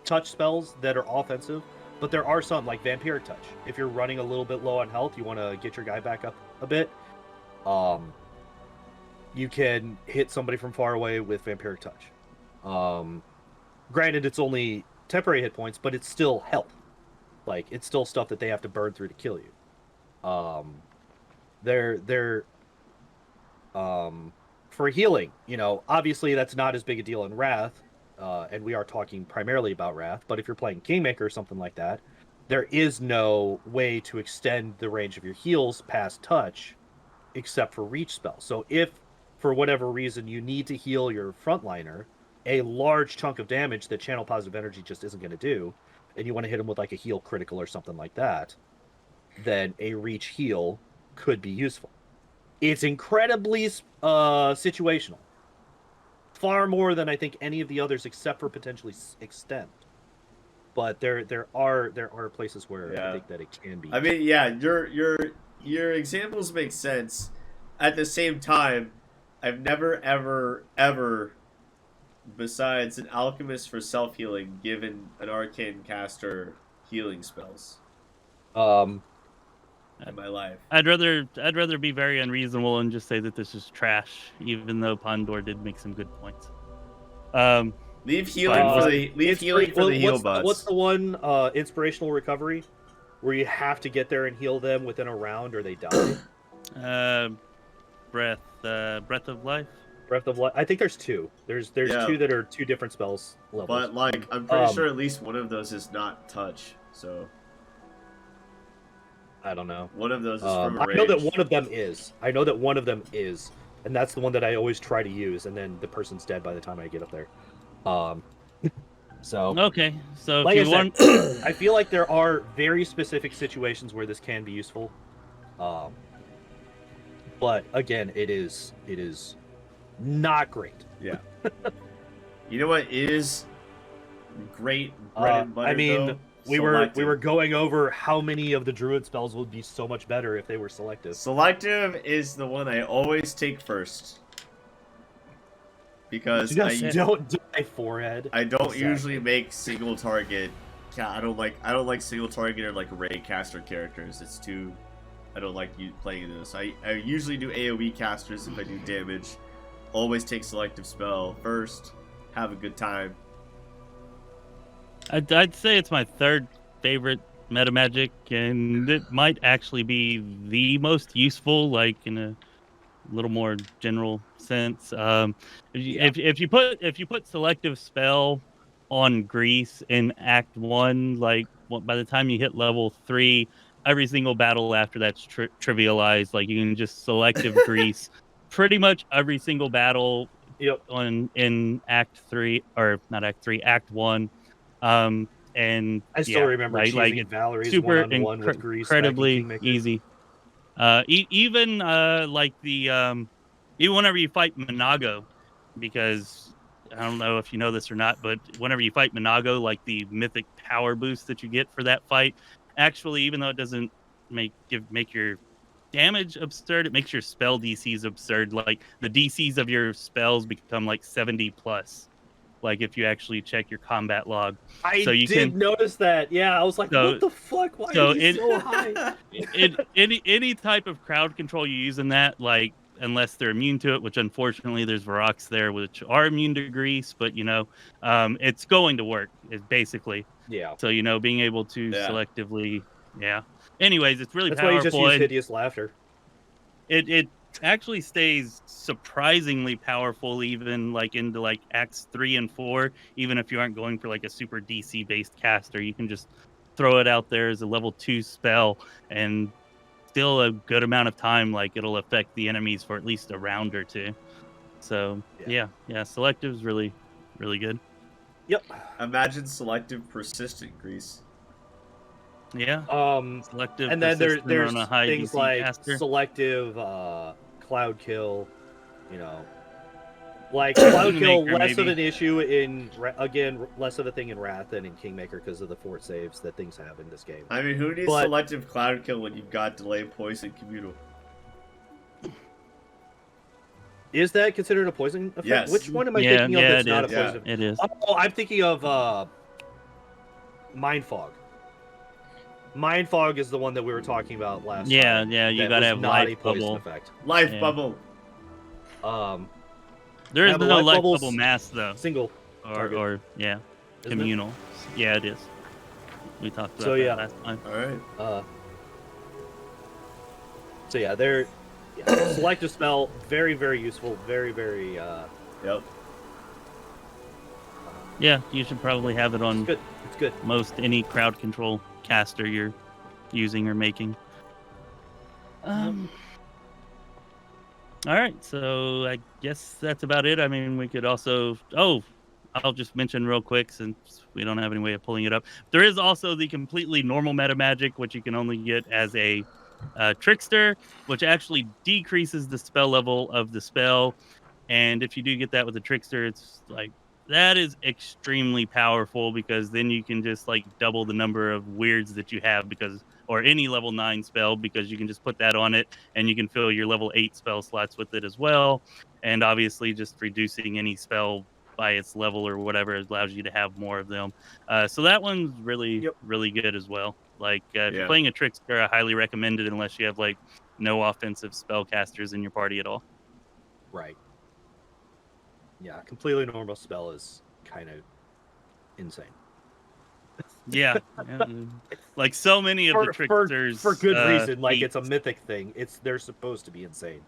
Speaker 2: touch spells that are offensive, but there are some like Vampiric Touch. If you're running a little bit low on health, you want to get your guy back up a bit. You can hit somebody from far away with Vampiric Touch. Granted, it's only temporary hit points, but it's still health. Like, it's still stuff that they have to burn through to kill you. For healing, obviously that's not as big a deal in Wrath, and we are talking primarily about Wrath, but if you're playing Kingmaker or something like that, there is no way to extend the range of your heals past touch except for reach spells. So if, for whatever reason, you need to heal your frontliner a large chunk of damage that Channel Positive Energy just isn't going to do, and you want to hit him with like a heal critical or something like that, then a reach heal could be useful. It's incredibly situational. Far more than I think any of the others, except for potentially Extend. But there are places where I think that it can be.
Speaker 1: I mean, yeah, your examples make sense. At the same time, I've never ever, besides an alchemist for self-healing, given an arcane caster healing spells. In my life,
Speaker 3: I'd rather be very unreasonable and just say that this is trash, even though Pondoor did make some good points.
Speaker 1: leave healing for the heal bots.
Speaker 2: What's the one inspirational recovery where you have to get there and heal them within a round or they die?
Speaker 3: Breath of life.
Speaker 2: Breath of Life. I think there's two. There's two that are two different spells levels.
Speaker 1: But like, I'm pretty sure at least one of those is not touch. So
Speaker 2: I don't know.
Speaker 1: one of those is from a
Speaker 2: I
Speaker 1: rage.
Speaker 2: know that one of them is. And that's the one that I always try to use, and then the person's dead by the time I get up there. So
Speaker 3: Okay, so
Speaker 2: like
Speaker 3: if you
Speaker 2: I
Speaker 3: want,
Speaker 2: said, I feel like there are very specific situations where this can be useful. But again, it is not great.
Speaker 1: Yeah. You know what is great bread and butter,
Speaker 2: I mean,
Speaker 1: though?
Speaker 2: we
Speaker 1: Selective.
Speaker 2: were going over how many of the druid spells would be so much better if they were selective.
Speaker 1: Selective is the one I always take first. Because
Speaker 2: Just don't die forehead.
Speaker 1: I don't
Speaker 2: Exactly.
Speaker 1: usually make single target. Yeah, I don't like single target or like ray caster characters. It's too. I don't like you playing those. I usually do AoE casters if I do damage. Always take selective spell first. Have a good time.
Speaker 3: I'd say it's my third favorite metamagic, and it might actually be the most useful, like in a little more general sense. If you put selective spell on Grease in Act 1, like by the time you hit level 3, every single battle after that's trivialized. Like you can just selective Grease pretty much every single battle.
Speaker 2: Yep.
Speaker 3: In Act 3 or not Act 3, Act 1. And
Speaker 2: I still remember
Speaker 3: like
Speaker 2: choosing Valerie's
Speaker 3: super
Speaker 2: one-on-one with Grease
Speaker 3: incredibly
Speaker 2: back in Kingmaker.
Speaker 3: easy. Even like the even whenever you fight Monago, because I don't know if you know this or not, but whenever you fight Monago, like the mythic power boost that you get for that fight, actually, even though it doesn't make your damage absurd, it makes your spell DCs absurd. Like the DCs of your spells become like 70 plus. Like if you actually check your combat log.
Speaker 2: I
Speaker 3: So you
Speaker 2: did
Speaker 3: can-
Speaker 2: notice that. Yeah, I was like,
Speaker 3: So-
Speaker 2: what the fuck? Why
Speaker 3: so
Speaker 2: are these
Speaker 3: it-
Speaker 2: so high?
Speaker 3: Any type of crowd control you use in that, like unless they're immune to it, which unfortunately there's Varoks there which are immune to grease, but it's going to work. It's basically
Speaker 2: Yeah.
Speaker 3: so being able to
Speaker 1: Yeah.
Speaker 3: selectively, yeah. Anyways, it's really
Speaker 2: That's why you
Speaker 3: powerful.
Speaker 2: just use
Speaker 3: and
Speaker 2: hideous laughter.
Speaker 3: it actually stays surprisingly powerful even like into like acts 3 and 4, even if you aren't going for like a super DC based caster. You can just throw it out there as a level 2 spell and still a good amount of time, like it'll affect the enemies for at least a round or two. So yeah, selective is really good.
Speaker 2: Yep.
Speaker 1: Imagine selective persistent grease.
Speaker 3: Yeah,
Speaker 2: Um,
Speaker 3: selective.
Speaker 2: and then there's
Speaker 3: on a high
Speaker 2: things
Speaker 3: DC
Speaker 2: like
Speaker 3: caster.
Speaker 2: selective cloud kill. Like cloud kill,
Speaker 3: Kingmaker,
Speaker 2: less of
Speaker 3: maybe.
Speaker 2: an issue in again, less of a thing in Wrath than in Kingmaker because of the fort saves that things have in this game.
Speaker 1: I mean, who needs
Speaker 2: But-
Speaker 1: selective cloud kill when you've got delay poison communal?
Speaker 2: Is that considered a poison effect?
Speaker 1: Yes.
Speaker 2: Which one am I
Speaker 3: Yeah,
Speaker 2: thinking of
Speaker 3: yeah,
Speaker 2: that's
Speaker 3: it
Speaker 2: not
Speaker 3: is.
Speaker 2: a
Speaker 1: Yeah.
Speaker 2: poison?
Speaker 3: It is.
Speaker 2: Oh, I'm thinking of Mind Fog. Mind Fog is the one that we were talking about last
Speaker 3: Yeah,
Speaker 2: time.
Speaker 3: yeah, you
Speaker 2: that
Speaker 3: gotta
Speaker 2: was
Speaker 3: have
Speaker 2: not
Speaker 3: life
Speaker 2: a poison
Speaker 3: bubble.
Speaker 2: effect.
Speaker 1: Life
Speaker 3: Yeah.
Speaker 1: bubble.
Speaker 3: There is
Speaker 2: Yeah, but
Speaker 3: no
Speaker 2: light
Speaker 3: life
Speaker 2: bubbles-
Speaker 3: bubble mass though,
Speaker 2: Single. target.
Speaker 3: or
Speaker 2: Isn't it?
Speaker 3: communal. Yeah, it is. We talked about
Speaker 2: So,
Speaker 3: that
Speaker 2: yeah.
Speaker 3: last time.
Speaker 1: All right.
Speaker 2: So yeah, selective spell, very very useful, very very.
Speaker 1: Yep.
Speaker 3: Yeah, you should probably have it on
Speaker 2: It's good. It's good.
Speaker 3: most any crowd control caster you're using or making. All right, so I guess that's about it. I mean, we could also. Oh, I'll just mention real quick since we don't have any way of pulling it up. There is also the completely normal Metamagic, which you can only get as a trickster, which actually decreases the spell level of the spell. And if you do get that with a trickster, it's like that is extremely powerful because then you can just like double the number of weirds that you have or any level 9 spell because you can just put that on it and you can fill your level 8 spell slots with it as well. And obviously just reducing any spell by its level or whatever allows you to have more of them. So that one's really good as well. Like if you're playing a trickster, I highly recommend it unless you have like no offensive spellcasters in your party at all.
Speaker 2: Right. Yeah, completely normal spell is kind of insane.
Speaker 3: Yeah. Like so many of the tricksters
Speaker 2: for good reason. Like
Speaker 3: feats.
Speaker 2: it's a mythic thing. They're supposed to be insane.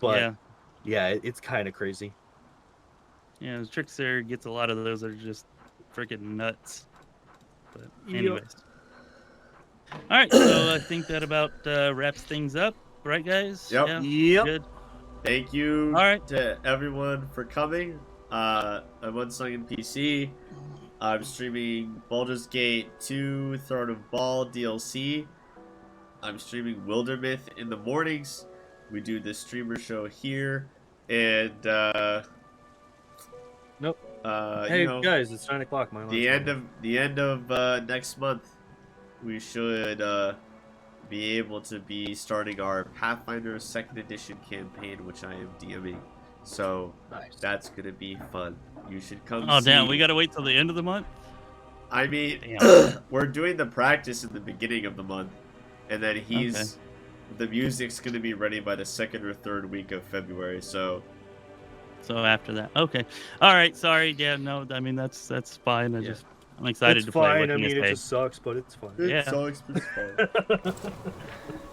Speaker 2: But it's kind of crazy.
Speaker 3: Yeah, the trickster gets a lot of those that are just freaking nuts. But anyways. All right, so I think that about wraps things up, right, guys?
Speaker 1: Yep.
Speaker 3: Yeah,
Speaker 2: Yep.
Speaker 3: good.
Speaker 1: Thank you
Speaker 3: All right.
Speaker 1: to everyone for coming. I'm UnsungNPC. I'm streaming Baldur's Gate 2 Throne of Ball DLC. I'm streaming Wildermyth in the mornings. We do this streamer show here. And,
Speaker 2: Nope.
Speaker 1: hey,
Speaker 2: guys, it's 9 o'clock.
Speaker 1: the end of next month, we should be able to be starting our Pathfinder 2nd Edition campaign, which I am DMing. So
Speaker 2: Nice.
Speaker 1: that's gonna be fun. You should come.
Speaker 3: Oh,
Speaker 1: see.
Speaker 3: damn, we got to wait till the end of the month?
Speaker 1: I mean,
Speaker 3: Damn.
Speaker 1: we're doing the practice in the beginning of the month, and then the music's gonna be ready by the 2nd or 3rd week of February. So
Speaker 3: So after that. Okay. All right, sorry. Yeah, no, I mean, that's fine. I'm excited
Speaker 2: It's
Speaker 3: to play.
Speaker 2: fine.
Speaker 3: What
Speaker 2: I
Speaker 3: can you
Speaker 2: mean, it
Speaker 3: say?
Speaker 2: just sucks, but it's fine.
Speaker 1: it
Speaker 3: Yeah.
Speaker 1: sucks, but it's fun.